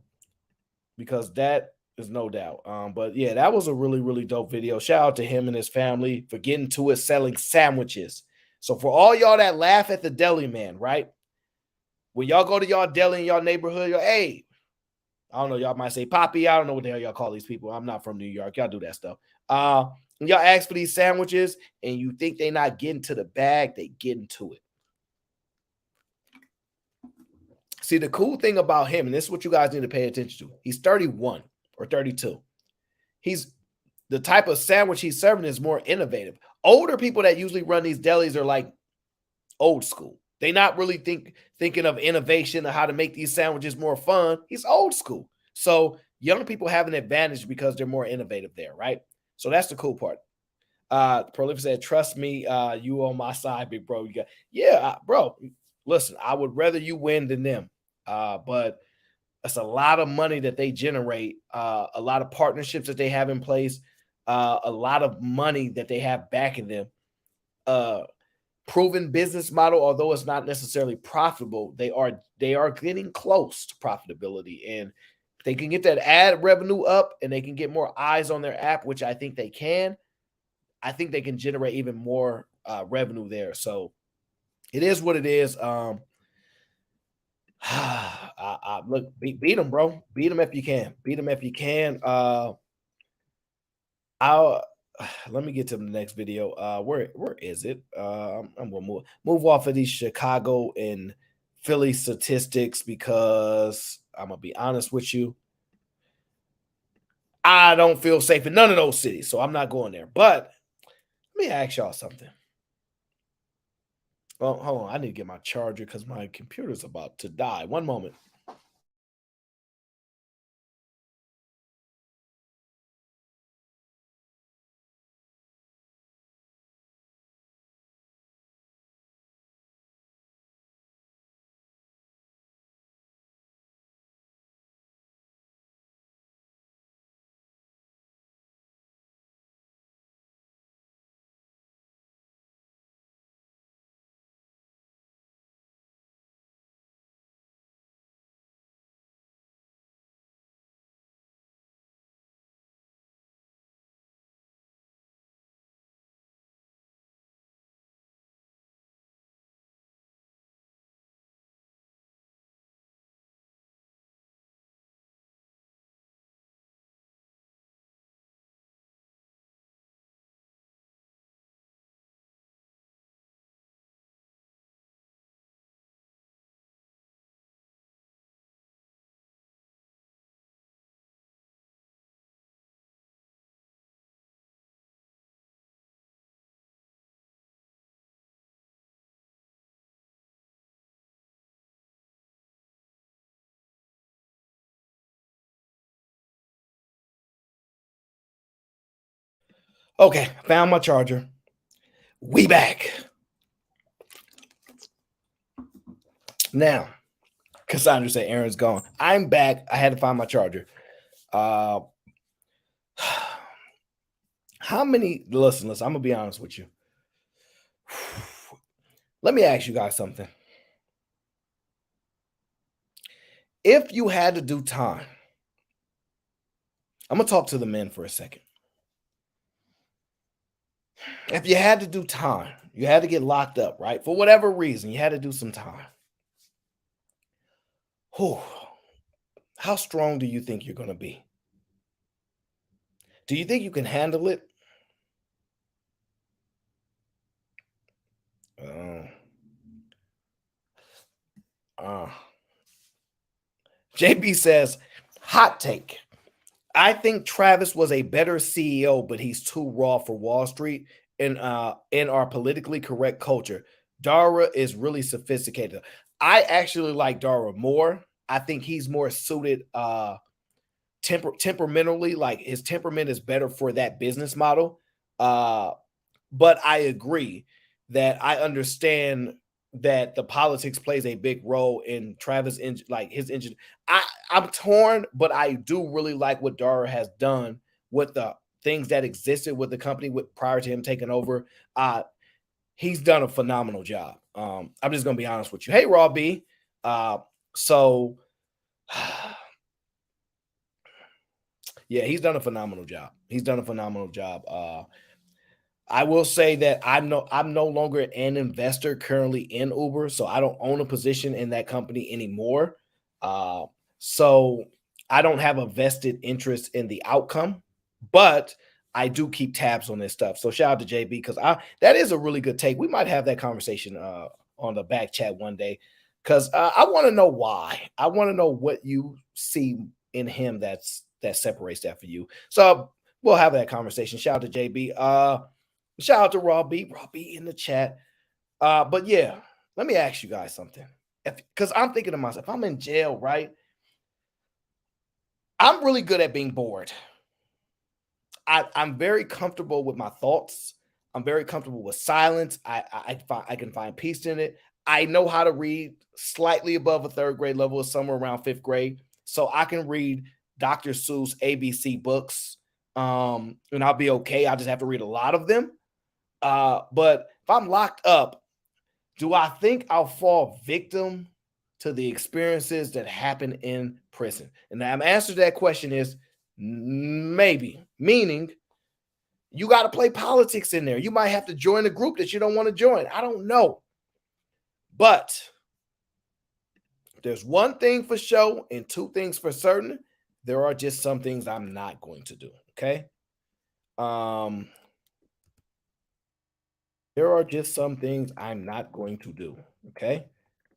Because that is no doubt. But yeah, that was a really, really dope video. Shout out to him and his family for getting to it, selling sandwiches. So for all y'all that laugh at the deli man, right? When y'all go to y'all deli in y'all neighborhood, hey, I don't know, y'all might say Poppy. I don't know what the hell y'all call these people. I'm not from New York. Y'all do that stuff. When y'all ask for these sandwiches and you think they not getting to the bag, they getting to it. See, the cool thing about him, and this is what you guys need to pay attention to, he's 31 or 32. He's the type of sandwich he's serving is more innovative. Older people that usually run these delis are like old school. They not really thinking of innovation or how to make these sandwiches more fun. He's old school. So young people have an advantage because they're more innovative there, right? So that's the cool part. Prolific said, trust me, you on my side, big bro. You got, bro, listen, I would rather you win than them. But that's a lot of money that they generate, a lot of partnerships that they have in place, a lot of money that they have backing them. Proven business model, although it's not necessarily profitable, they are getting close to profitability. And if they can get that ad revenue up and they can get more eyes on their app, which I think they can, I think they can generate even more revenue there. So it is what it is. Look, beat them, bro. Beat them if you can. Beat them if you can. I'll let me get to the next video. Where is it? I'm gonna move off of these Chicago and Philly statistics because I'm gonna be honest with you. I don't feel safe in none of those cities, so I'm not going there. But let me ask y'all something. Well, hold on. I need to get my charger because my computer's about to die. One moment. Okay, found my charger. We back. Now, Cassandra said Aaron's gone. I'm back. I had to find my charger. How many, listen, I'm going to be honest with you. Let me ask you guys something. If you had to do time, I'm going to talk to the men for a second. If you had to do time, you had to get locked up, right? For whatever reason, you had to do some time. How strong do you think you're going to be? Do you think you can handle it? JB says, hot take. I think Travis was a better CEO, but he's too raw for Wall Street in our politically correct culture. Dara is really sophisticated. I actually like Dara more. I think he's more suited temperamentally, like his temperament is better for that business model. But I agree that I understand that the politics plays a big role in Travis, like his engine. I'm torn, but I do really like what Dara has done with the things that existed with the company prior to him taking over. He's done a phenomenal job. I'm just gonna be honest with you. Hey, Raw B. So yeah, he's done a phenomenal job. He's done a phenomenal job. I will say that I'm no longer an investor currently in Uber, so I don't own a position in that company anymore. So I don't have a vested interest in the outcome, but I do keep tabs on this stuff. So shout out to JB because that is a really good take. We might have that conversation on the back chat one day because I want to know why. I want to know what you see in him that separates that for you. So we'll have that conversation. Shout out to JB. Shout out to Raw B in the chat. But yeah, let me ask you guys something. Because I'm thinking to myself, if I'm in jail, right? I'm really good at being bored. I'm very comfortable with my thoughts. I'm very comfortable with silence. I can find peace in it. I know how to read slightly above a third grade level, somewhere around fifth grade. So I can read Dr. Seuss ABC books. And I'll be okay. I'll just have to read a lot of them. But if I'm locked up, do I think I'll fall victim to the experiences that happen in prison? And the answer to that question is maybe, meaning you got to play politics in there. You might have to join a group that you don't want to join. I don't know. But there's one thing for sure and two things for certain. There are just some things I'm not going to do. Okay. There are just some things I'm not going to do. Okay.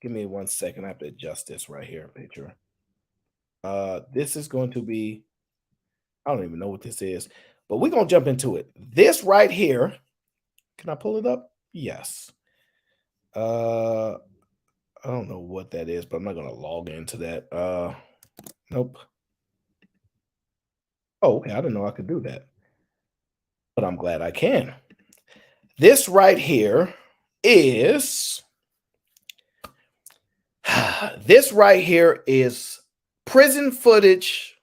Give me 1 second. I have to adjust this right here. Picture. This is going to be, I don't even know what this is, but we're going to jump into it. This right here. Can I pull it up? Yes. I don't know what that is, but I'm not going to log into that. Nope. Oh, okay. I didn't know I could do that, but I'm glad I can. This right here is prison footage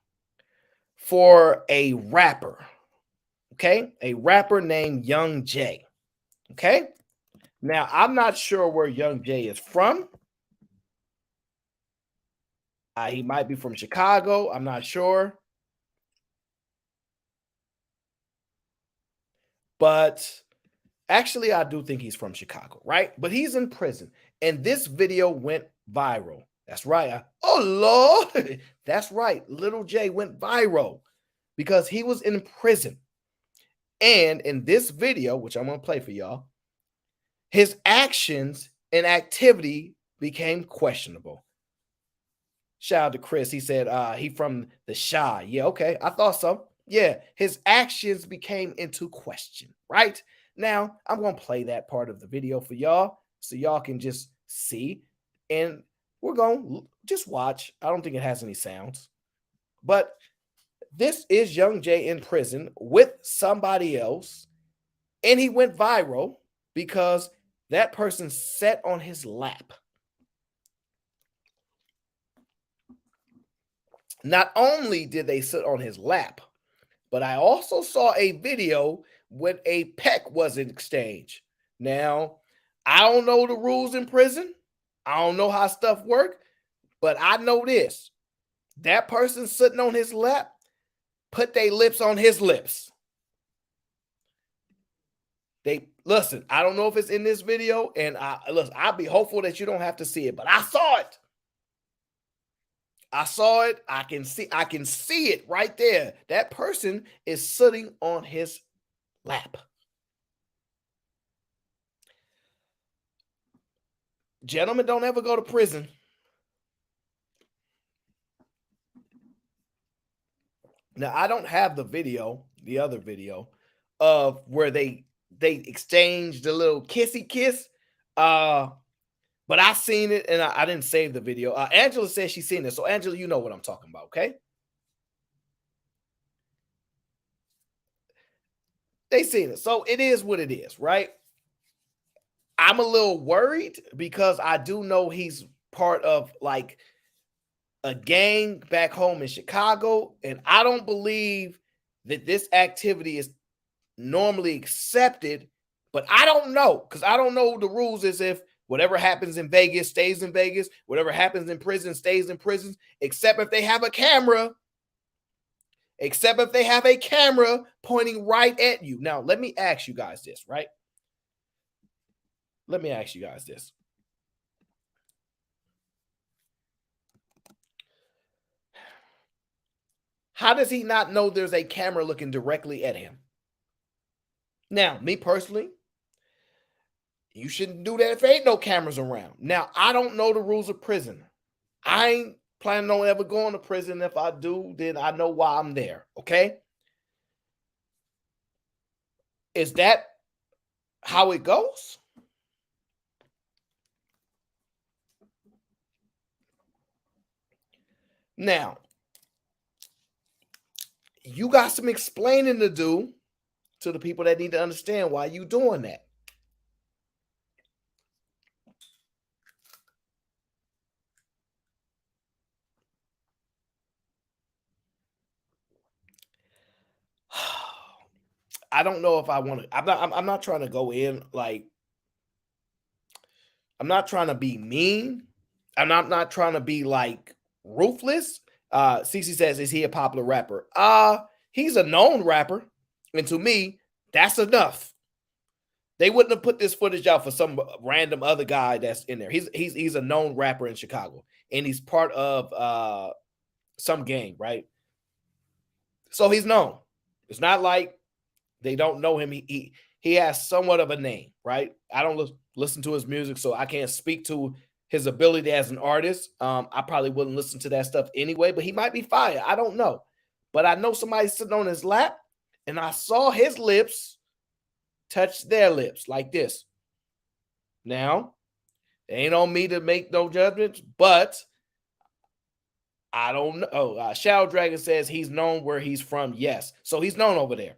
for a rapper. Okay, a rapper named Young Jay. Okay, now I'm not sure where Young Jay is from. He might be from Chicago. I'm not sure. But actually, I do think he's from Chicago, right? But he's in prison. And this video went viral. That's right. Oh, Lord. That's right. Little Jay went viral because he was in prison. And in this video, which I'm going to play for y'all, his actions and activity became questionable. Shout out to Chris. He said he from the Shy. Yeah, okay. I thought so. Yeah, his actions became into question, right? Now, I'm going to play that part of the video for y'all so y'all can just see. And we're going to just watch. I don't think it has any sounds. But this is Young Jay in prison with somebody else. And he went viral because that person sat on his lap. Not only did they sit on his lap, but I also saw a video when a peck was exchanged. Now, I don't know the rules in prison. I don't know how stuff work, but I know this. That person sitting on his lap put their lips on his lips. They listen, I don't know if it's in this video, and I'll be hopeful that you don't have to see it, but I saw it. I saw it. I can see it right there. That person is sitting on his lap. Gentlemen, don't ever go to prison. Now, I don't have the video, the other video, of where they exchanged a little kissy kiss. But I seen it, and I didn't save the video. Angela says she's seen it. So, Angela, you know what I'm talking about, okay? They seen it. So, it is what it is, right? I'm a little worried because I do know he's part of, like, a gang back home in Chicago, and I don't believe that this activity is normally accepted, but I don't know, because I don't know the rules as if whatever happens in Vegas stays in Vegas, whatever happens in prison stays in prison, except if they have a camera, pointing right at you. Now, let me ask you guys this, right? Let me ask you guys this. How does he not know there's a camera looking directly at him? Now, me personally, you shouldn't do that if there ain't no cameras around. Now, I don't know the rules of prison. I ain't planning on ever going to prison. If I do, then I know why I'm there, okay? Is that how it goes? Now, you got some explaining to do to the people that need to understand why you doing that. I don't know if I want to. I'm not trying to go in like. I'm not trying to be mean. I'm not trying to be like ruthless. Cece says, "Is he a popular rapper?" He's a known rapper, and to me, that's enough. They wouldn't have put this footage out for some random other guy that's in there. He's a known rapper in Chicago, and he's part of some gang, right? So he's known. It's not like they don't know him. He has somewhat of a name, right? I don't listen to his music, so I can't speak to his ability as an artist. I probably wouldn't listen to that stuff anyway, but he might be fire. I don't know. But I know somebody sitting on his lap, and I saw his lips touch their lips like this. Now, it ain't on me to make no judgments, but I don't know. Shadow Dragon says he's known where he's from. Yes. So he's known over there.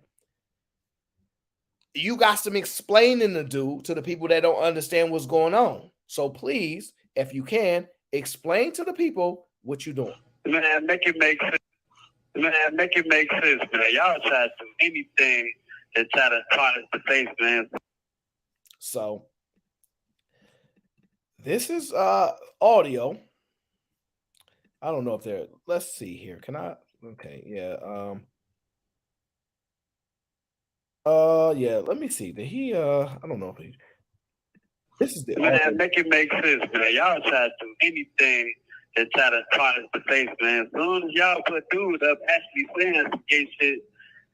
You got some explaining to do to the people that don't understand what's going on. So please, if you can, explain to the people what you're doing. Man, make it make sense. Man, make it make sense, man. Y'all try to do anything to try to tarnish the face, man. So this is audio. I don't know if they're, let's see here. Can I? Okay, yeah. Yeah, let me see. Did he I don't know if he, this is the man, audio. make it make sense, man. Y'all try to do anything to try to tarnish the face, man. As soon as y'all put dude up actually saying some gay shit,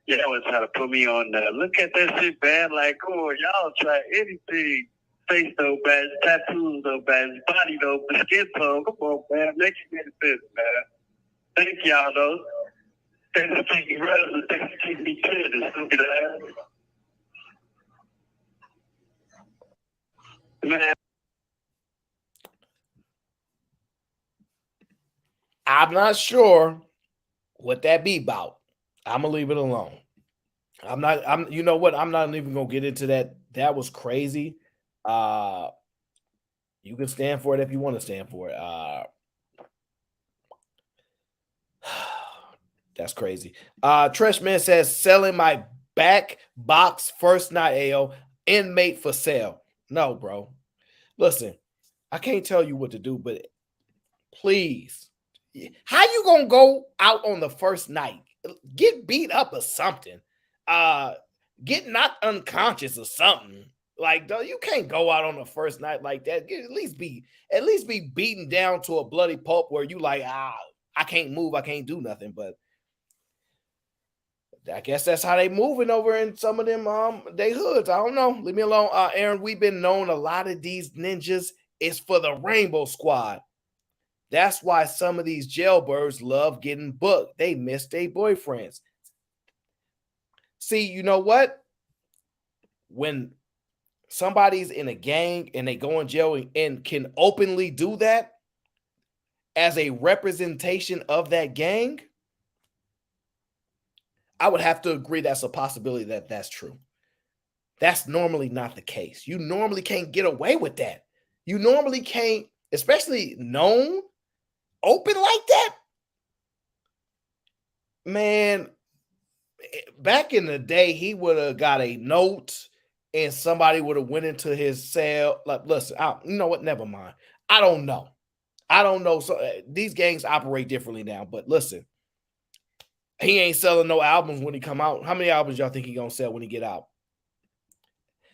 y'all was trying to put me on there. Look at that shit, man. Like, come on, y'all try anything. Face no bad, tattoos no bad, body no skin tone. Come on, man. Make it make sense, man. Thank y'all, though. Thanks for taking relevant. Thanks for keeping me clear, this stupid ass. Man. I'm not sure what that be about. I'm gonna leave it alone. You know what? I'm not even gonna get into that. That was crazy. Uh you can stand for it if you want to stand for it. That's crazy. Treshman says selling my back box first night AO inmate for sale. No, bro. Listen, I can't tell you what to do, but please. How you gonna go out on the first night? Get beat up or something. Uh get knocked unconscious or something. Like, though, you can't go out on the first night like that. At least be beaten down to a bloody pulp where you like, I can't move, I can't do nothing. But I guess that's how they moving over in some of them they hoods. I don't know. Leave me alone. Aaron, we've been known a lot of these ninjas is for the Rainbow Squad. That's why some of these jailbirds love getting booked. They miss their boyfriends. See, you know what? When somebody's in a gang and they go in jail and can openly do that as a representation of that gang, I would have to agree that's a possibility that that's true. That's normally not the case. You normally can't get away with that. You normally can't, especially known open like that. Man, back in the day, he would have got a note and somebody would have went into his cell. Like, listen, you know what? Never mind. I don't know. I don't know. So these gangs operate differently now. But listen, he ain't selling no albums when he come out. How many albums y'all think he gonna sell when he get out?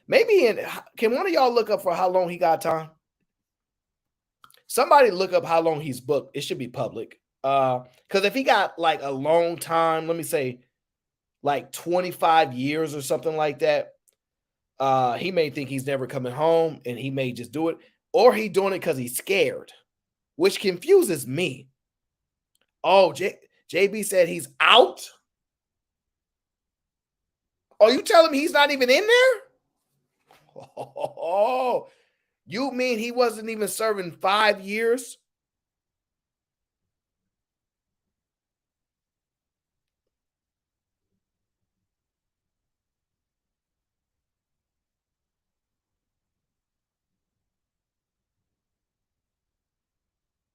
Maybe can one of y'all look up for how long he got time? Somebody look up how long he's booked. It should be public. Because if he got like a long time, let me say like 25 years or something like that, he may think he's never coming home and he may just do it, or he doing it because he's scared, which confuses me. Oh, JB said he's out. Oh, you telling me he's not even in there? Oh, you mean he wasn't even serving 5 years?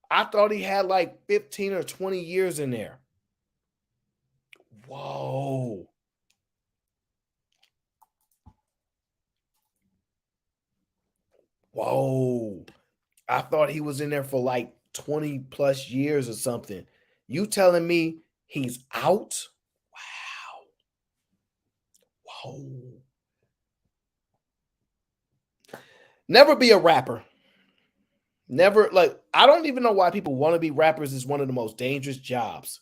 I thought he had like 15 or 20 years in there. Whoa. Whoa. I thought he was in there for like 20 plus years or something. You telling me he's out? Wow. Whoa. Never be a rapper. Never, like, I don't even know why people want to be rappers. Is one of the most dangerous jobs.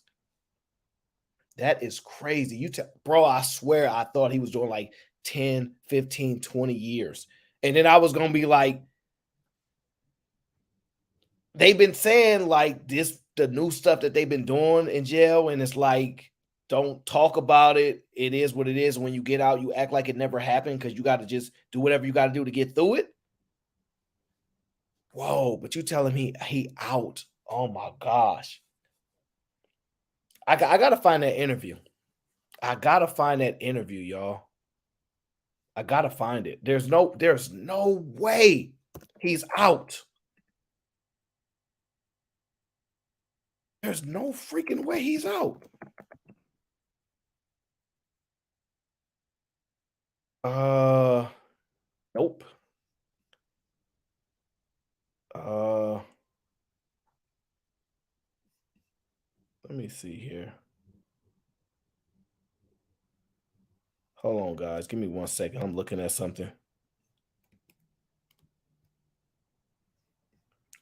That is crazy. Bro, I swear I thought he was doing like 10, 15, 20 years. And then I was going to be like, they've been saying like the new stuff that they've been doing in jail. And it's like, don't talk about it. It is what it is. When you get out, you act like it never happened because you got to just do whatever you got to do to get through it. Whoa, but you telling me he out. Oh my gosh. I got to find that interview. I got to find that interview, y'all. I got to find it. There's no way he's out. There's no freaking way he's out. Nope. Let me see here. Hold on, guys. Give me 1 second. I'm looking at something.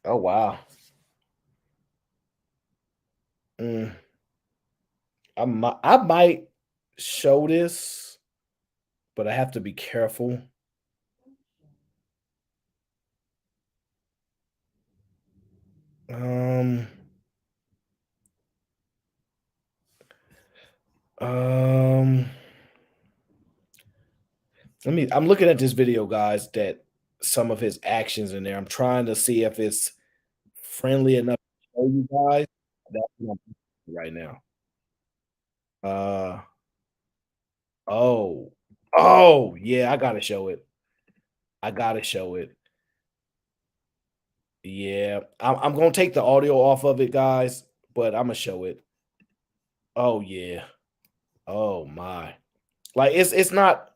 Oh, wow. I might show this, but I have to be careful. Um, I'm looking at this video, guys, that some of his actions in there. I'm trying to see if it's friendly enough to show you guys. That's what I'm doing right now. Oh, yeah, I gotta show it. I gotta show it. Yeah, I'm gonna take the audio off of it, guys, but I'm gonna show it. Oh yeah. Oh my. Like it's not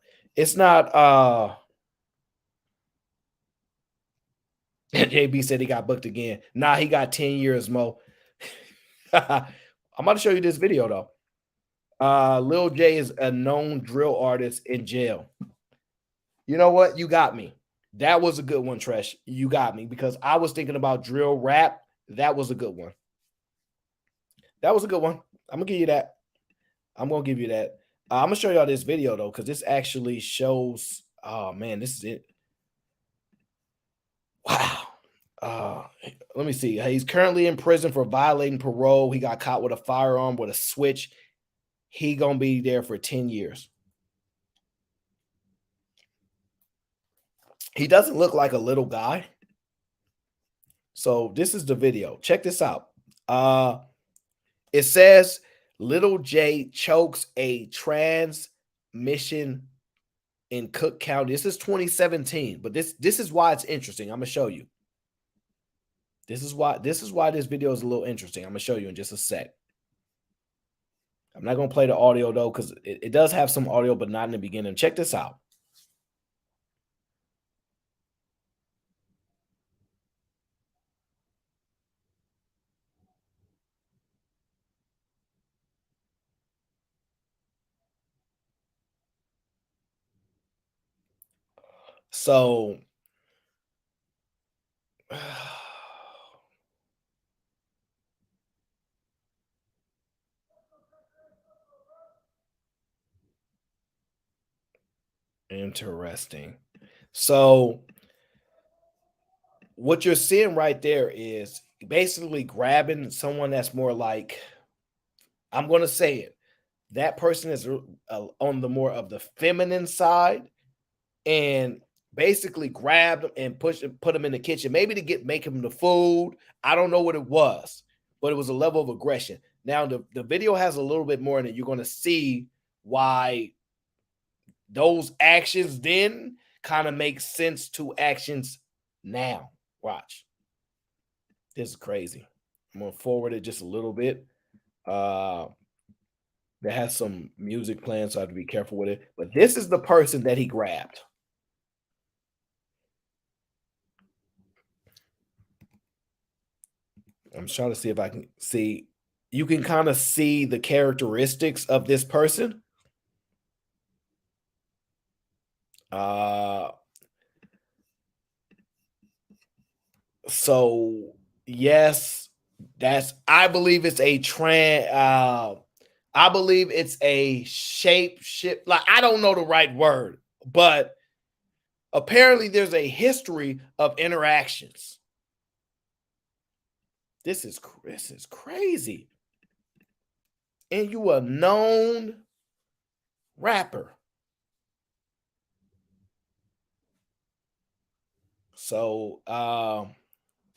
JB said he got booked again. Nah, he got 10 years, Mo. I'm about to show you this video though. Lil J is a known drill artist in jail. You know what? You got me. That was a good one, Tresh. You got me because I was thinking about drill rap. That was a good one. That was a good one. I'm gonna give you that. I'm gonna give you that. I'm gonna show y'all this video though, because this actually shows. Oh man, this is it. Wow. Let me see. He's currently in prison for violating parole. He got caught with a firearm with a switch. He gonna be there for 10 years. He doesn't look like a little guy. So this is the video. Check this out. It says Little J chokes a transmission in Cook County. This is 2017, but this is why it's interesting. I'm gonna show you. This is why this video is a little interesting. I'm gonna show you in just a sec. I'm not gonna play the audio though, because it does have some audio, but not in the beginning. Check this out. So interesting. So what you're seeing right there is basically grabbing someone that's more like, I'm going to say it, that person is on the more of the feminine side, and basically grabbed him and put him in the kitchen, maybe to make him the food. I don't know what it was, but it was a level of aggression. Now the video has a little bit more in it. You're going to see why those actions then kind of make sense to actions now. Watch. This is crazy. I'm going to forward it just a little bit. That has some music playing, so I have to be careful with it. But this is the person that he grabbed. I'm trying to see if I can see. You can kind of see the characteristics of this person. So yes, I believe it's a I believe it's a shape shift. Like, I don't know the right word, but apparently there's a history of interactions. This is crazy. And you a known rapper. So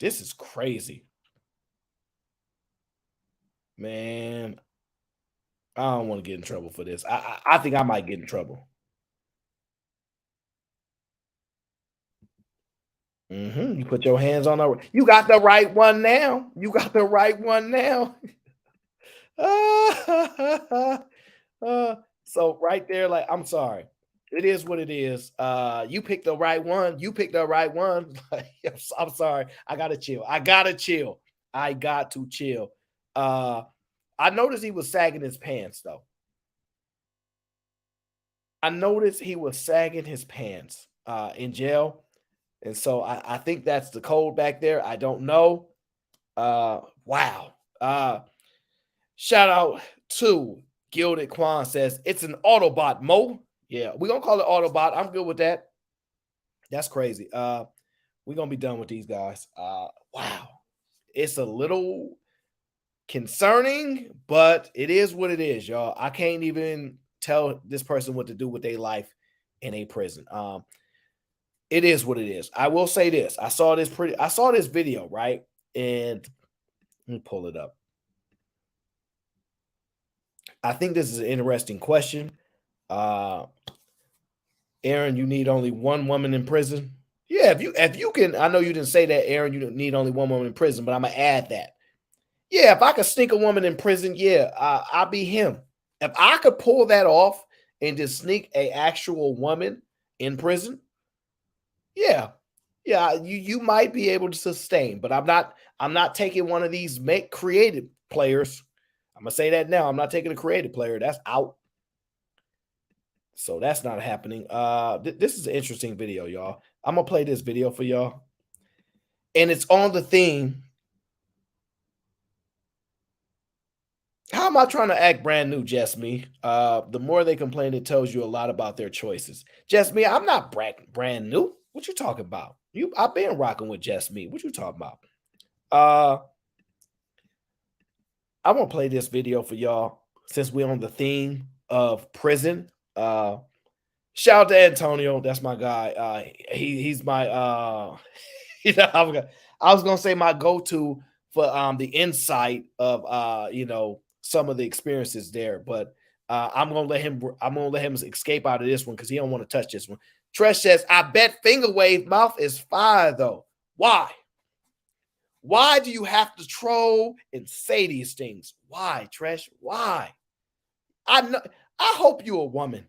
this is crazy. Man, I don't want to get in trouble for this. I think I might get in trouble. You put your hands on the. You got the right one now. You got the right one now. So right there, like, I'm sorry. It is what it is. You picked the right one. You picked the right one. I'm sorry. I gotta chill. I got to chill. I noticed he was sagging his pants though. I noticed he was sagging his pants in jail. And so I think that's the code back there. I don't know. Wow. Shout out to Gilded Quan says it's an Autobot, Mo. Yeah, we're gonna call it Autobot. I'm good with that. That's crazy. We're gonna be done with these guys. Wow. It's a little concerning, but it is what it is, y'all. I can't even tell this person what to do with their life in a prison. It is what it is. I will say this. I saw this video, right? And let me pull it up. I think this is an interesting question. Aaron, you need only one woman in prison. Yeah, if you can, I know you didn't say that, Aaron. You need only one woman in prison, but I'm gonna add that. Yeah, if I could sneak a woman in prison, yeah, I'll be him. If I could pull that off and just sneak a actual woman in prison, yeah, you might be able to sustain. But I'm not taking one of these creative players. I'm gonna say that now. I'm not taking a creative player. That's out. So that's not happening. This is an interesting video, y'all. I'm gonna play this video for y'all, and it's on the theme. How am I trying to act brand new, Just Me? The more they complain, it tells you a lot about their choices. Just Me, I'm not brand new. What you talking about? I've been rocking with Just Me. What you talking about? I'm gonna play this video for y'all since we're on the theme of prison. Shout out to Antonio. That's my guy. He's my you know, I was gonna say my go-to for the insight of some of the experiences there, but I'm gonna let him escape out of this one because he don't want to touch this one. Tresh says, I bet finger wave mouth is fire though. Why? Why do you have to troll and say these things? Why, Tresh? Why? I hope you're a woman.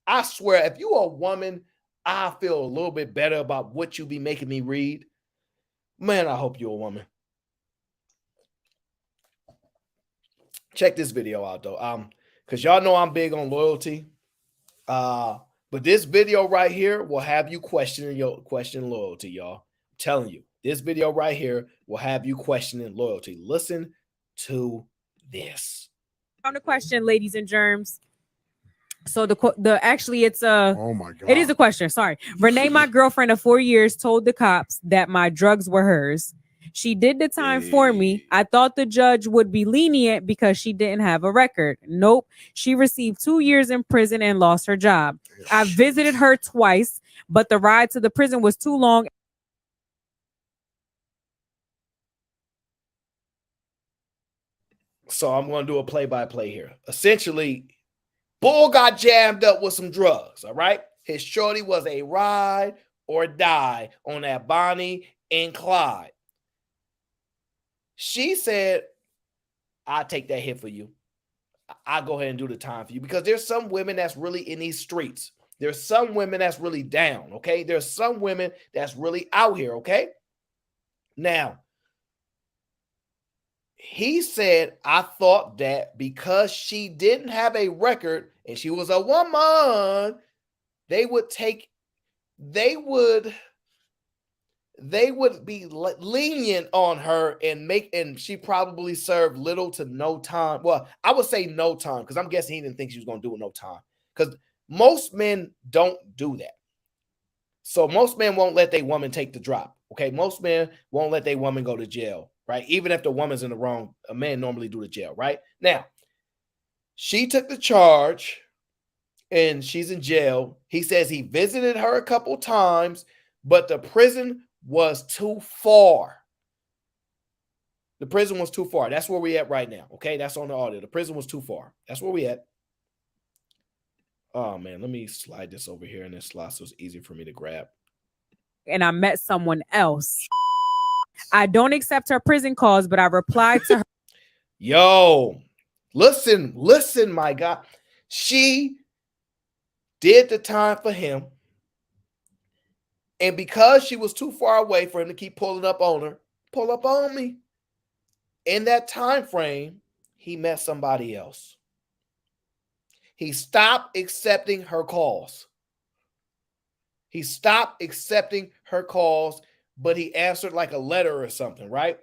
I swear, if you're a woman, I feel a little bit better about what you be making me read. Man, I hope you're a woman. Check this video out, though. Because y'all know I'm big on loyalty. But this video right here will have you questioning loyalty, y'all. I'm telling you, this video right here will have you questioning loyalty. Listen to this. On the question, ladies and germs. So actually it's oh my god, it is a question. Sorry, Renee, my girlfriend of 4 years, told the cops that my drugs were hers. She did the time for me. I thought the judge would be lenient because she didn't have a record. Nope, she received 2 years in prison and lost her job. I visited her twice, but the ride to the prison was too long. So I'm going to do a play-by-play here. Essentially, Bull got jammed up with some drugs, all right? His shorty was a ride or die on that Bonnie and Clyde. She said, I'll take that hit for you. I'll go ahead and do the time for you because there's some women that's really in these streets. There's some women that's really down, okay? There's some women that's really out here, okay? Now, he said, I thought that because she didn't have a record and she was a woman, they would be lenient on her and she probably served little to no time. Well, I would say no time because I'm guessing he didn't think she was going to do no time because most men don't do that. So most men won't let their woman take the drop. Okay, most men won't let their woman go to jail, right? Even if the woman's in the wrong, a man normally do the jail, right? Now, she took the charge and she's in jail. He says he visited her a couple times, but the prison was too far. The prison was too far. That's where we at right now. Okay, that's on the audio. The prison was too far. That's where we at. Oh man, let me slide this over here in this slot so it's easy for me to grab. And I met someone else. I don't accept her prison calls, but I replied to her. Yo, listen, my God. She did the time for him. And because she was too far away for him to keep pulling up on her, pull up on me. In that time frame, he met somebody else. He stopped accepting her calls. He stopped accepting her calls, but he answered like a letter or something, right?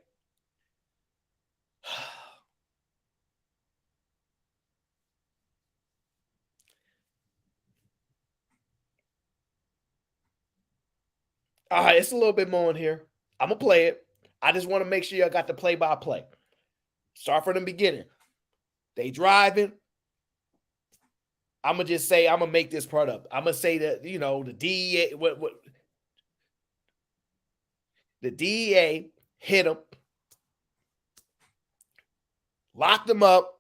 All right, it's a little bit more in here. I'm going to play it. I just want to make sure y'all got the play-by-play. Start from the beginning. They driving. I'm going to just say, I'm going to make this part up. I'm going to say that, the DEA, the DEA hit him, locked him up.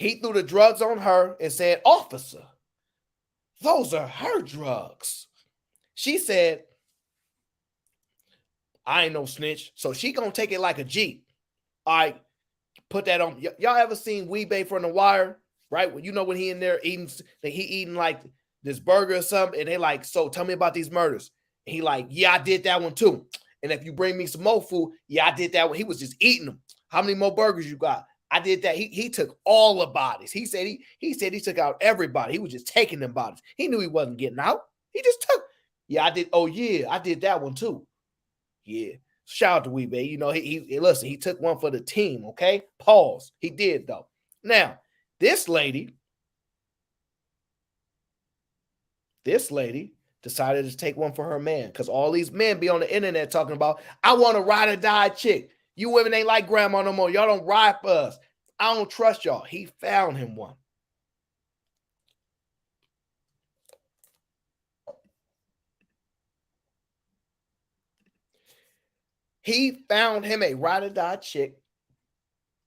He threw the drugs on her and said, "Officer, those are her drugs." She said, "I ain't no snitch." So she gonna take it like a G. All right, put that on. Y'all ever seen Weebay from The Wire? Right? When you know when he in there eating, he eating like this burger or something, and they like, "So tell me about these murders." And he like, "Yeah, I did that one too. And if you bring me some more food, yeah, I did that one." He was just eating them. "How many more burgers you got?" "I did that." He took all the bodies. He said he took out everybody. He was just taking them bodies. He knew he wasn't getting out. He just took. "Yeah, I did. Oh yeah, I did that one too." Yeah. Shout out to Weebay. You know, he listen, he took one for the team, okay? Pause. He did though. Now, this lady decided to take one for her man, because all these men be on the internet talking about, "I want a ride or die chick. You women ain't like grandma no more. Y'all don't ride for us. I don't trust y'all." He found him one. He found him a ride or die chick.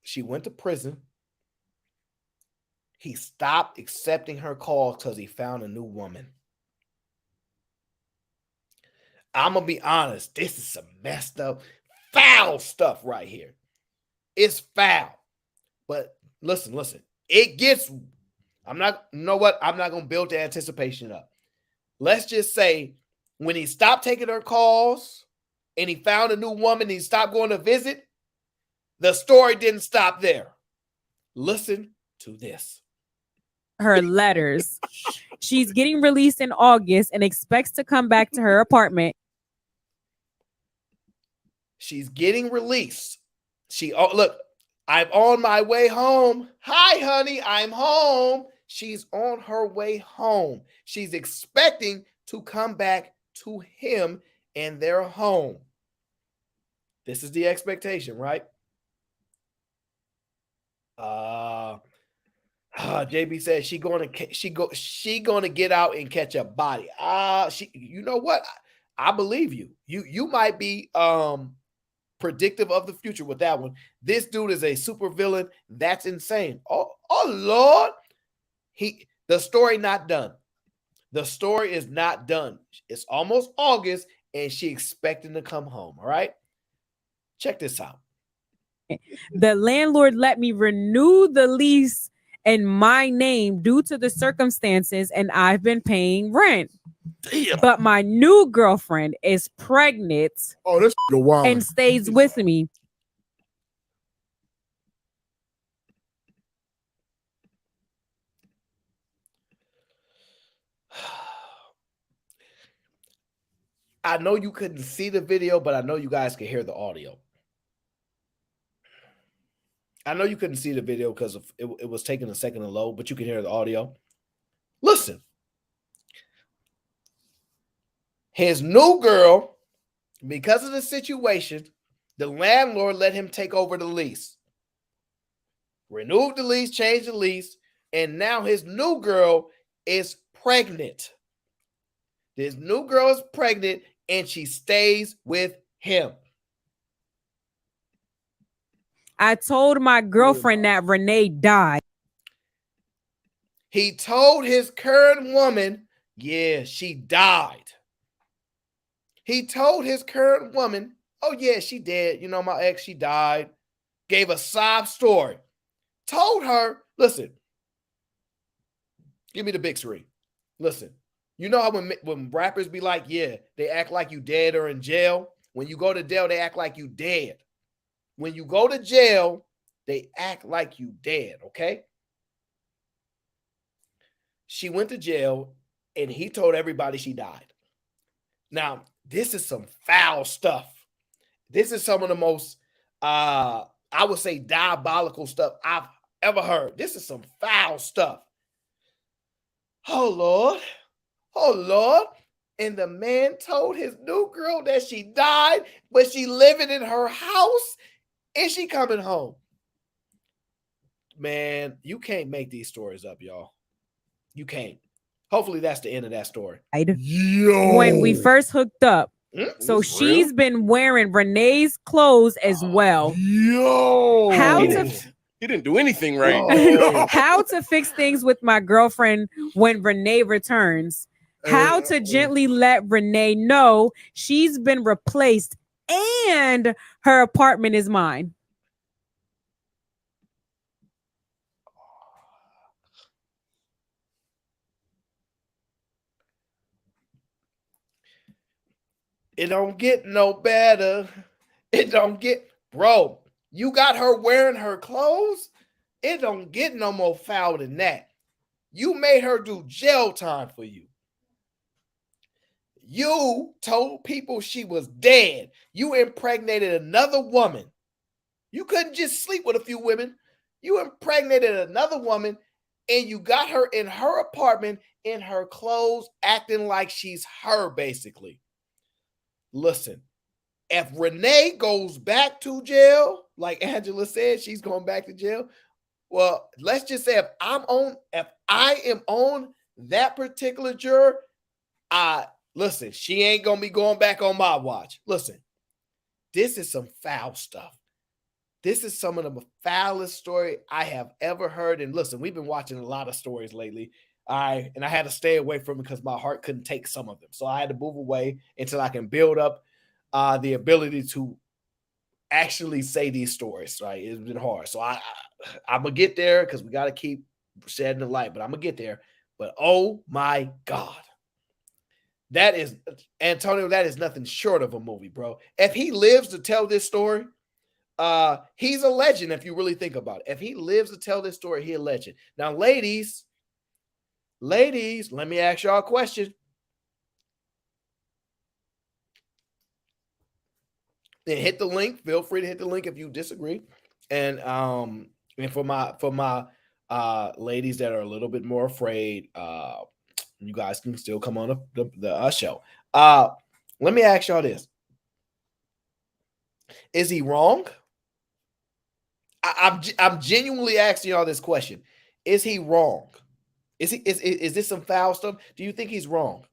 She went to prison. He stopped accepting her calls because he found a new woman. I'm going to be honest. This is some messed up, foul stuff right here. It's foul. But listen. It gets, I'm not going to build the anticipation up. Let's just say when he stopped taking her calls and he found a new woman, he stopped going to visit, the story didn't stop there. Listen to this. Her letters. She's getting released in August and expects to come back to her apartment. She's getting released. Look, "I'm on my way home. Hi, honey, I'm home." She's on her way home. She's expecting to come back to him in their home. This is the expectation, right? JB said she gonna get out and catch a body. You know what? I believe you. You might be predictive of the future with that one. This dude is a super villain. That's insane. Oh Lord. The story not done. The story is not done. It's almost August and she expecting to come home. All right. Check this out. The landlord let me renew the lease in my name due to the circumstances, and I've been paying rent. Damn. But my new girlfriend is pregnant and stays with me. I know you couldn't see the video, but I know you guys can hear the audio. I know you couldn't see the video because it was taking a second to load, but you can hear the audio. Listen. His new girl, because of the situation, the landlord let him take over the lease. Renewed the lease, changed the lease, and now his new girl is pregnant. This new girl is pregnant, and she stays with him. I told my girlfriend that Renee died. He told his current woman, yeah, she died. He told his current woman, oh yeah, she dead. You know, my ex, she died. Gave a sob story. Told her, listen, give me the big screen. Listen, you know how when rappers be like, yeah, they act like you dead or in jail. When you go to jail, they act like you dead. When you go to jail, they act like you dead, okay? She went to jail, and he told everybody she died. Now, this is some foul stuff. This is some of the most, I would say, diabolical stuff I've ever heard. This is some foul stuff. Oh, Lord. Oh, Lord. And the man told his new girl that she died, but she living in her house, and she coming home. Man, you can't make these stories up, y'all. You can't. Hopefully that's the end of that story. When we first hooked up. So she's been wearing Renee's clothes as well. Yo. He didn't do anything right. Oh. How to fix things with my girlfriend when Renee returns. How to gently let Renee know she's been replaced and her apartment is mine. It don't get no better. It don't get, bro, you got her wearing her clothes? It don't get no more foul than that. You made her do jail time for you. You told people she was dead. You impregnated another woman. You couldn't just sleep with a few women. You impregnated another woman and you got her in her apartment in her clothes, acting like she's her, basically. Listen, if Renee goes back to jail, like Angela said, she's going back to jail. Well, let's just say if I am on that particular juror, listen, she ain't gonna be going back on my watch. Listen, this is some foul stuff. This is some of the foulest story I have ever heard. And listen, we've been watching a lot of stories lately. And I had to stay away from it because my heart couldn't take some of them. So I had to move away until I can build up the ability to actually say these stories. Right? It's been hard. So I'm gonna get there because we got to keep shedding the light. But I'm gonna get there. But oh my God. That is, Antonio, that is nothing short of a movie, bro. If he lives to tell this story, he's a legend if you really think about it. If he lives to tell this story, he's a legend. Now, ladies, let me ask y'all a question. Then hit the link. Feel free to hit the link if you disagree. And for my ladies that are a little bit more afraid, you guys can still come on the show. Let me ask y'all this. Is he wrong? I'm genuinely asking y'all this question. Is he wrong? Is this some foul stuff? Do you think he's wrong?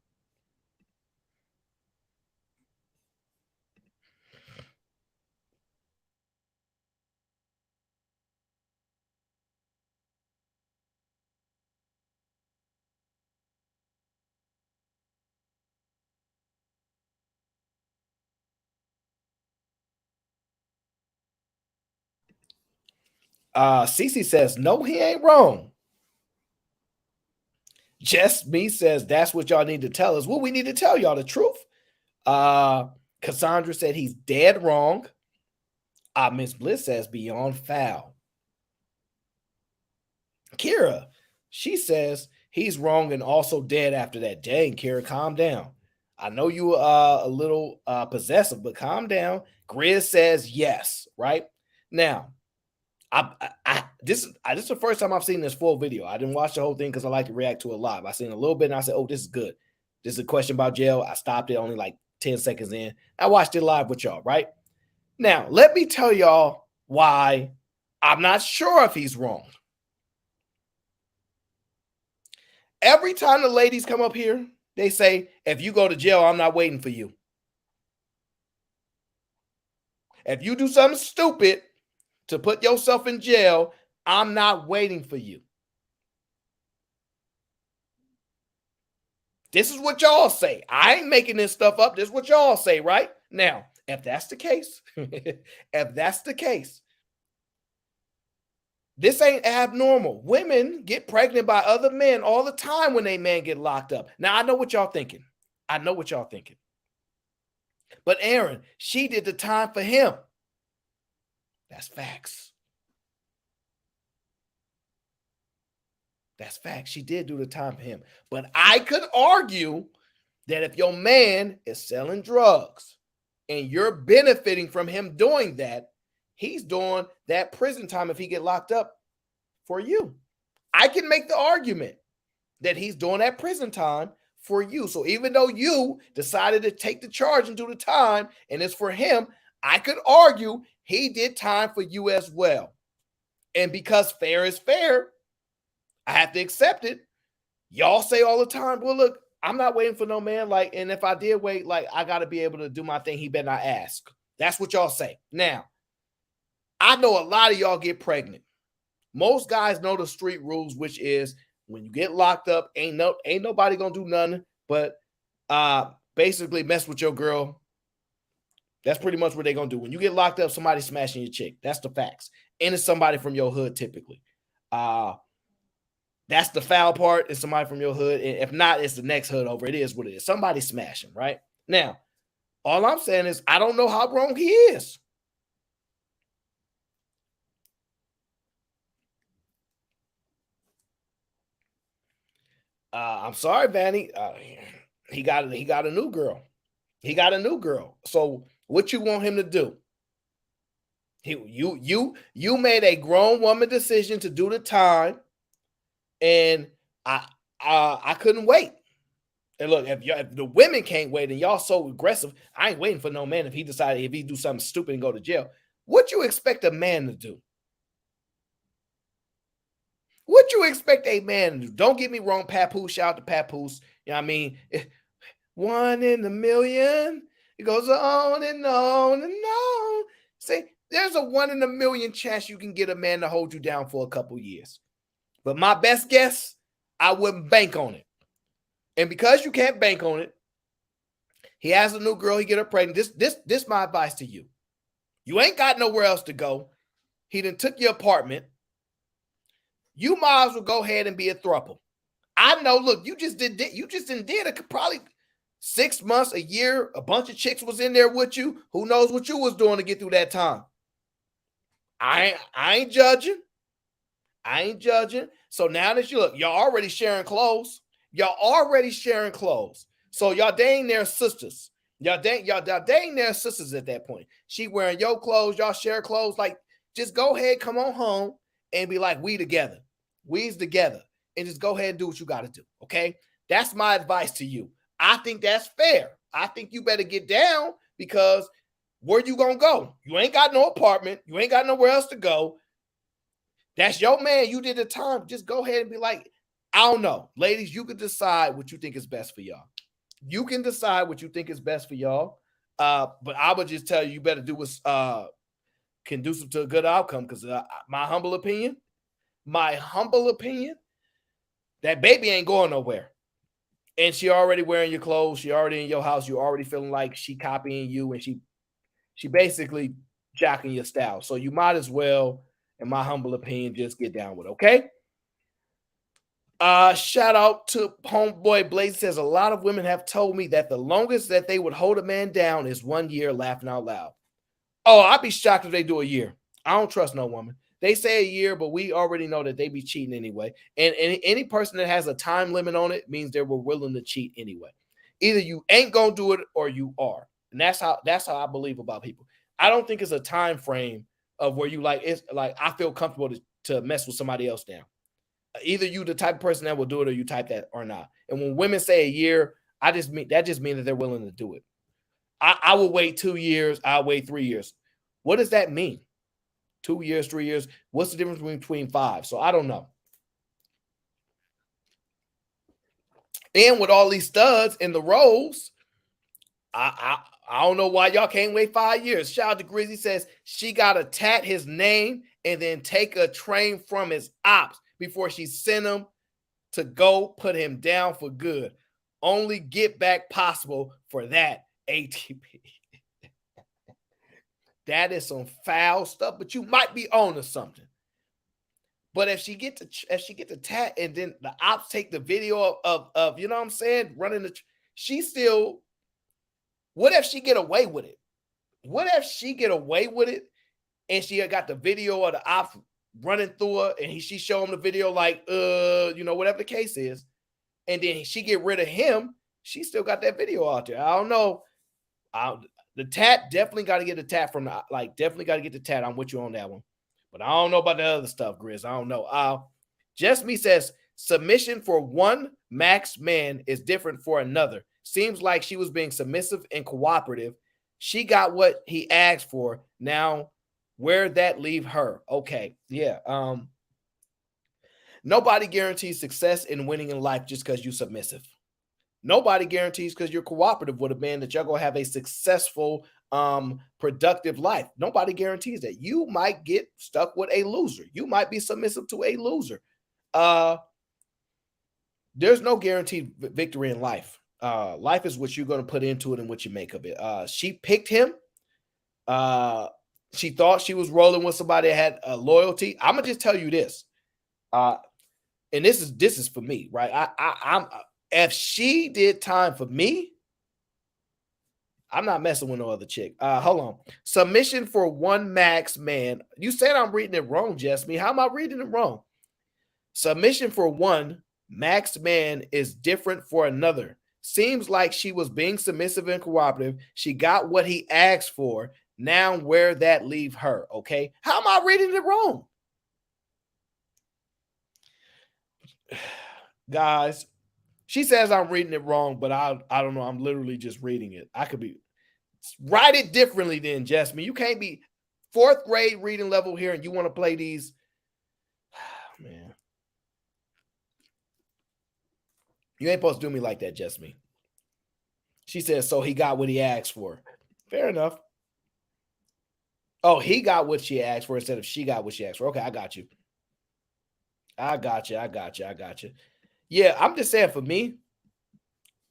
Cece says, no, he ain't wrong. Just Me says, that's what y'all need to tell us. Well, we need to tell y'all the truth. Cassandra said he's dead wrong. Miss Bliss says beyond foul. Kira, she says he's wrong and also dead after that. Dang, Kira, calm down. I know you are a little possessive, but calm down. Grizz says yes, right? Now, this is the first time I've seen this full video. I didn't watch the whole thing because I like to react to it live. I seen a little bit and I said, oh, this is good. This is a question about jail. I stopped it only like 10 seconds in. I watched it live with y'all, right? Now, let me tell y'all why I'm not sure if he's wrong. Every time the ladies come up here, they say, if you go to jail, I'm not waiting for you. If you do something stupid to put yourself in jail, I'm not waiting for you. This is what y'all say. I ain't making this stuff up. This is what y'all say, right? Now, if that's the case, this ain't abnormal. Women get pregnant by other men all the time when they men get locked up. Now, I know what y'all thinking. But Aaron, she did the time for him. That's facts. That's facts. She did do the time for him. But I could argue that if your man is selling drugs and you're benefiting from him doing that, he's doing that prison time if he get locked up for you. I can make the argument that he's doing that prison time for you. So even though you decided to take the charge and do the time and it's for him, I could argue he did time for you as well. And because fair is fair, I have to accept it. Y'all say all the time, well, look, I'm not waiting for no man. Like, and if I did wait, like, I got to be able to do my thing. He better not ask. That's what y'all say. Now, I know a lot of y'all get pregnant. Most guys know the street rules, which is when you get locked up, ain't nobody gonna do nothing but basically mess with your girl. That's pretty much what they're gonna do. When you get locked up, somebody's smashing your chick. That's the facts. And it's somebody from your hood typically. That's the foul part. It's somebody from your hood. And if not, it's the next hood over. It is what it is. Somebody smashing, right? Now, all I'm saying is I don't know how wrong he is. I'm sorry, Vanny. He got a new girl. He got a new girl. So what you want him to do? You made a grown woman decision to do the time, and I couldn't wait. And look, if the women can't wait and y'all so aggressive, I ain't waiting for no man if he do something stupid and go to jail. What you expect a man to do? What you expect a man to do? Don't get me wrong, Papoose. Shout out to Papoose. You know what I mean? 1 in a million. It goes on and on and on. See, there's a 1 in a million chance you can get a man to hold you down for a couple years. But my best guess, I wouldn't bank on it. And because you can't bank on it, he has a new girl, he get her pregnant. This my advice to you. You ain't got nowhere else to go. He done took your apartment. You might as well go ahead and be a throuple. I know, look, you just did probably 6 months, a year, a bunch of chicks was in there with you. Who knows what you was doing to get through that time? I ain't judging. I ain't judging. So now that you look, y'all already sharing clothes. Y'all already sharing clothes. So y'all dating their sisters. Y'all dating their sisters at that point. She wearing your clothes, y'all share clothes. Like, just go ahead, come on home and be like, we together. We's together. And just go ahead and do what you got to do. Okay? That's my advice to you. I think that's fair. I think you better get down because where you gonna go? You ain't got no apartment. You ain't got nowhere else to go. That's your man. You did the time. Just go ahead and be like, I don't know. Ladies, you can decide what you think is best for y'all. You can decide what you think is best for y'all. But I would just tell you, you better do what's conducive to a good outcome because my humble opinion, that baby ain't going nowhere. And she already wearing your clothes. She already in your house. You already feeling like she copying you and she basically jacking your style. So you might as well, in my humble opinion, just get down with it, okay? Shout out to Homeboy Blaze says a lot of women have told me that the longest that they would hold a man down is 1 year, laughing out loud. Oh, I'd be shocked if they do a year. I don't trust no woman. They say a year, but we already know that they be cheating anyway. And any person that has a time limit on it means they were willing to cheat anyway. Either you ain't gonna do it or you are. And that's how I believe about people. I don't think it's a time frame of where you like it's like I feel comfortable to mess with somebody else now. Either you the type of person that will do it or you type that or not. And when women say a year, that just means that they're willing to do it. I will wait 2 years. I'll wait 3 years. What does that mean? 2 years, 3 years. What's the difference between 5? So I don't know. And with all these studs in the roles, I don't know why y'all can't wait 5 years. Shout out to Grizzy says she got to tat his name and then take a train from his ops before she sent him to go put him down for good. Only get back possible for that ATP. That is some foul stuff, but you might be on to something. But if she get the tat and then the ops take the video of you know what I'm saying, running she still. What if she get away with it? What if she get away with it and she got the video of the ops running through her and she show him the video like whatever the case is, and then she get rid of him? She still got that video out there. I don't know. The tat definitely got to get the tat from definitely got to get the tat. I'm with you on that one. But I don't know about the other stuff, Grizz. I don't know. Just Me says submission for one max man is different for another. Seems like she was being submissive and cooperative. She got what he asked for. Now, where'd that leave her? Okay. Yeah. Nobody guarantees success in winning in life just because you're submissive. Nobody guarantees because you're cooperative with a man that you're going to have a successful productive life. Nobody guarantees that. You might get stuck with a loser. You might be submissive to a loser. There's no guaranteed victory in life. Life is what you're going to put into it and what you make of it. She picked him. She thought she was rolling with somebody that had loyalty. I'm gonna just tell you this, and this is for me, right? I'm if she did time for me, I'm not messing with no other chick. Hold on. Submission for one max man. You said I'm reading it wrong, Jasmine. How am I reading it wrong? Submission for one max man is different for another. Seems like she was being submissive and cooperative. She got what he asked for. Now where that leave her, okay? How am I reading it wrong? Guys, she says I'm reading it wrong, but I don't know. I'm literally just reading it. I could be write it differently then, Jasmine. You can't be 4th grade reading level here and you want to play these. Man. You ain't supposed to do me like that, Jasmine. She says, so he got what he asked for. Fair enough. Oh, he got what she asked for instead of she got what she asked for. Okay, I got you. I got you. Yeah, I'm just saying for me,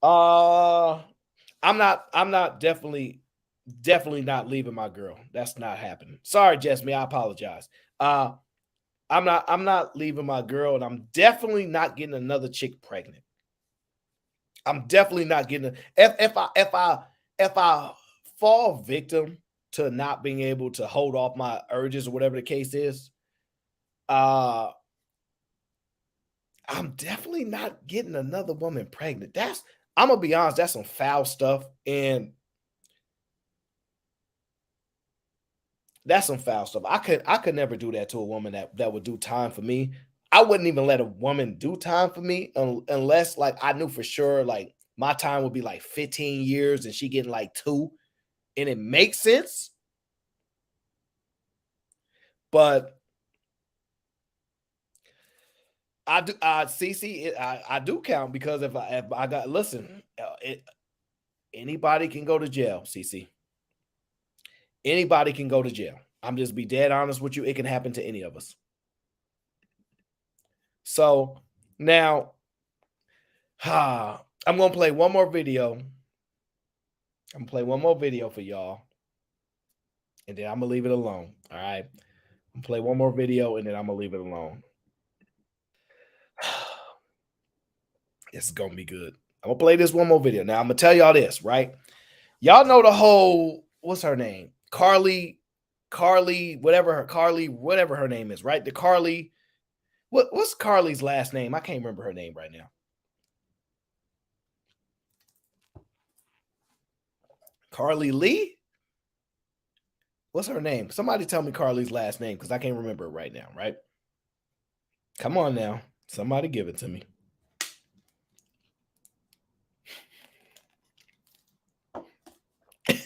I'm definitely not leaving my girl. That's not happening. Sorry, Jasmine, I apologize. I'm not leaving my girl, and I'm definitely not getting another chick pregnant. I'm definitely not getting if I fall victim to not being able to hold off my urges or whatever the case is, I'm definitely not getting another woman pregnant. I'm gonna be honest, that's some foul stuff, and that's some foul stuff. I could never do that to a woman that would do time for me. I wouldn't even let a woman do time for me unless like I knew for sure like my time would be like 15 years and she getting like 2, and it makes sense. But I do, CC, I do count because if I got listen, anybody can go to jail, CC. Anybody can go to jail. I'm just be dead honest with you. It can happen to any of us. So now, I'm gonna play one more video. I'm gonna play one more video for y'all, and then I'm gonna leave it alone. All right. I'm gonna play one more video and then I'm gonna leave it alone. This is gonna be good. I'm gonna play this one more video. Now I'm gonna tell y'all this, right? Y'all know the whole, what's her name? Carly, whatever her name is, right? The Carly, what's Carly's last name? I can't remember her name right now. Carly Lee? What's her name? Somebody tell me Carly's last name because I can't remember it right now, right? Come on now. Somebody give it to me.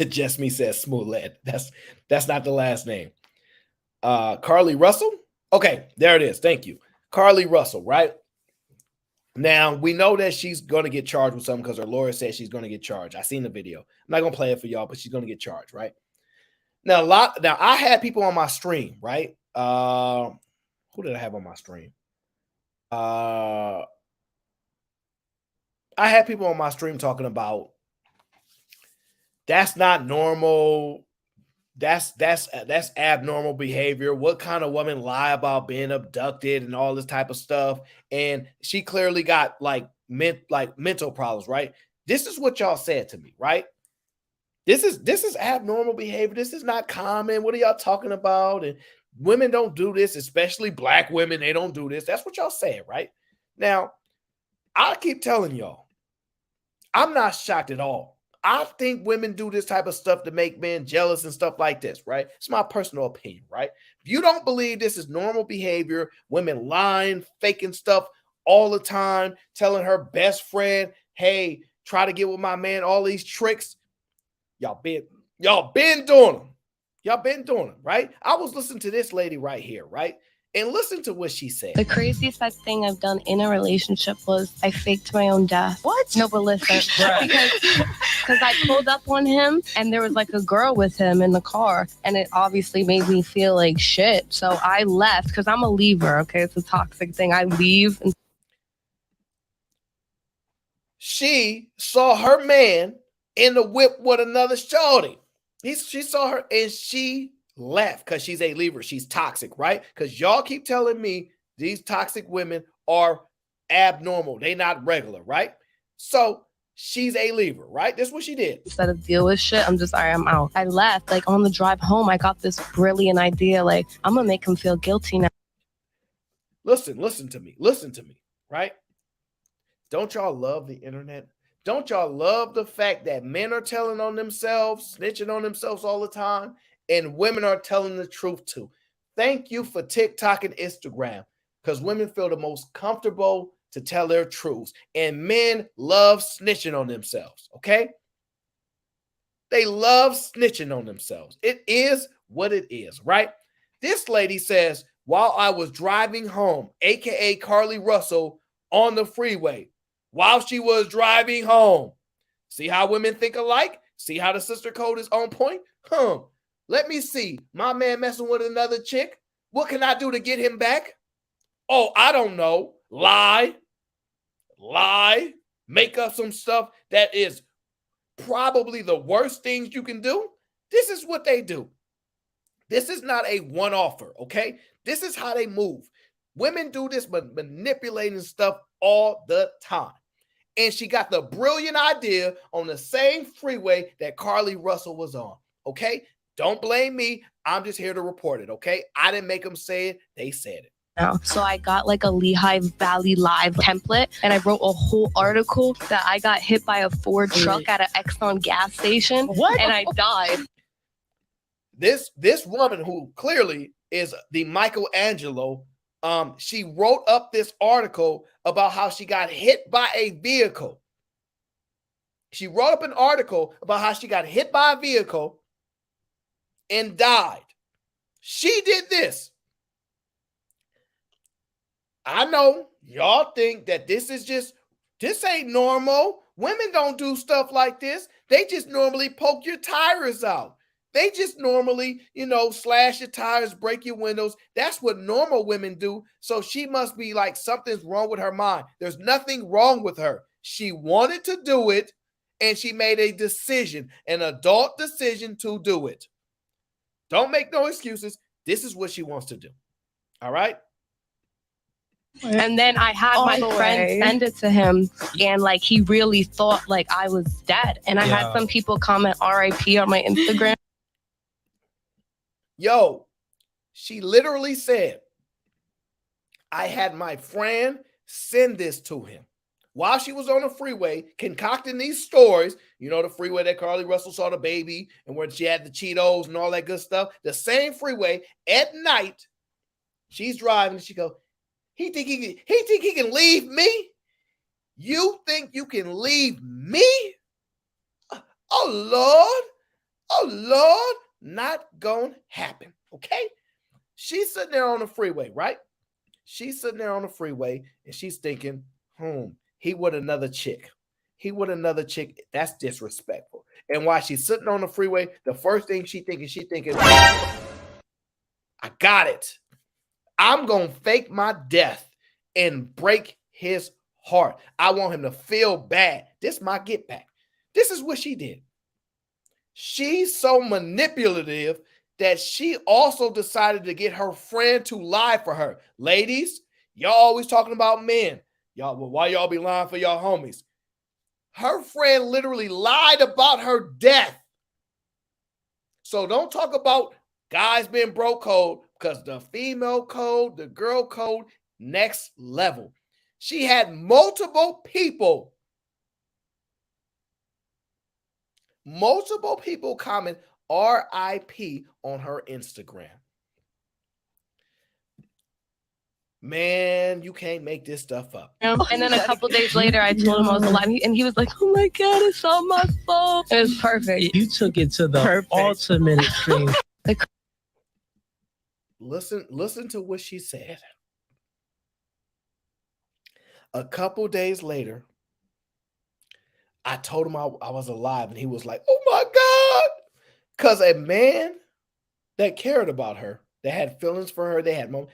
Just me says Smollett. That's not the last name. Carly Russell? Okay, there it is. Thank you. Carly Russell, right? Now, we know that she's going to get charged with something because her lawyer says she's going to get charged. I seen the video. I'm not going to play it for y'all, but she's going to get charged, right? Now, I had people on my stream, right? Who did I have on my stream? I had people on my stream talking about that's not normal. That's abnormal behavior. What kind of woman lie about being abducted and all this type of stuff? And she clearly got like mental problems, right? This is what y'all said to me, right? This is abnormal behavior. This is not common. What are y'all talking about? And women don't do this, especially black women. They don't do this. That's what y'all saying, right? Now, I keep telling y'all, I'm not shocked at all. I think women do this type of stuff to make men jealous and stuff like this, right? It's my personal opinion, right? If you don't believe this is normal behavior, women lying, faking stuff all the time, telling her best friend, hey, try to get with my man, all these tricks, y'all been doing them. Y'all been doing them, right? I was listening to this lady right here, right? And listen to what she said. The craziest thing I've done in a relationship was I faked my own death. What? No, but listen, because I pulled up on him and there was like a girl with him in the car, and it obviously made me feel like shit. So I left because I'm a leaver. Okay, it's a toxic thing. I leave. And she saw her man in the whip with another shorty. She saw her and she left because she's a leaver. She's toxic, right? Because y'all keep telling me these toxic women are abnormal. They not regular, right? So she's a leaver, right? That's what she did. Instead of deal with shit, I'm just, all right, I'm out. I left. Like on the drive home, I got this brilliant idea. Like, I'm going to make him feel guilty now. Listen to me, right? Don't y'all love the internet? Don't y'all love the fact that men are telling on themselves, snitching on themselves all the time, and women are telling the truth too? Thank you for TikTok and Instagram, because women feel the most comfortable to tell their truths, and men love snitching on themselves, okay? They love snitching on themselves. It is what it is, right? This lady says, while I was driving home, aka Carly Russell, on the freeway, while she was driving home. See how women think alike? See how the sister code is on point? Let me see. My man messing with another chick. What can I do to get him back? Oh, I don't know. Lie. Make up some stuff that is probably the worst things you can do. This is what they do. This is not a one-offer, okay? This is how they move. Women do this, but manipulating stuff all the time. And she got the brilliant idea on the same freeway that Carly Russell was on, okay? Don't blame me. I'm just here to report it, okay? I didn't make them say it. They said it. Now. So I got like a Lehigh Valley Live template, and I wrote a whole article that I got hit by a Ford truck at an Exxon gas station. What? And I died. This woman, who clearly is the Michelangelo, she wrote up this article about how she got hit by a vehicle. She wrote up an article about how she got hit by a vehicle and died. She did this. I know y'all think that this ain't normal. Women don't do stuff like this. They just normally poke your tires out. They just normally, slash your tires, break your windows. That's what normal women do. So she must be like, something's wrong with her mind. There's nothing wrong with her. She wanted to do it, and she made a decision, an adult decision to do it. Don't make no excuses. This is what she wants to do. All right? And then I had my friend send it to him, and like he really thought like I was dead. And I had some people comment RIP on my Instagram. Yo, she literally said, I had my friend send this to him while she was on the freeway concocting these stories. The freeway that Carly Russell saw the baby and where she had the Cheetos and all that good stuff. The same freeway at night. She's driving and she goes, he think he can leave me? You think you can leave me? Oh Lord, not gonna happen. Okay? She's sitting there on the freeway, right? She's sitting there on the freeway and she's thinking, he with another chick. That's disrespectful. And while she's sitting on the freeway, the first thing she's thinking, I got it. I'm going to fake my death and break his heart. I want him to feel bad. This is my get back. This is what she did. She's so manipulative that she also decided to get her friend to lie for her. Ladies, y'all always talking about men. Why y'all be lying for y'all homies? Her friend literally lied about her death. So don't talk about guys being broke code, because the female code, the girl code, next level. She had multiple people comment RIP on her Instagram. Man, you can't make this stuff up. And then a couple days later, I told him I was alive, and he was like, "Oh my God, it's on my phone." It was perfect. You took it to the ultimate extreme. Listen to what she said. A couple days later, I told him I was alive, and he was like, "Oh my God." Because a man that cared about her, that had feelings for her, they had moments.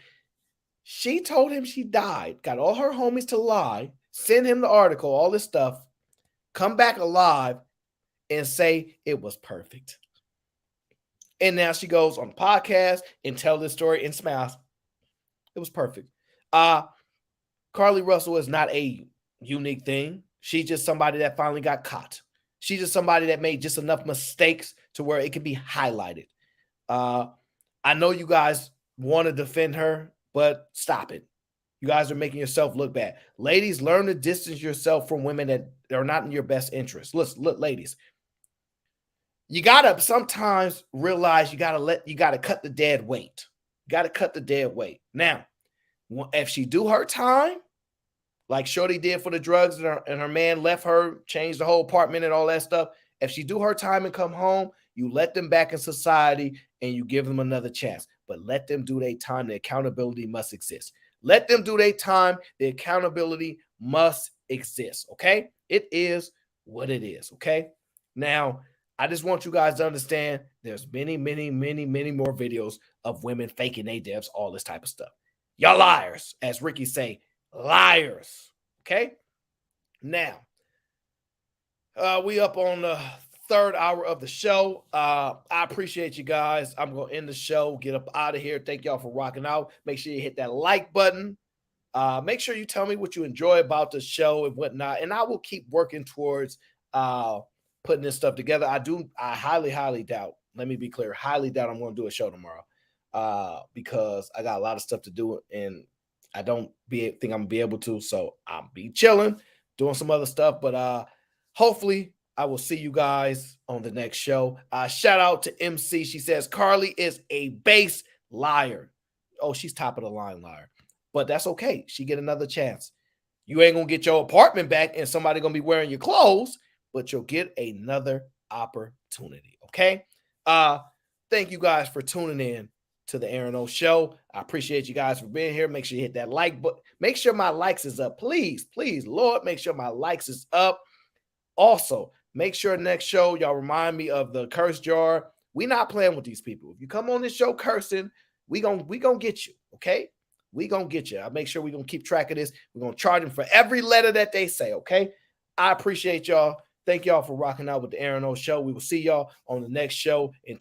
She told him she died, got all her homies to lie, send him the article, all this stuff, come back alive, and say it was perfect. And now she goes on the podcast and tell this story and smiles. It was perfect. Carly Russell is not a unique thing. She's just somebody that finally got caught. She's just somebody that made just enough mistakes to where it can be highlighted. I know you guys want to defend her, but stop it. You guys are making yourself look bad. Ladies, learn to distance yourself from women that are not in your best interest. Listen, look, ladies, you gotta sometimes realize you gotta cut the dead weight. You gotta cut the dead weight. Now, if she do her time, like Shorty did for the drugs, and her man left her, changed the whole apartment and all that stuff. If she do her time and come home, you let them back in society and you give them another chance. But let them do their time. The accountability must exist. Let them do their time. The accountability must exist. Okay? It is what it is. Okay? Now, I just want you guys to understand there's many, many, many, many more videos of women faking their deaths, all this type of stuff. Y'all liars, as Ricky say, liars. Okay? Now, we up on the third hour of the show. I appreciate you guys. I'm going to end the show, get up out of here. Thank y'all for rocking out. Make sure you hit that like button. Make sure you tell me what you enjoy about the show and whatnot. And I will keep working towards putting this stuff together. I highly, highly doubt, let me be clear, highly doubt I'm going to do a show tomorrow because I got a lot of stuff to do and I don't think I'm going to be able to. So I'll be chilling, doing some other stuff. But hopefully I will see you guys on the next show. Shout out to MC. She says, Carly is a base liar. Oh, she's top of the line liar. But that's okay. She get another chance. You ain't going to get your apartment back and somebody going to be wearing your clothes, but you'll get another opportunity. Okay? Thank you guys for tuning in to the Aaron O Show. I appreciate you guys for being here. Make sure you hit that like button. Make sure my likes is up. Please, please, Lord, make sure my likes is up. Also, make sure next show, y'all remind me of the curse jar. We not playing with these people. If you come on this show cursing, we gonna get you, okay? We gonna get you. I'll make sure we gonna keep track of this. We're gonna charge them for every letter that they say, okay? I appreciate y'all. Thank y'all for rocking out with the Aaron O Show. We will see y'all on the next show. Until